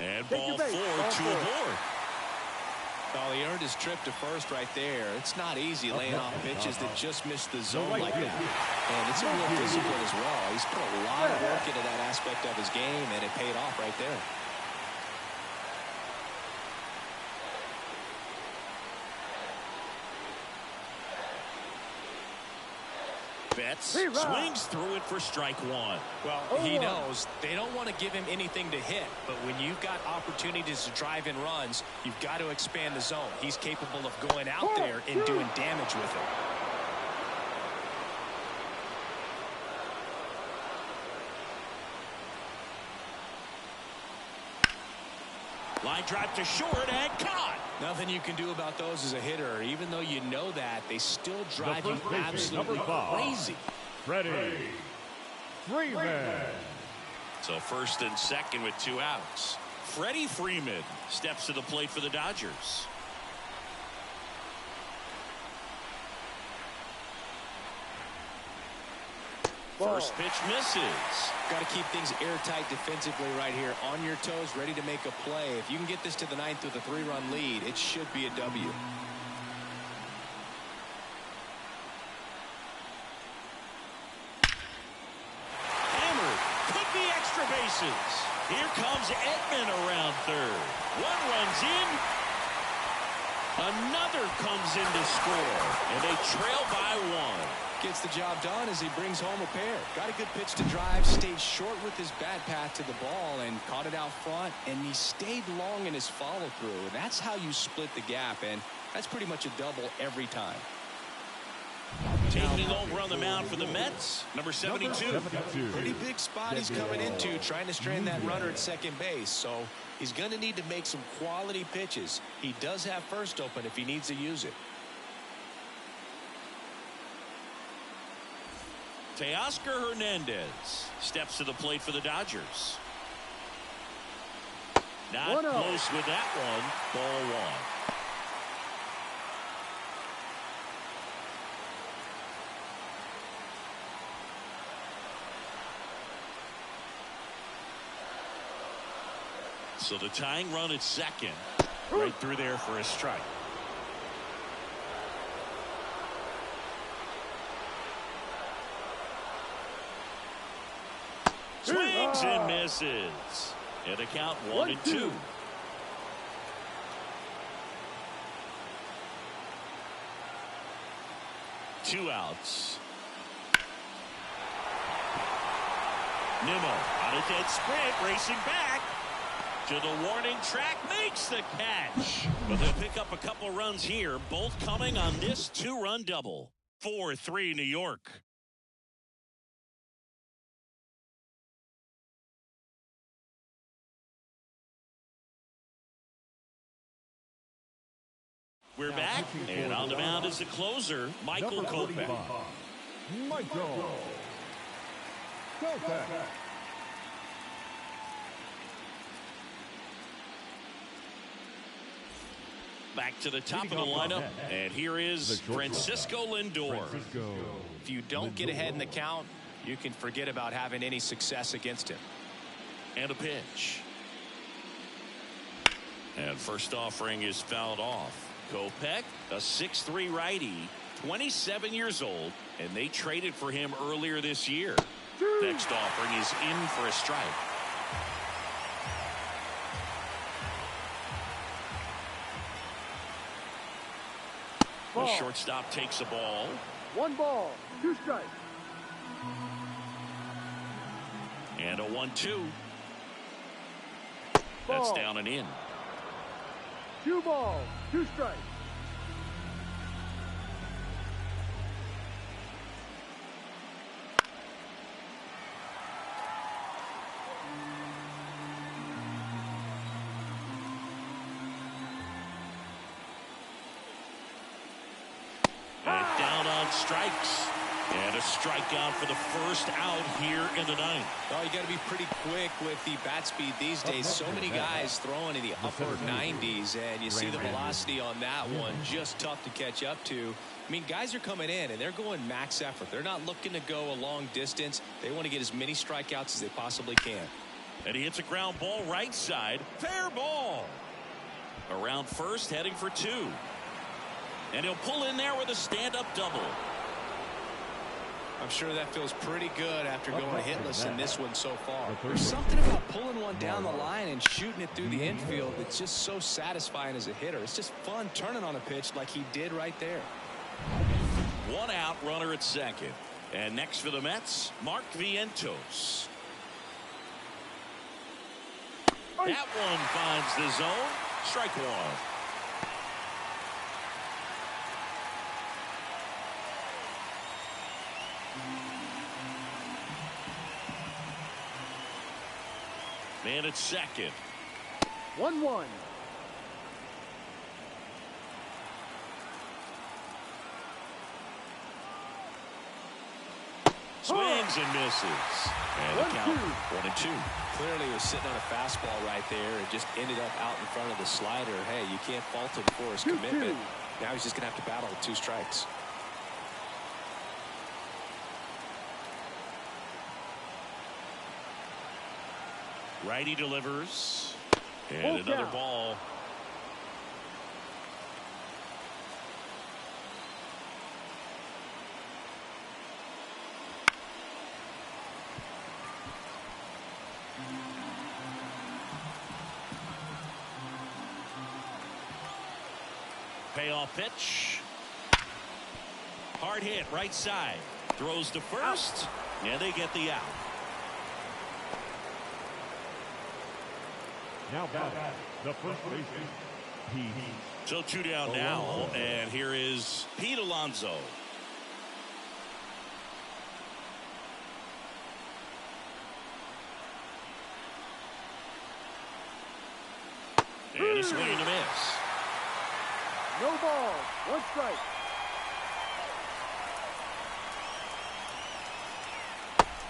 And ball 4 to aboard. Well, he earned his trip to first right there. It's not easy laying off pitches that just miss the zone like that. And it's a real discipline as well. He's put a lot of work into that aspect of his game, and it paid off right there. Betts swings through it for strike 1. Well, he knows they don't want to give him anything to hit, but when you've got opportunities to drive in runs, you've got to expand the zone. He's capable of going out there and doing damage with it. Line drive to short and caught. Nothing you can do about those as a hitter. Even though you know that, they still drive you absolutely crazy. Freddie Freeman. So first and second with 2 outs. Freddie Freeman steps to the plate for the Dodgers. First pitch misses. Got to keep things airtight defensively right here. On your toes, ready to make a play. If you can get this to the ninth with a 3-run lead, it should be a W. extra bases. Here comes Edman around third. One runs in. Another comes in to score. And they trail by one. Gets the job done as he brings home a pair. Got a good pitch to drive, stayed short with his bad path to the ball and caught it out front, and he stayed long in his follow-through. And that's how you split the gap, and that's pretty much a double every time. Taking over on the mound for the Mets, number 72. Pretty big spot he's coming into, trying to strand that runner at second base. So he's going to need to make some quality pitches. He does have first open if he needs to use it. Teoscar Hernandez steps to the plate for the Dodgers. Not close with that one. Ball one. So the tying run at second, right through there for a strike. Swings and misses. And the count 1-2. Two outs. Nimmo on a dead sprint, racing back to the warning track, makes the catch. But they'll pick up a couple runs here, both coming on this two-run double. 4-3 New York. We're back, and on the mound is the closer, Michael Kopech. Michael Kopech. Back to the top of the lineup, and here is Francisco Lindor. If you don't get ahead in the count, you can forget about having any success against him. And a pitch. And first offering is fouled off. Kopech, a 6'3" righty, 27 years old, and they traded for him earlier this year. Next offering is in for a strike. The shortstop takes a ball. 1 ball, 2 strikes. And a 1-2. That's down and in. 2 balls, 2 strikes. And down on strikes. And a strikeout for the first out here in the ninth. Well, you got to be pretty quick with the bat speed these days. So many guys throwing in the upper 90s, and you see the velocity on that one. Just tough to catch up to. I mean, guys are coming in, and they're going max effort. They're not looking to go a long distance. They want to get as many strikeouts as they possibly can. And he hits a ground ball right side. Fair ball. Around first, heading for 2. And he'll pull in there with a stand-up double. I'm sure that feels pretty good after going hitless in this one so far. There's something about pulling one down the line and shooting it through the infield that's just so satisfying as a hitter. It's just fun turning on a pitch like he did right there. 1 out, runner at second. And next for the Mets, Mark Vientos. That one finds the zone. Strike 1. Man at second. 1-1. Swings and misses. And the count 1-2. Clearly he was sitting on a fastball right there and just ended up out in front of the slider. Hey, you can't fault him for his commitment. Now he's just going to have to battle with 2 strikes. Righty delivers. And another ball. Payoff pitch. Hard hit right side. Throws to first. And they get the out. Now back, the first baseman, Pete. So 2 down now, and here is Pete Alonso. And a swing and a miss. No ball. 1 strike.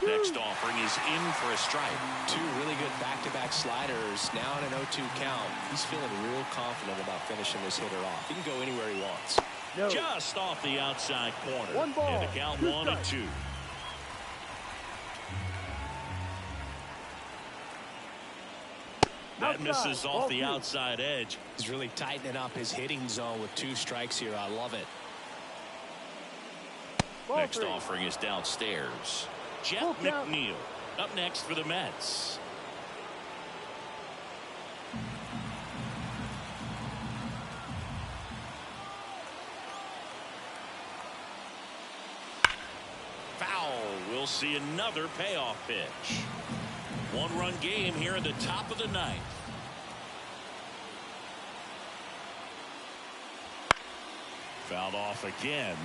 Next offering is in for a strike. 2 really good back-to-back sliders. Now in an 0-2 count. He's feeling real confident about finishing this hitter off. He can go anywhere he wants. No. Just off the outside corner. 1 ball. And the count 2 1 and 2. That misses off the outside edge. He's really tightening up his hitting zone with 2 strikes here. I love it. Next offering is downstairs. Jeff McNeil up next for the Mets. Foul. We'll see another payoff pitch. 1-run game here in the top of the 9th. Fouled off again,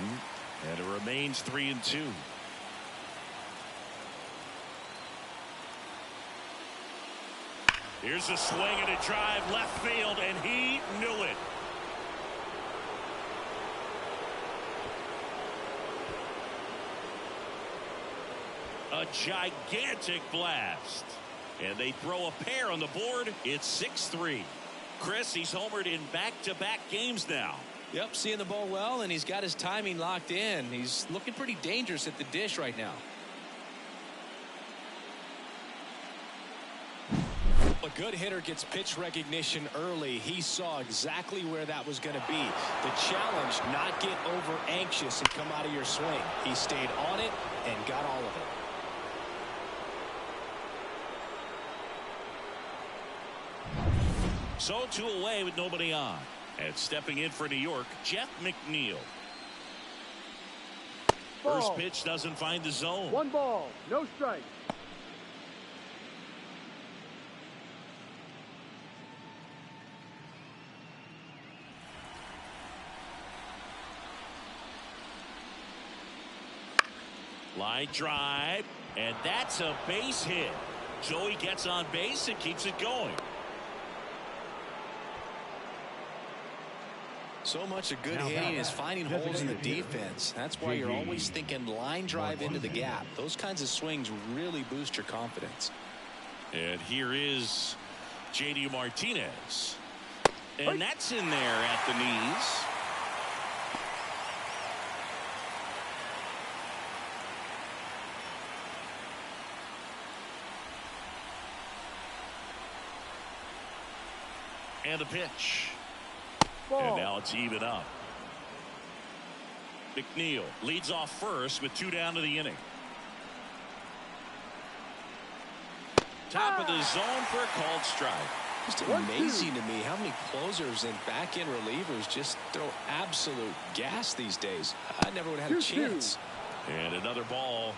and it remains 3-2. Here's a swing and a drive left field, and he knew it. A gigantic blast. And they throw a pair on the board. It's 6-3. Chris, he's homered in back-to-back games now. Yep, seeing the ball well, and he's got his timing locked in. He's looking pretty dangerous at the dish right now. A good hitter gets pitch recognition early. He saw exactly where that was going to be. The challenge, not get over anxious and come out of your swing. He stayed on it and got all of it. So 2 away with nobody on. And stepping in for New York, Jeff McNeil. Ball. First pitch doesn't find the zone. 1 ball. No strike. Line drive, and that's a base hit. Joey gets on base and keeps it going. So much of good hitting is finding holes in the defense. That's why you're always thinking line drive into the gap. Those kinds of swings really boost your confidence. And here is J.D. Martinez. And that's in there at the knees. And a pitch. Ball. And now it's even up. McNeil leads off first with 2 down to the inning. Top of the zone for a called strike. Just amazing to me how many closers and back-end relievers just throw absolute gas these days. I never would have had a chance. And another ball.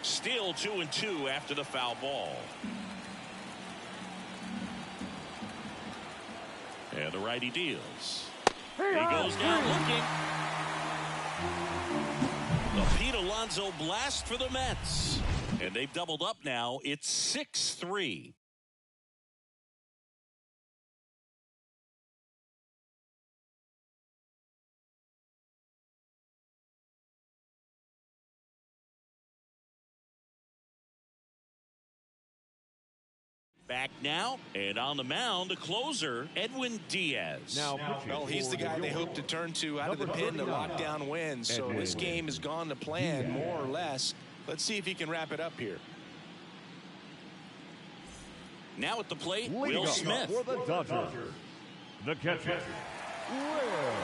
Still 2-2 after the foul ball. And the righty deals. He goes down looking. The Pete Alonso blast for the Mets. And they've doubled up now. It's 6-3. Back now, and on the mound, the closer, Edwin Diaz. Now, well, he's the guy they hope to turn to out of the pen to lock down wins. So this game has gone to plan, more or less. Let's see if he can wrap it up here. Now at the plate, Will Smith. For the Dodgers, the catcher, Will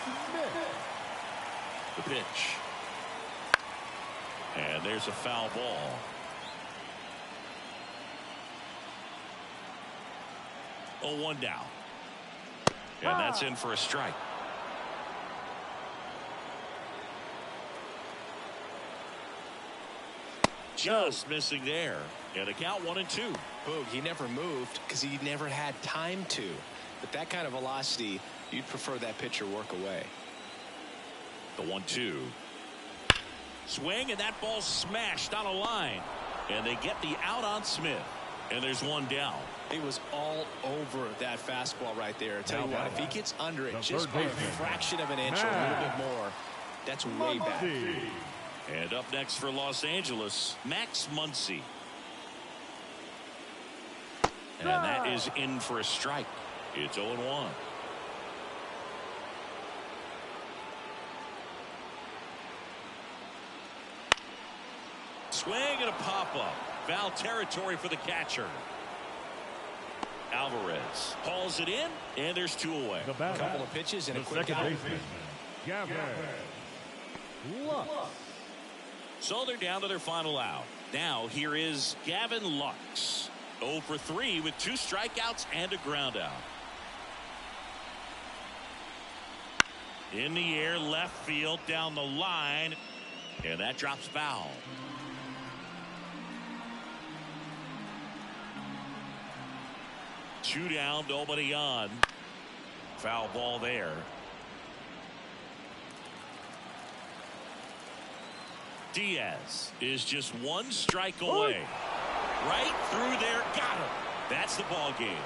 Smith. The pitch. And there's a foul ball. 0-1 down. And that's in for a strike. Just missing there. And a count 1-2. Boog, he never moved because he never had time to. But that kind of velocity, you'd prefer that pitcher work away. The 1-2. Swing, and that ball smashed on a line. And they get the out on Smith. And there's one down. He was all over that fastball right there. I tell you what, if he gets under it just by a fraction of an inch or a little bit more, that's way back. And up next for Los Angeles, Max Muncy. And that is in for a strike. It's 0-1. Swing and a pop-up. Foul territory for the catcher. Alvarez hauls it in, and there's 2 away. A couple of pitches and a quick out. So they're down to their final out. Now here is Gavin Lux. 0 for 3 with 2 strikeouts and a ground out. In the air, left field, down the line, and that drops foul. Two down, nobody on. Foul ball there. Diaz is just 1 strike away. Right through there, got him. That's the ball game.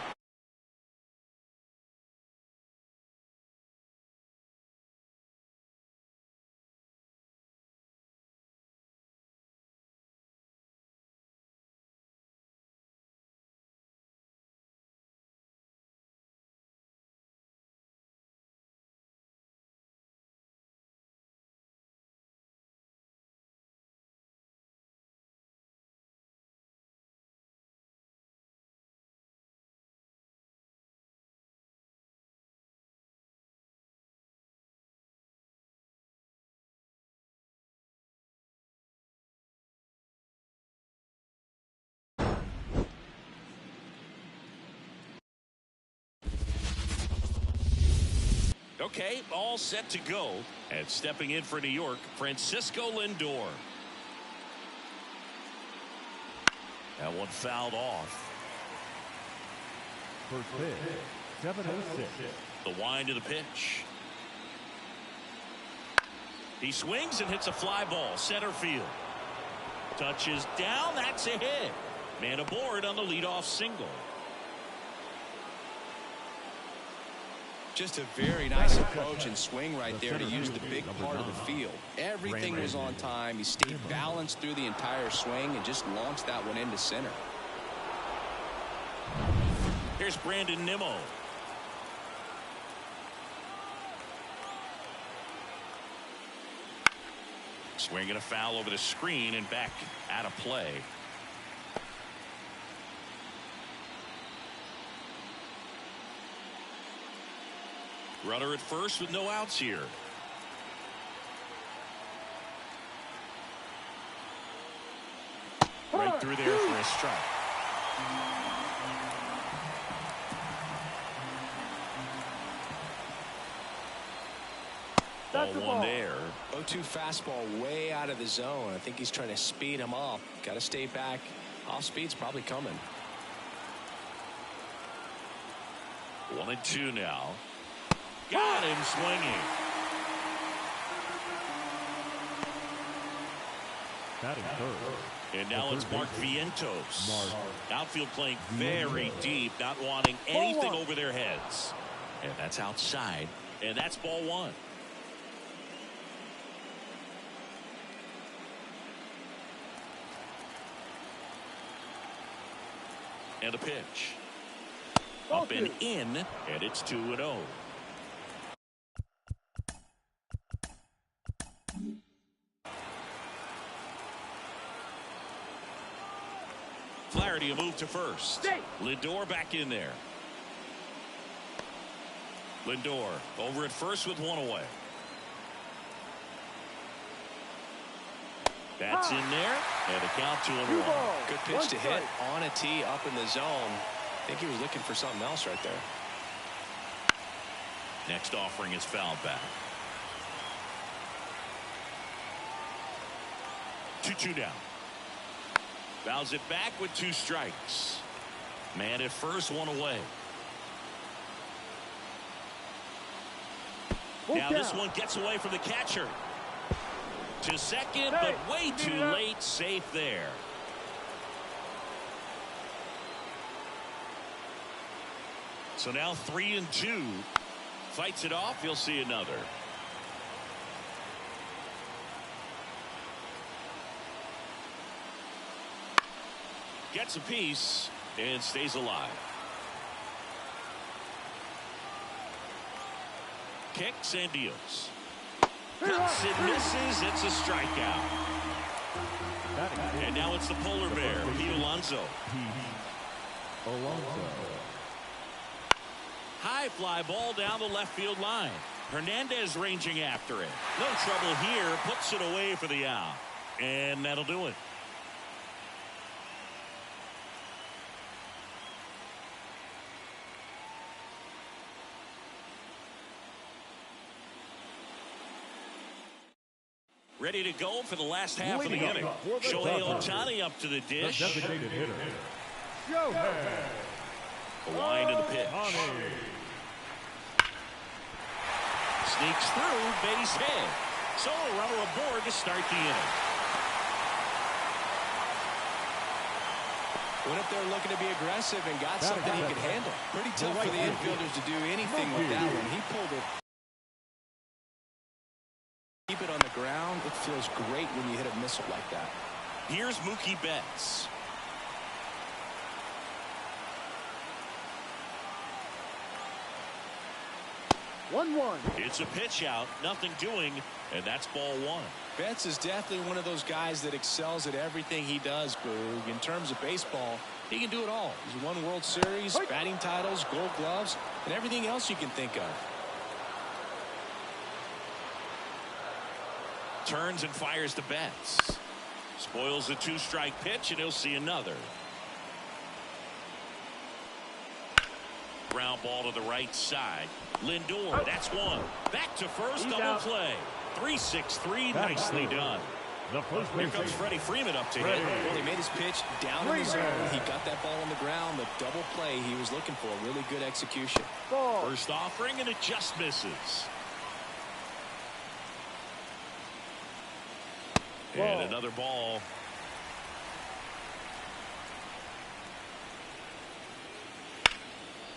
Okay, all set to go. And stepping in for New York, Francisco Lindor. That one fouled off. First pitch, 7-0-6. The wind to the pitch. He swings and hits a fly ball, center field. Touches down, that's a hit. Man aboard on the leadoff single. Just a very nice approach and swing right there to use the big part of the field. Everything was on time. He stayed balanced through the entire swing and just launched that one into center. Here's Brandon Nimmo. Swinging a foul over the screen and back out of play. Runner at first with no outs here. Right through there for a strike. Ball one there. 0-2 fastball way out of the zone. I think he's trying to speed him up. Got to stay back. Off speed's probably coming. 1-2 now. Got him swinging. Batting third. And now it's Mark Vientos. Outfield playing very deep, not wanting anything over their heads. And that's outside. And that's ball one. And a pitch. Up and in, and it's 2-0. Flaherty a move to first. Lindor back in there. Lindor over at first with one away. That's in there, and a count 2-1. Good pitch to hit on a tee up in the zone. think he was looking for something else right there. Next offering is fouled back. 2-2 down. Fouls it back with 2 strikes. Man at first, 1 away. Now this one gets away from the catcher. To second, but way too late. Safe there. So now 3-2. Fights it off. He'll see another. Gets a piece and stays alive. Kicks and deals. Cuts and misses. It's a strikeout. And now it's the polar bear, Pete Alonso. High fly ball down the left field line. Hernandez ranging after it. No trouble here. Puts it away for the out. And that'll do it. Ready to go for the last half of the inning. Shohei Ohtani up to the dish. Designated hitter. A wind of the pitch. Sneaks through, base hit. So a runner aboard to start the inning. Went up there looking to be aggressive and got something he could handle. Pretty tough for the infielders to do anything with that one. He pulled it. Keep it on the ground. It feels great when you hit a missile like that. Here's Mookie Betts. It's a pitch out, nothing doing, and that's ball 1. Betts is definitely one of those guys that excels at everything he does, Boog. In terms of baseball, he can do it all. He's won World Series, batting titles, Gold Gloves, and everything else you can think of. Turns and fires to Betts. Spoils the 2-strike pitch, and he'll see another. Ground ball to the right side. Lindor, that's one. Back to first, double play. 3-6-3, nicely done. Here comes Freddie Freeman up to hit. Well, he made his pitch down in the zone. He got that ball on the ground. The double play he was looking for. Really good execution. First offering, and it just misses. And another ball.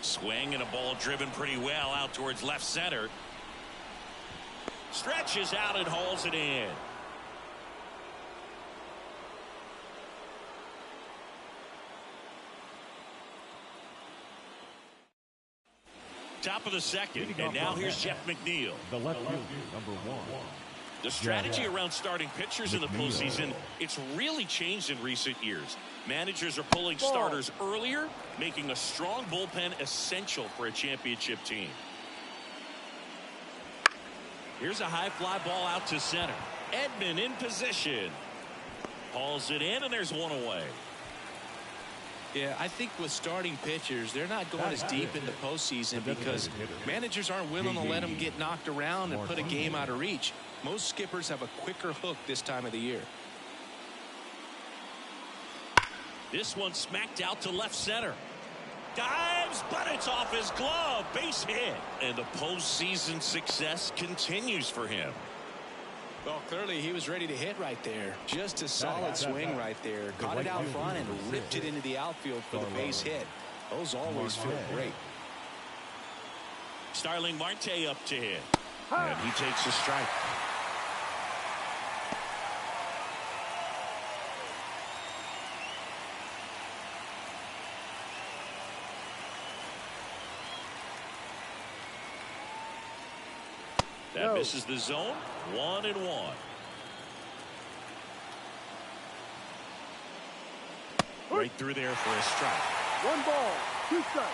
Swing and a ball driven pretty well out towards left center. Stretches out and hauls it in. Top of the second, and now here's Jeff McNeil. The left fielder, number 1. The strategy around starting pitchers in the postseason, it's really changed in recent years. Managers are pulling starters earlier, making a strong bullpen essential for a championship team. Here's a high fly ball out to center. Edman in position. Hauls it in, and there's one away. Yeah, I think with starting pitchers, they're not going as deep in the postseason because managers aren't willing to let them get knocked around and put a game out of reach. Most skippers have a quicker hook this time of the year. This one smacked out to left center. Dives, but it's off his glove. Base hit. And the postseason success continues for him. Well, clearly he was ready to hit right there. Just a solid swing right there. Caught it out front and ripped it into the outfield for the base hit. Those always feel great. Starling Marte up to hit. And he takes a strike. That misses the zone. 1-1. Right through there for a strike. 1 ball, 2 strikes.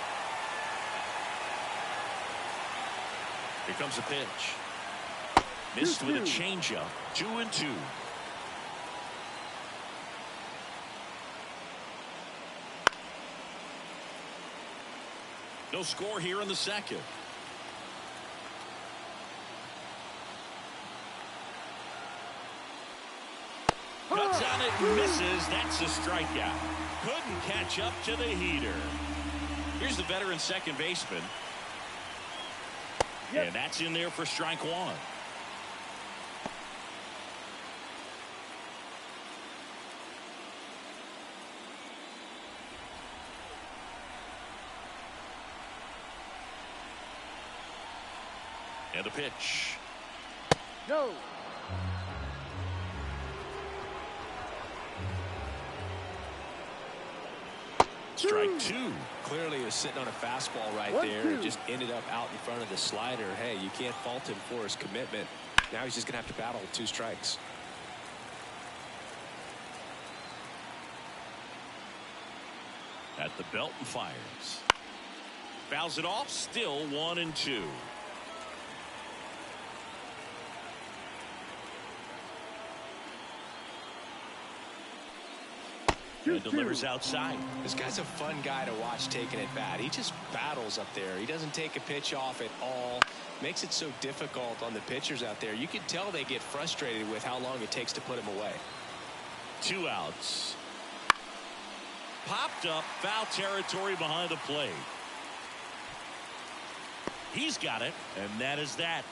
Here comes a pitch. Missed with a changeup. 2-2. No score here in the second. Cuts on it and misses. That's a strikeout. Couldn't catch up to the heater. Here's the veteran second baseman. Yep. And that's in there for strike one. And a pitch. No. Strike two. Clearly he was sitting on a fastball right there. It just ended up out in front of the slider. Hey, you can't fault him for his commitment. Now he's just going to have to battle with 2 strikes. At the belt and fires. Fouls it off. Still 1-2. And delivers outside. This guy's a fun guy to watch taking at bat. He just battles up there. He doesn't take a pitch off at all. Makes it so difficult on the pitchers out there. You can tell they get frustrated with how long it takes to put him away. 2 outs. Popped up, foul territory behind the plate. He's got it, and that is that.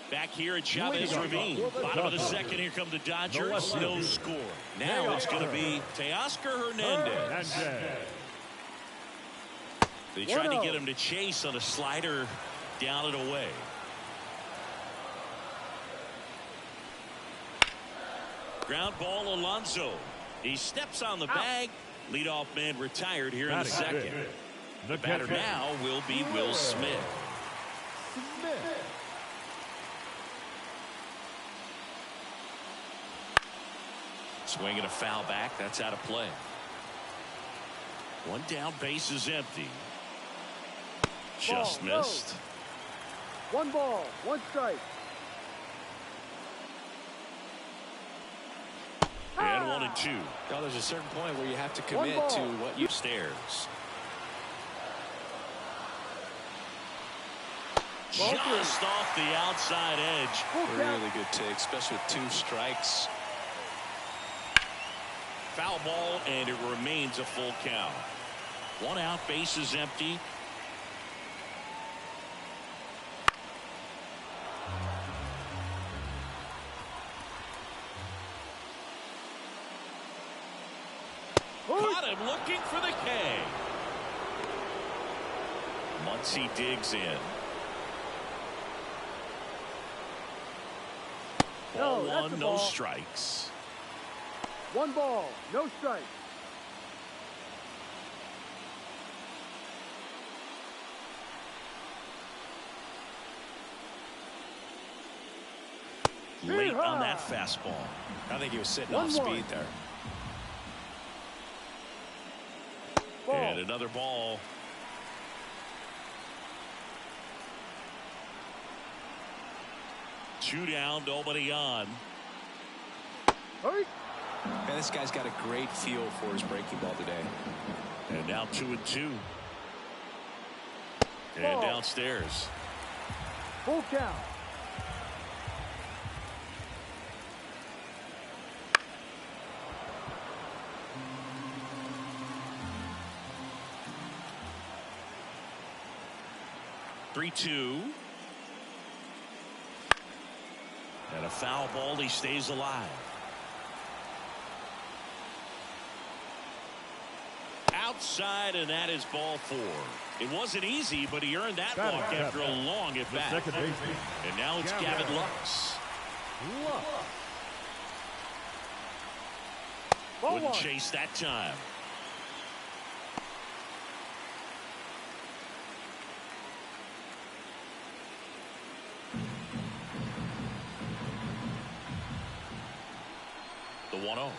Back here at Chavez Ravine. Bottom of the second, here come the Dodgers. No score. Now it's going to be Teoscar Hernandez. They tried to get him to chase on a slider down and away. Ground ball, Alonso. He steps on the bag. Leadoff man retired here in the second. The batter now will be Will Smith. Swinging a foul back. That's out of play. 1 down, base is empty. Just missed. 1 ball, 1 strike. And 1-2. Now there's a certain point where you have to commit to what you stairs. Just off the outside edge. Really good take, especially with 2 strikes. Foul ball, and it remains a full count. 1 out, base is empty. Caught him looking for the K. Muncy digs in. Ball 1, no strikes. 1 ball, no strike. Late on that fastball. I think he was sitting off speed there. And another ball. Two down, nobody on. Man, this guy's got a great feel for his breaking ball today. And now 2-2. And downstairs. Full count. Three-two. And a foul ball. He stays alive. Outside, and that is ball 4. It wasn't easy, but he earned that walk after a long at bat. And now it's Gavin Lux. Wouldn't chase that time. The 1-0.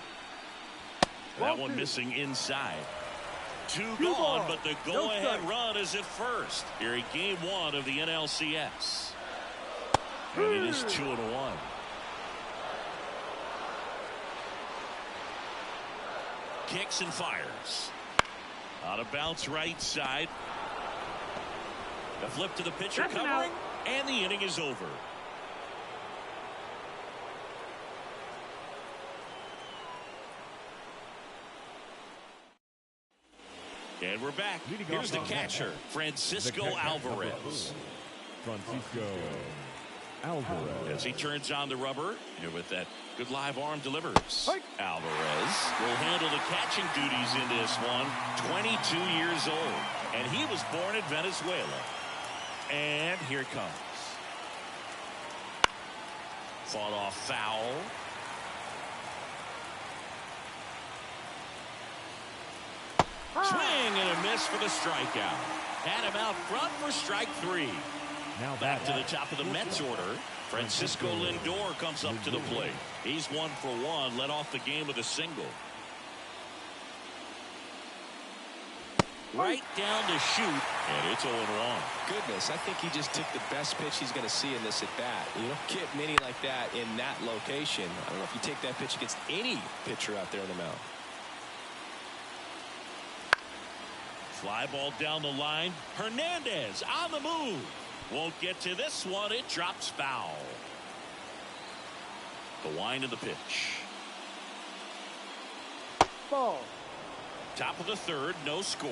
That one missing inside. 2 gone, but the go-ahead run is at first here in Game 1 of the NLCS. And it is 2-1. kicks and fires. Out of bounds right side. The flip to the pitcher covering, and the inning is over. And we're back. Here's the catcher, Francisco Alvarez. As he turns on the rubber, and with that good live arm delivers. Alvarez will handle the catching duties in this one. 22 years old, and he was born in Venezuela. And here it comes. Fought off foul. Swing and a miss for the strikeout. Had him out front for strike 3. Now back to the top of the Mets order. Francisco Lindor comes up to the plate. He's 1 for 1, led off the game with a single. Right down to shoot, and it's 0-1. Goodness, I think he just took the best pitch he's going to see in this at bat. You don't get many like that in that location. I don't know if you take that pitch against any pitcher out there on the mound. Fly ball down the line. Hernandez on the move. Won't get to this one. It drops foul. The wind of the pitch. Ball. Top of the third, no score.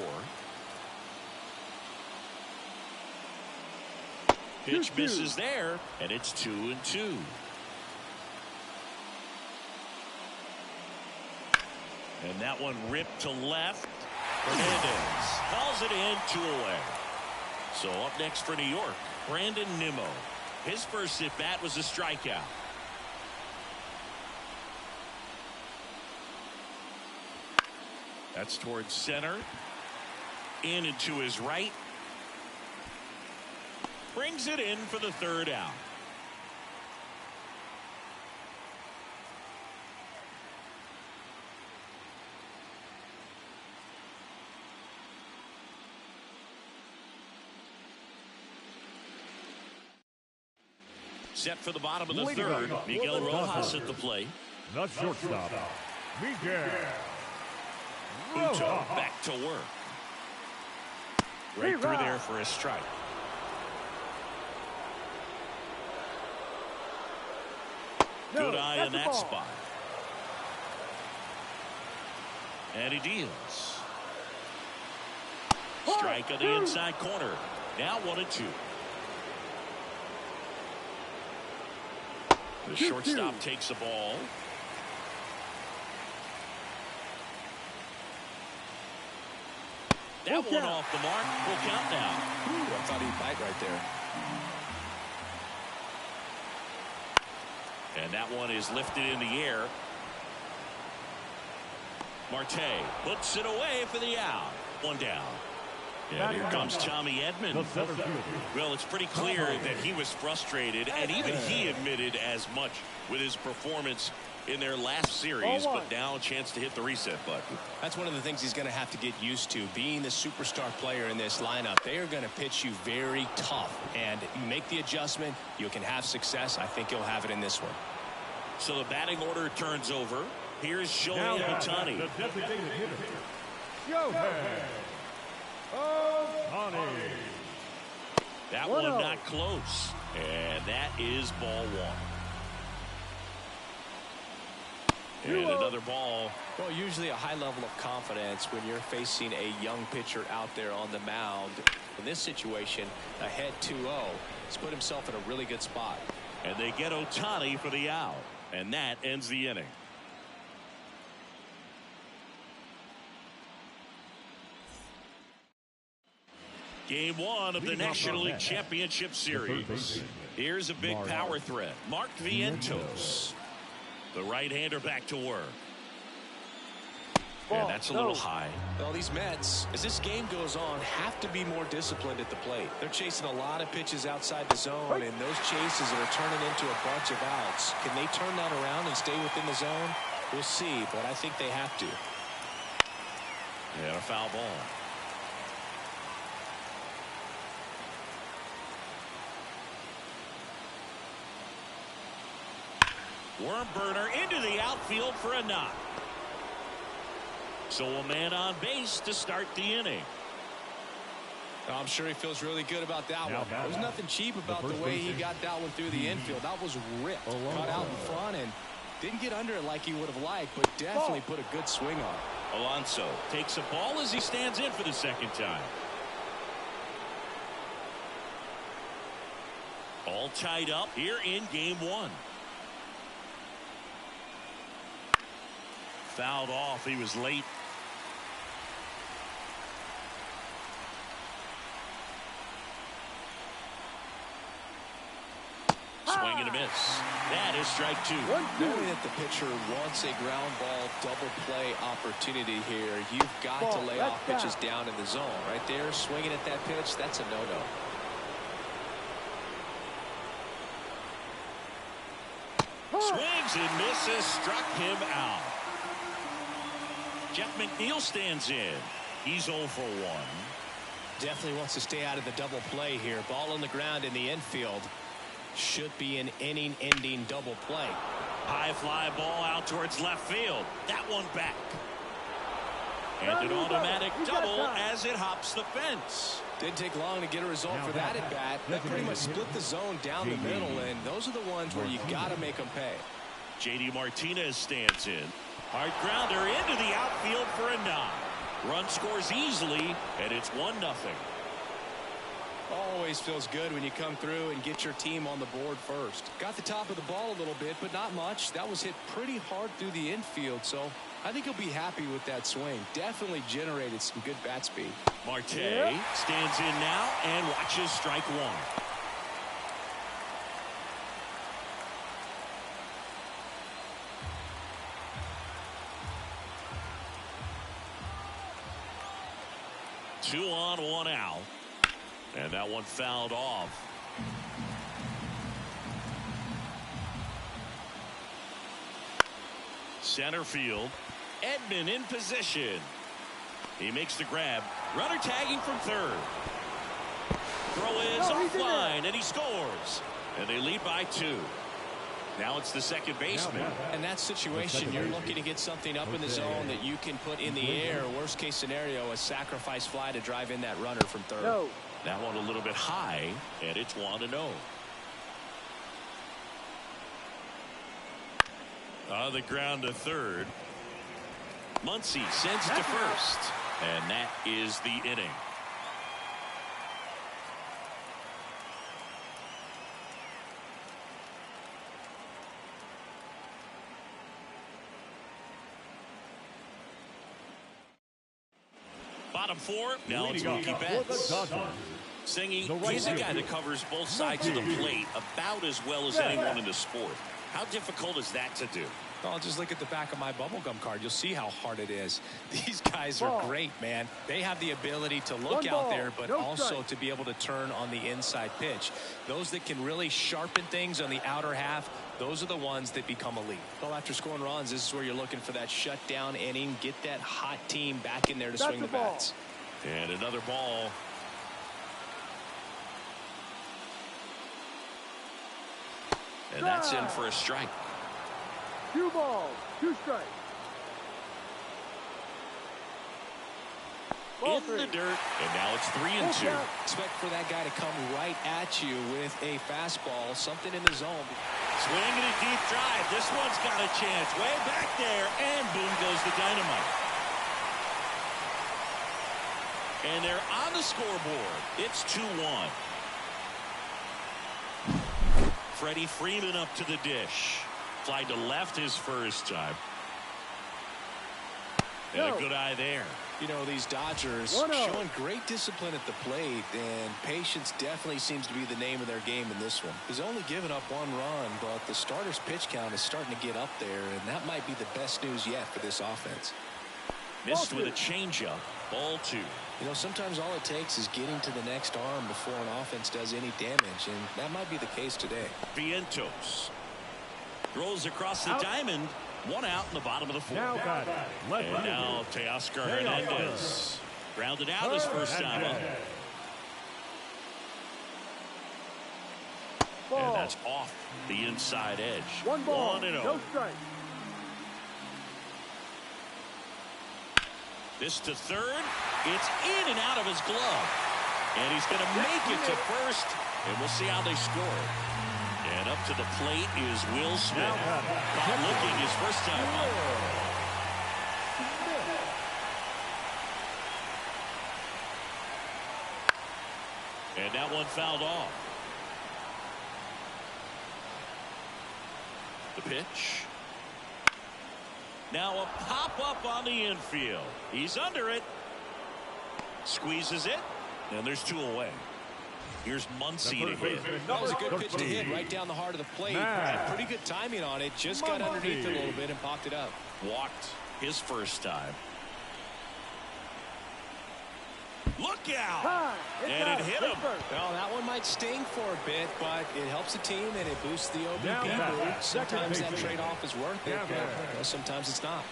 Pitch misses there, and it's 2-2. And that one ripped to left. Hernandez falls it in, 2 away. So up next for New York, Brandon Nimmo. His first at bat was a strikeout. That's towards center. In and to his right. Brings it in for the 3rd out. Set for the bottom of the 3rd. Miguel Rojas at the plate. The shortstop, Miguel. Uto back to work. Right through there for a strike. Good eye in that spot. And he deals. Strike on the inside corner. Now 1-2. The shortstop takes the ball. That one off the mark. We'll count now. I thought he'd bite right there. And that one is lifted in the air. Marte puts it away for the out. 1 down. Yeah, here comes Tommy Edman. Well, it's pretty clear that he was frustrated, and even he admitted as much with his performance in their last series, but now a chance to hit the reset button. That's one of the things he's going to have to get used to. Being the superstar player in this lineup, they are going to pitch you very tough, and you make the adjustment, you can have success. I think you'll have it in this one. So the batting order turns over. Here's Shohei Ohtani. The designated hitter, Shohei Ohtani. That one not close, and that is ball 1. And another ball. Well, usually a high level of confidence when you're facing a young pitcher out there on the mound. In this situation, ahead 2-0. He's put himself in a really good spot. And they get Ohtani for the out. And that ends the inning. Game 1 of the National League Championship Series. Here's a big power threat. Mark Vientos. The right-hander back to work. And that's a little high. Well, these Mets, as this game goes on, have to be more disciplined at the plate. They're chasing a lot of pitches outside the zone, and those chases are turning into a bunch of outs. Can they turn that around and stay within the zone? We'll see, but I think they have to. And a foul ball. Worm burner into the outfield for a knock. So a man on base to start the inning. I'm sure he feels really good about that one. There's nothing cheap about the way he got that one through the infield. That was ripped, cut out in front, and didn't get under it like he would have liked, but definitely put a good swing on it. Alonso takes a ball as he stands in for the second time. All tied up here in game one. Fouled off. He was late. Swing and a miss. That is strike two. Knowing that the pitcher wants a ground ball double play opportunity here, you've got to lay off pitches down in the zone. Right there, swinging at that pitch, that's a no-no. Swings and misses, struck him out. Jeff McNeil stands in. He's 0 for 1. Definitely wants to stay out of the double play here. Ball on the ground in the infield. Should be an inning-ending double play. High fly ball out towards left field. That one back. And an automatic double as it hops the fence. Didn't take long to get a result for that at bat. That pretty much split the zone down the middle, and those are the ones where you got to make them pay. JD Martinez stands in. Hard grounder into the outfield for a knock. Run scores easily, and it's 1-0. Always feels good when you come through and get your team on the board first. Got the top of the ball a little bit, but not much. That was hit pretty hard through the infield, so I think he'll be happy with that swing. Definitely generated some good bat speed. Marte stands in now and watches strike one. Two on, one out. And that one fouled off. Center field. Edman in position. He makes the grab. Runner tagging from third. Throw is offline, and he scores. And they lead by 2. Now it's the second baseman. In that situation, you're looking to get something up in the zone that you can put in the air. Worst case scenario, a sacrifice fly to drive in that runner from third. No. That one a little bit high, and it's 1-0. On the ground to third. Muncy sends it to first, and that is the inning. Bottom 4, now it's Mookie Betts. Singy, he's a guy that covers both sides of the plate about as well as anyone in the sport. How difficult is that to do? Well, just look at the back of my bubblegum card. You'll see how hard it is. These guys are great, man. They have the ability to look out there, but also to be able to turn on the inside pitch. Those that can really sharpen things on the outer half, those are the ones that become elite. Well, after scoring runs, this is where you're looking for that shutdown inning. Get that hot team back in there to swing the bats. And another ball. And that's in for a strike. 2 balls, 2 strikes. In the dirt, and now it's 3-2. Expect for that guy to come right at you with a fastball, something in the zone. Swing and a deep drive. This one's got a chance. Way back there, and boom goes the dynamite. And they're on the scoreboard. It's 2-1. Freddie Freeman up to the dish. Fly to left his first time. And a good eye there. You know, these Dodgers showing great discipline at the plate, and patience definitely seems to be the name of their game in this one. He's only given up 1 run, but the starter's pitch count is starting to get up there, and that might be the best news yet for this offense. Missed with a changeup. Ball 2. You know, sometimes all it takes is getting to the next arm before an offense does any damage, and that might be the case today. Vientos throws across the diamond. 1 out in the bottom of the 4th. And now Teoscar Hernandez grounded out his first time up. And that's off the inside edge. 1 ball, 1-0. no strike. This to third. It's in and out of his glove. And he's going to make it to first. And we'll see how they score. And up to the plate is Will Smith. Caught looking his first time up. And that one fouled off. The pitch. Now a pop-up on the infield. He's under it. Squeezes it. And there's 2 away. Here's Muncy to hit. That was a good pitch to hit right down the heart of the plate. Had pretty good timing on it. Just got underneath it a little bit and popped it up. Walked his first time. Look out! And it hit him. Well, that one might sting for a bit, but it helps the team and it boosts the OBP. Sometimes that trade-off is worth it, but sometimes it's not.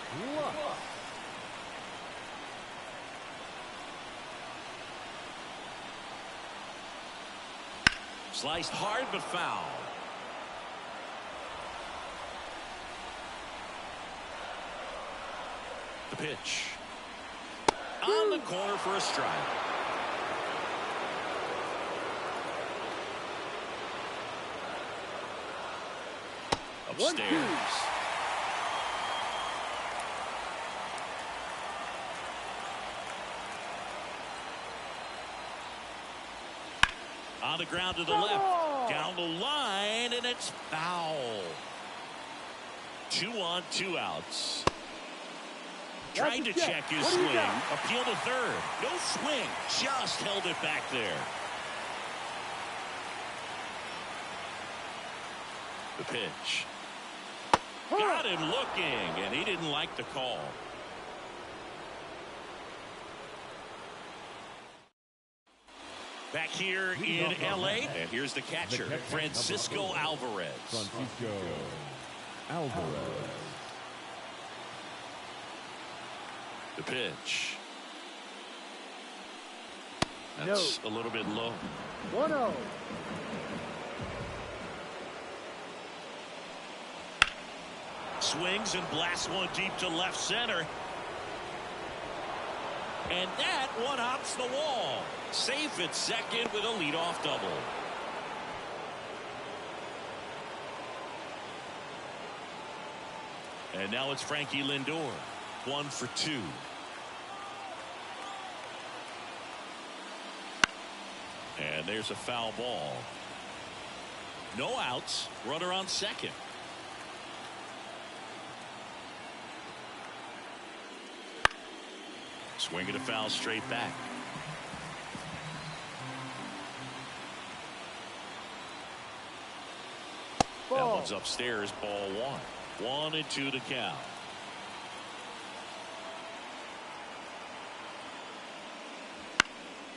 Sliced hard but foul. The pitch. On the corner for a strike. Upstairs. On the ground to the left. Down the line, and it's foul. 2 on, 2 outs. Trying to check his swing. Appeal to third. No swing. Just held it back there. The pitch. Got him looking, and he didn't like the call. Back here in L.A., and here's the catcher, Francisco Alvarez. The pitch. That's a little bit low. 1-0. Swings and blasts one deep to left center. And that one hops the wall. Safe at second with a leadoff double. And now it's Frankie Lindor. 1 for 2. And there's a foul ball. No outs. Runner on second. Swinging a foul straight back. That one's upstairs. Ball 1. 1-2 to count.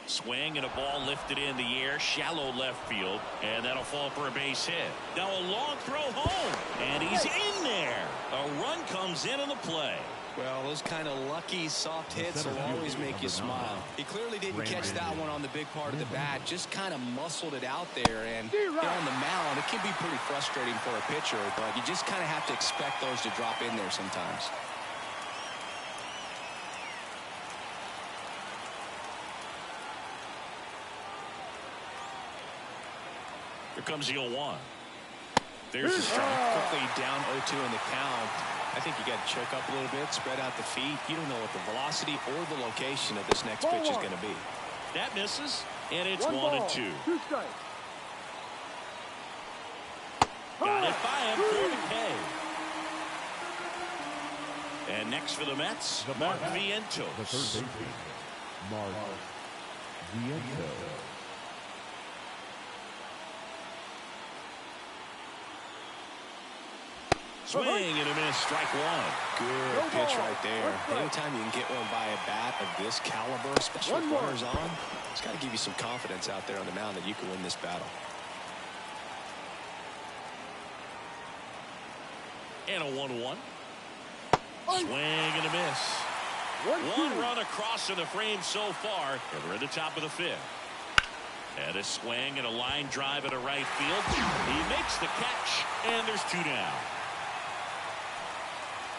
Swing and a ball lifted in the air, shallow left field, and that'll fall for a base hit. Now a long throw home, and he's in there. A run comes in on the play. Well, those kind of lucky soft hits will always make you smile. He clearly didn't catch that one on the big part of the bat, just kind of muscled it out there. And on the mound, it can be pretty frustrating for a pitcher, but you just kind of have to expect those to drop in there sometimes. Here comes the 0-1. There's a strike. Quickly down 0-2 in the count. I think you got to choke up a little bit, spread out the feet. You don't know what the velocity or the location of this next pitch is going to be. That misses, and it's 1-2. 2 strikes. Got it by him for the K. And next for the Mets, Mark Vientos. The third baseman, Mark Vientos. Swing and a miss, strike 1. Good pitch right there. Anytime you can get one by a bat of this caliber, especially with runners on, it's got to give you some confidence out there on the mound that you can win this battle. And a 1-1. Swing and a miss. 1 run across in the frame so far, and we're at the top of the 5th. And a swing and a line drive at a right field. He makes the catch, and there's 2 down.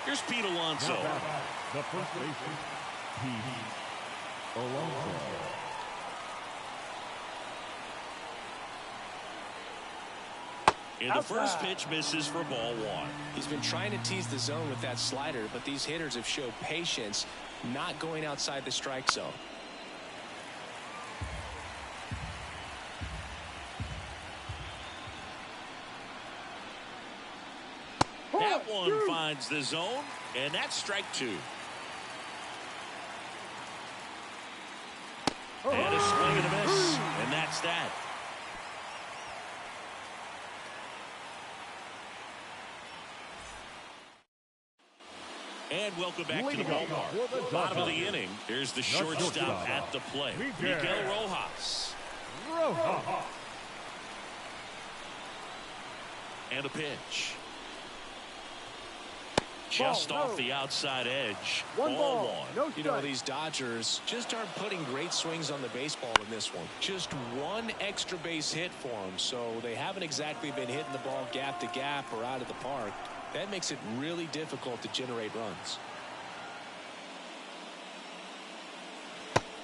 Here's Pete Alonso. The first baseman, And the first pitch misses for ball one. He's been trying to tease the zone with that slider, but these hitters have showed patience, not going outside the strike zone. That one finds the zone, and that's strike two. And a swing and a miss, and that's that. And welcome back to the ballpark. Bottom of the inning. Here's the shortstop at the plate, Miguel Rojas. And a pitch. Just off the outside edge. Ball one. You know, these Dodgers just aren't putting great swings on the baseball in this one. Just one extra base hit for them, so they haven't exactly been hitting the ball gap to gap or out of the park. That makes it really difficult to generate runs.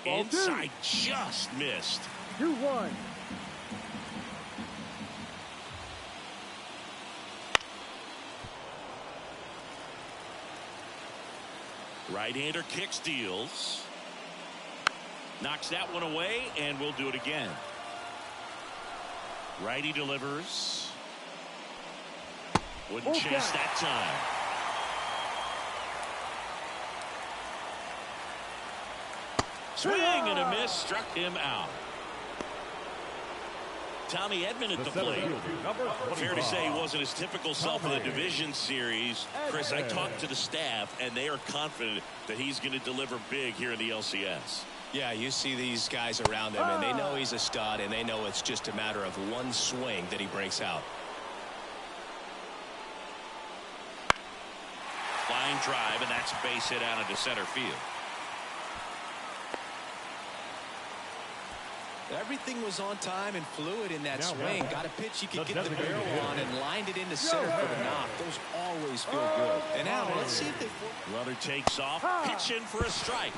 Inside, just missed. 2-1. Right-hander kicks, deals. Knocks that one away, and we'll do it again. Righty delivers. Wouldn't chase that time. Swing and a miss, struck him out. Tommy Edman at the plate. Fair to say he wasn't his typical self in the division series. Chris, I talked to the staff, and they are confident that he's going to deliver big here in the LCS. Yeah, you see these guys around him, and they know he's a stud, and they know it's just a matter of one swing that he breaks out. Flying drive, and that's a base hit out into center field. Everything was on time and fluid in that swing. Got a pitch you could get the barrel on and lined it into center for the knock. Those always feel good. And now let's see if they... Runner takes off, pitch in for a strike.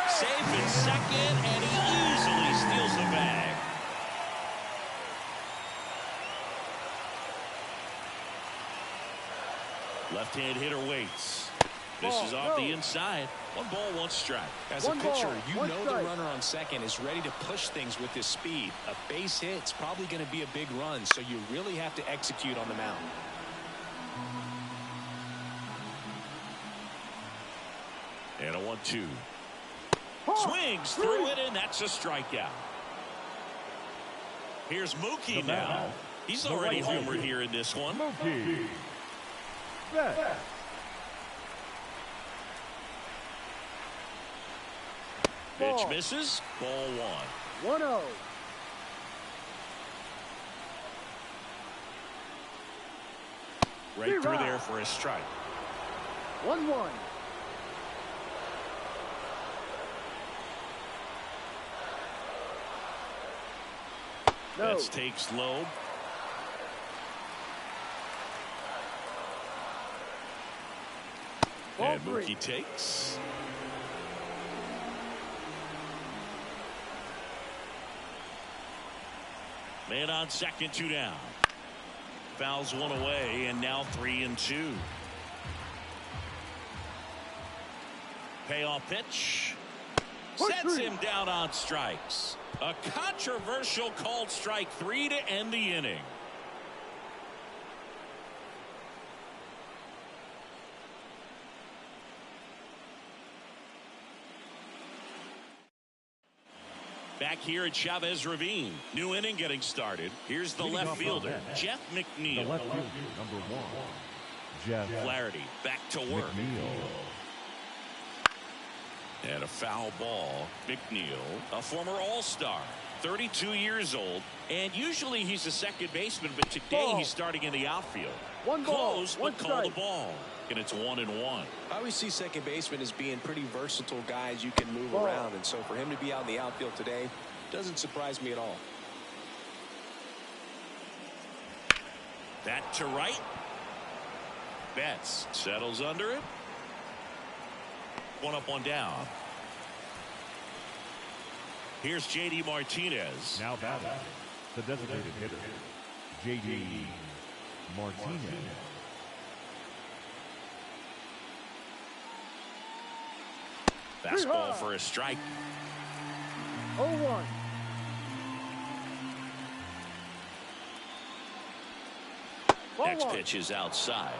Safe in second, and he easily steals the bag. Left-hand hitter waits. This is off the inside. 1 ball, 1 strike. As a pitcher, you know the runner on second is ready to push things with his speed. A base hit's probably going to be a big run, so you really have to execute on the mound. And a 1-2. Swings through it, and that's a strikeout. Here's Mookie now. He's already homered here in this one. Mookie. Pitch misses. Ball 1. 1-0. Right through there for a strike. 1-1. Betts takes low. And Mookie takes. Man on second, 2 down. Fouls 1 away, and now 3-2. Payoff pitch. Sets him down on strikes. A controversial called strike 3 to end the inning. Back here at Chavez Ravine. New inning getting started. Here's the left fielder, Jeff McNeil. The left fielder, number 1, Jeff Flaherty back to work. McNeil. And a foul ball. McNeil, a former All-Star, 32 years old, and usually he's a second baseman, but today he's starting in the outfield. 1 ball, Close, 1 but call the strike. ball. And it's 1-1. I always see second basemen as being pretty versatile guys you can move around, and so for him to be out in the outfield today doesn't surprise me at all. That to right. Betts settles under it. 1 up, 1 down. Here's J.D. Martinez. Now batting, the designated hitter, J.D. Martinez. Fastball for a strike. 0-1. Next pitch is outside.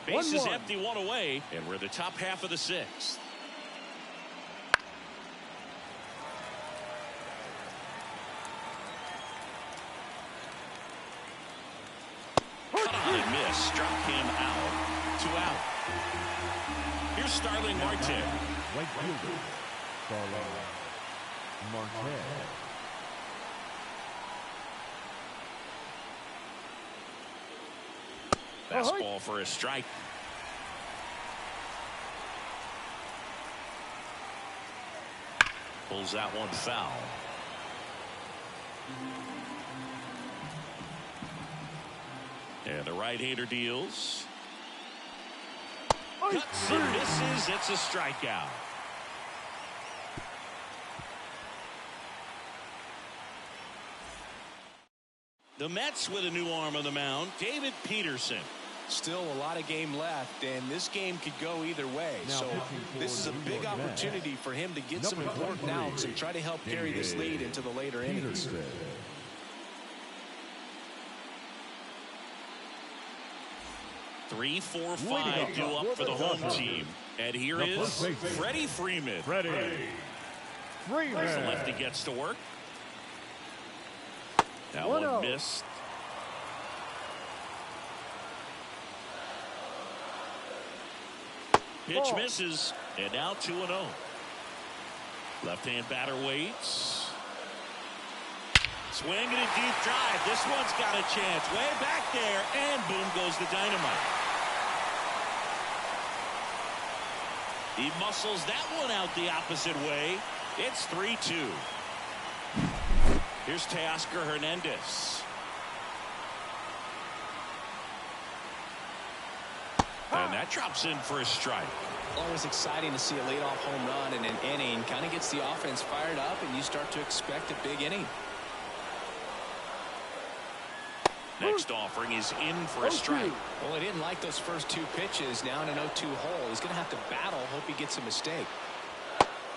Base is empty, one away, and we're the top half of the sixth. Cut on and miss. Struck him out. 2 out. Here's Starling Marte. Right fielder, Starling Marte. Fastball for a strike. Pulls that one foul. And the right-hander deals. Cuts and misses. It's a strikeout. The Mets with a new arm on the mound, David Peterson. Still a lot of game left, and this game could go either way. So this is a big opportunity for him to get some important outs and try to help carry this lead into the later innings. 3, 4, 5 due up for the home team. And here is Freddie Freeman. Freddie Freeman. As the lefty gets to work. That one missed. Pitch misses, and now 2-0. Left-hand batter waits. Swing and a deep drive. This one's got a chance. Way back there, and boom goes the dynamite. He muscles that one out the opposite way. It's 3-2. Here's Teoscar Hernandez. And that drops in for a strike. Always exciting to see a leadoff home run in an inning. Kind of gets the offense fired up, and you start to expect a big inning. Next offering is in for a strike. Well, he didn't like those first 2 pitches. Now in an 0-2 hole. He's going to have to battle. Hope he gets a mistake.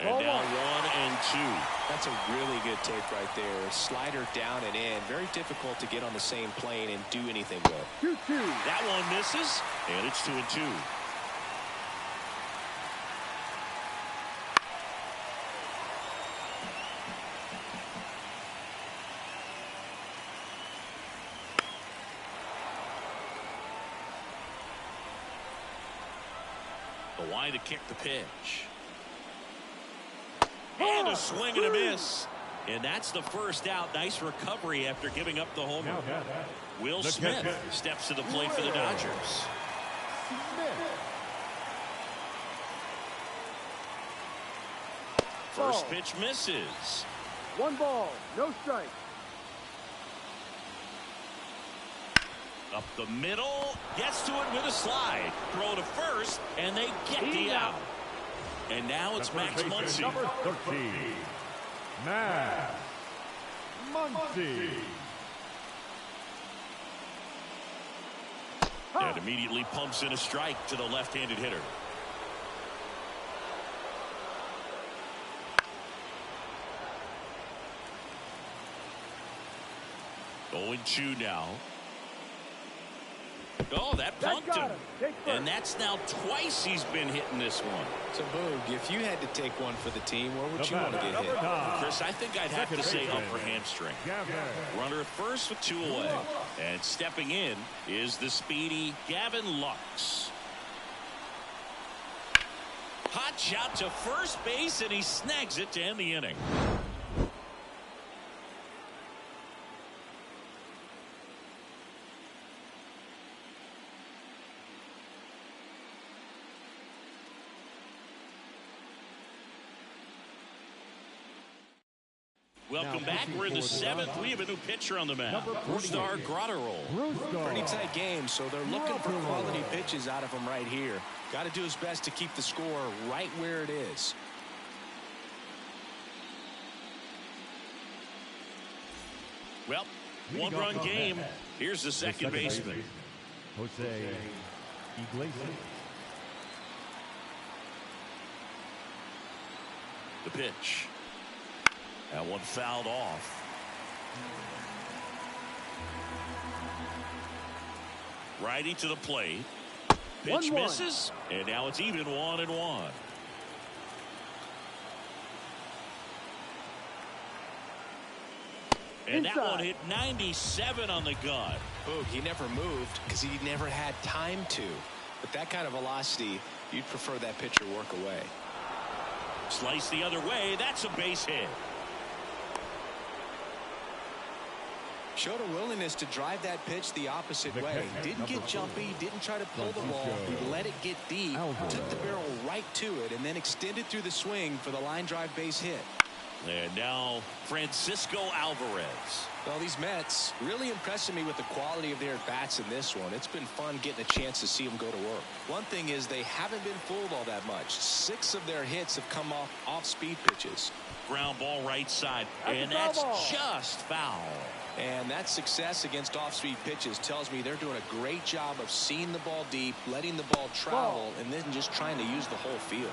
And now 1-2. That's a really good take right there. Slider down and in. Very difficult to get on the same plane and do anything with. 2-2. That one misses, and it's 2-2. The wide to kick the pitch. And a swing and a miss. And that's the first out. Nice recovery after giving up the home run. Will Smith steps to the plate for the Dodgers. First pitch misses. 1 ball, no strike. Up the middle, gets to it with a slide. Throw to first, and they get the out. And now it's Max Muncy. Number 13, Max Muncy. And immediately pumps in a strike to the left-handed hitter. 0-2 now. Oh, that punked him. And that's now twice he's been hitting this one. So, Boog, if you had to take one for the team, where would you want to get hit? Chris, I think I'd have to say upper hamstring. Runner at first with 2 away. And stepping in is the speedy Gavin Lux. Hot shot to first base, and he snags it to end the inning. Welcome back. We're in the 7th. We have a new pitcher on the mound. Brusdar Graterol. Pretty tight game, so they're looking for quality pitches out of him right here. Got to do his best to keep the score right where it is. Well, one-run game. Here's the second baseman. Jose Iglesias. The pitch. That one fouled off. Righty to the plate. Pitch misses, and now it's even 1-1. And that one hit 97 on the gun. Boog, he never moved because he never had time to. But that kind of velocity, you'd prefer that pitcher work away. Slice the other way. That's a base hit. Showed a willingness to drive that pitch the opposite way. Didn't get jumpy, didn't try to pull the ball. He let it get deep, took the barrel right to it, and then extended through the swing for the line drive base hit. And now Francisco Alvarez. Well, these Mets really impressing me with the quality of their bats in this one. It's been fun getting a chance to see them go to work. One thing is they haven't been fooled all that much. 6 of their hits have come off speed pitches. Ground ball right side, and that's just foul. And that success against off-speed pitches tells me they're doing a great job of seeing the ball deep, letting the ball travel, and then just trying to use the whole field.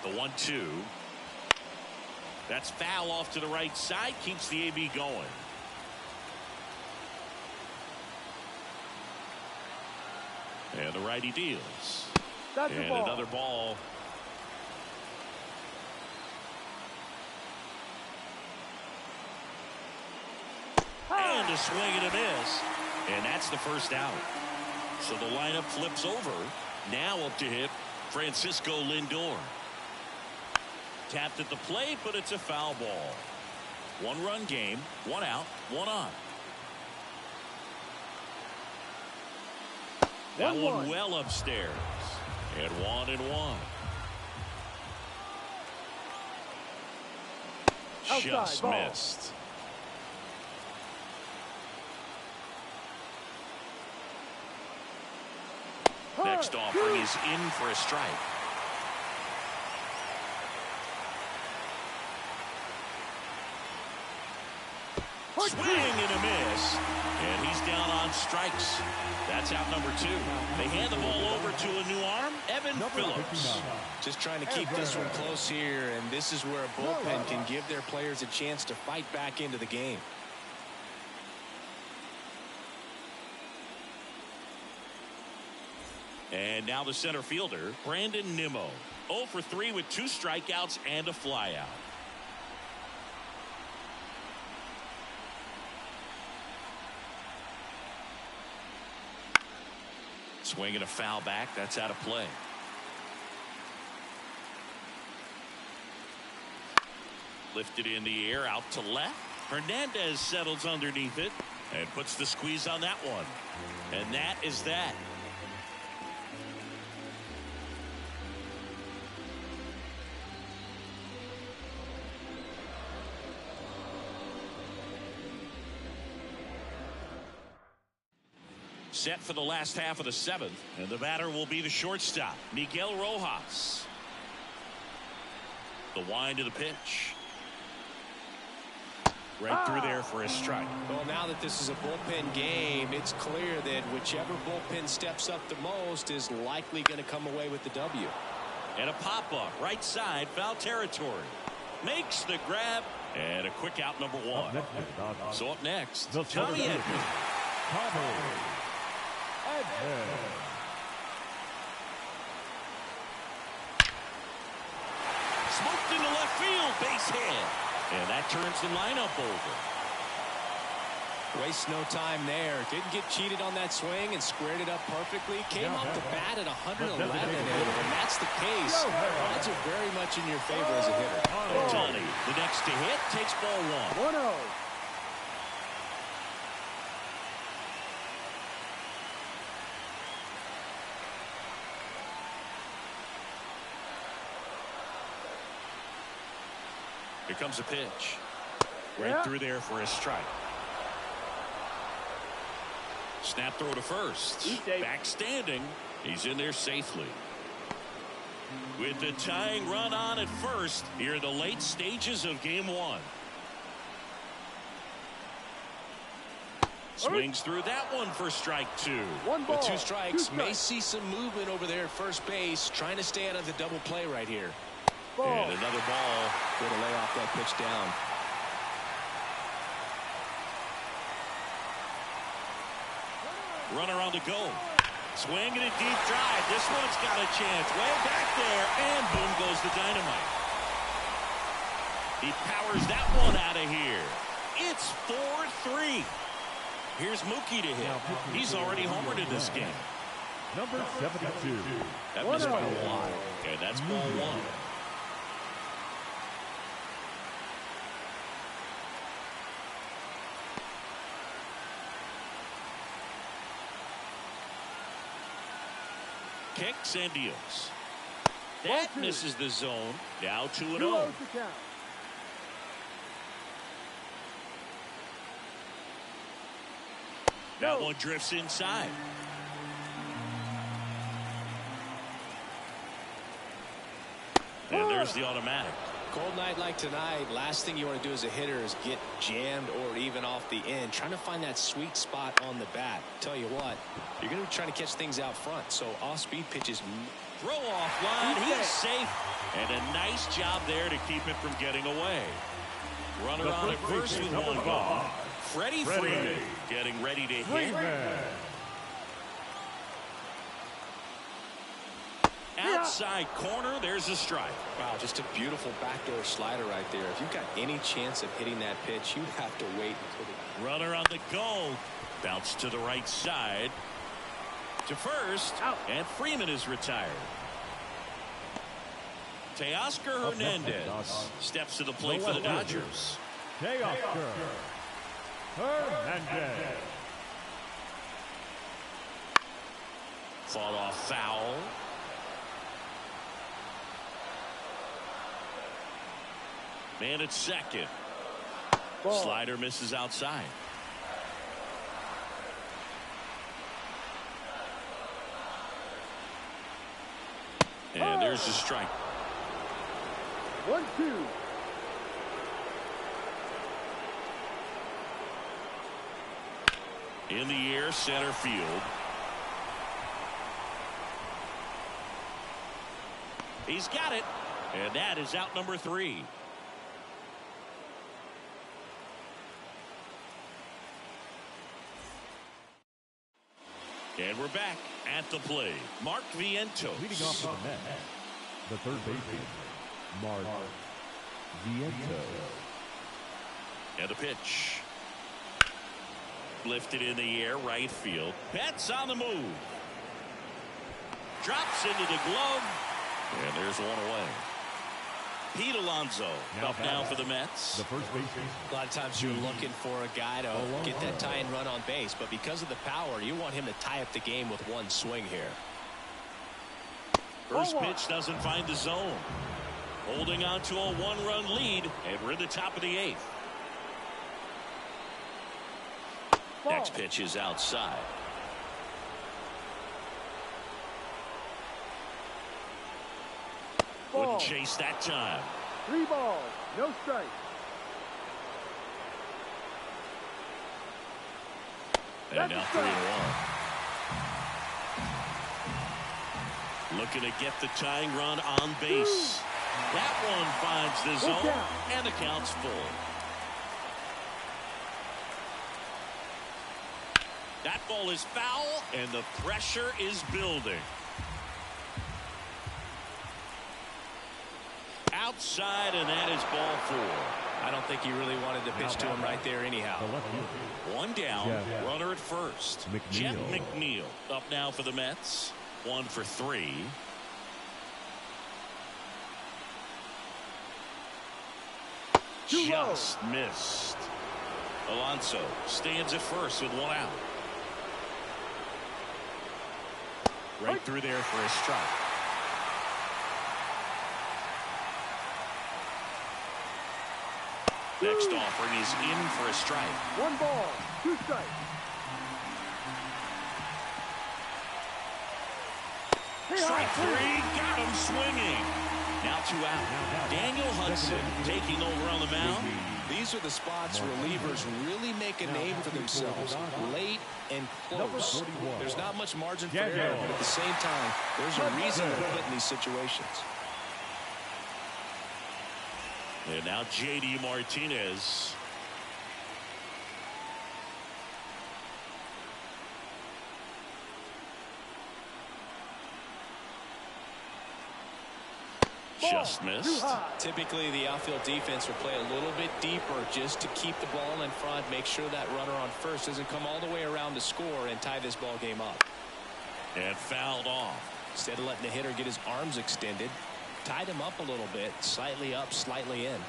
The 1-2. That's foul off to the right side. Keeps the AB going. And the righty deals. And another ball. And a swing and a miss. And that's the first out. So the lineup flips over. Now up to hit Francisco Lindor. Tapped at the plate, but it's a foul ball. 1-run game, 1 out, 1 on. That one well upstairs. And 1-1. Just missed. Next offering is in for a strike. Swing and a miss. And he's down on strikes. That's out number 2. They hand the ball over to a new arm, Evan Phillips. Just trying to keep this one close here, and this is where a bullpen can give their players a chance to fight back into the game. And now the center fielder, Brandon Nimmo. 0 for 3 with 2 strikeouts and a flyout. Swing and a foul back. That's out of play. Lifted in the air out to left. Hernandez settles underneath it and puts the squeeze on that one. And that is that. Set for the last half of the 7th, and the batter will be the shortstop, Miguel Rojas. The wind of the pitch. Right through there for a strike. Well, now that this is a bullpen game, it's clear that whichever bullpen steps up the most is likely going to come away with the W. And a pop-up, right side, foul territory. Makes the grab, and a quick out number 1. So up next, Tommy Edman. Smoked into left field, base hit. And that turns the lineup over. Waste no time there. Didn't get cheated on that swing and squared it up perfectly. Came off the bat at 111, and that's the case. Odds are very much in your favor as a hitter. Tony, the next to hit, takes ball 1. 1-0. Here comes a pitch. Right through there for a strike. Snap throw to first. Back standing. He's in there safely. With the tying run on at first, here are the late stages of game one. Swings through that one for strike two. With 2 strikes, may see some movement over there at first base, trying to stay out of the double play right here. And another ball. Way to lay off that pitch down. Runner on the go. Swinging a deep drive. This one's got a chance. Way back there. And boom goes the dynamite. He powers that one out of here. It's 4-3. Here's Mookie to hit. He's already homered in this game. Number 72. That missed by a lot. And that's ball one. Kicks and deals. That misses the zone. Now 2-0. That one drifts inside. And there's the automatic. Cold night like tonight, last thing you want to do as a hitter is get jammed or even off the end. Trying to find that sweet spot on the bat. Tell you what, you're going to be trying to catch things out front. So off-speed pitches. Throw off line. He's safe. And a nice job there to keep it from getting away. Runner on at first with one gone. Freddie Freeman getting ready to hit. Outside corner, there's a strike. Wow, just a beautiful backdoor slider right there. If you've got any chance of hitting that pitch, you have to wait until the runner on the go. Bounce to the right side. To first. Out. And Freeman is retired. Teoscar Hernandez steps to the plate for the Dodgers. Teoscar Hernandez. Fought off foul. Man at second. Ball. Slider misses outside. And there's the strike. 1-2. In the air, center field. He's got it. And that is out number 3. And we're back at the plate. Mark Vientos. Leading off to the net, the third baseman, Mark Vientos. And the pitch. Lifted in the air, right field. Betts on the move. Drops into the glove. And there's one away. Pete Alonso up now for the Mets. The first baseman. A lot of times you're looking for a guy to get that tying run on base, but because of the power, you want him to tie up the game with one swing here. First pitch doesn't find the zone. Holding on to a 1-run lead, and we're in the top of the 8th. Next pitch is outside. Wouldn't chase that time. 3 balls, no strike. And now 3-1. Looking to get the tying run on base. That one finds the zone, and the count's full. That ball is foul, and the pressure is building. Outside, and that is ball 4. I don't think you really wanted to pitch to him right there anyhow. One down, runner at first. Jeff McNeil up now for the Mets. 1 for 3. Just missed. Alonso stands at first with 1 out. Right through there for a strike. Next offering is in for a strike. 1 ball, 2 strikes. Strike three, got him swinging. Now 2 out. Daniel Hudson taking over on the mound. These are the spots relievers really make a name for themselves. Late and close. There's not much margin for error, but at the same time, there's a reason they're put in these situations. And now J.D. Martinez. Just missed. Typically, the outfield defense will play a little bit deeper just to keep the ball in front, make sure that runner on first doesn't come all the way around to score and tie this ball game up. And fouled off. Instead of letting the hitter get his arms extended, tied him up a little bit, slightly up, slightly in.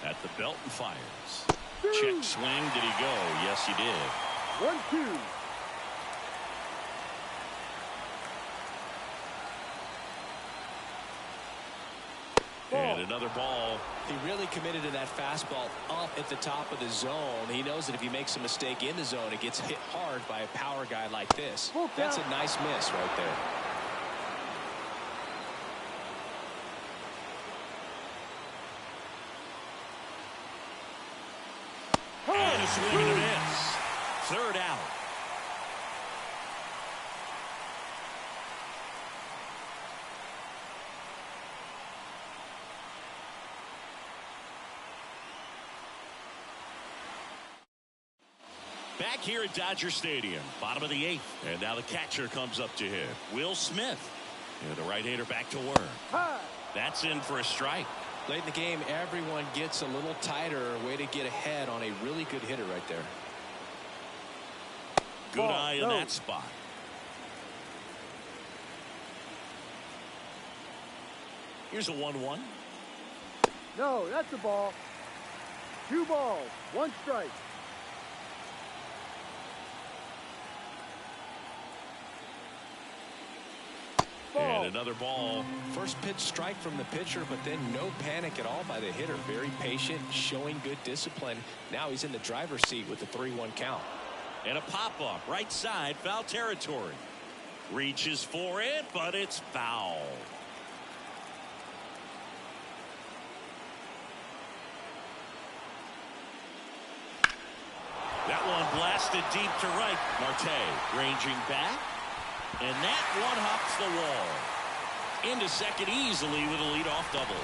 At the belt and fires. Check swing. Did he go? Yes, he did. 1-2. And another ball. He really committed to that fastball up at the top of the zone. He knows that if he makes a mistake in the zone, it gets hit hard by a power guy like this. That's a nice miss right there. And a swing and a miss. 3rd out. Back here at Dodger Stadium, bottom of the 8th. And now the catcher comes up to hit. Will Smith. And the right-hander back to work. That's in for a strike. Late in the game, everyone gets a little tighter. Way to get ahead on a really good hitter right there. Good eye in that spot. Here's a 1-1. No, that's a ball. 2 balls, 1 strike. And another ball. First pitch strike from the pitcher, but then no panic at all by the hitter. Very patient, showing good discipline. Now he's in the driver's seat with the 3-1 count. And a pop-up, right side, foul territory. Reaches for it, but it's foul. That one blasted deep to right. Marte ranging back. And that one hops the wall. Into second easily with a leadoff double.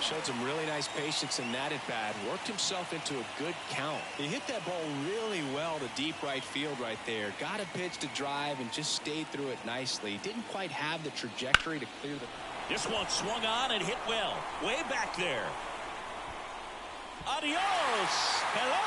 Showed some really nice patience in that at bat. Worked himself into a good count. He hit that ball really well to deep right field right there. Got a pitch to drive and just stayed through it nicely. Didn't quite have the trajectory to clear the... This one swung on and hit well. Way back there. Adios. Hello.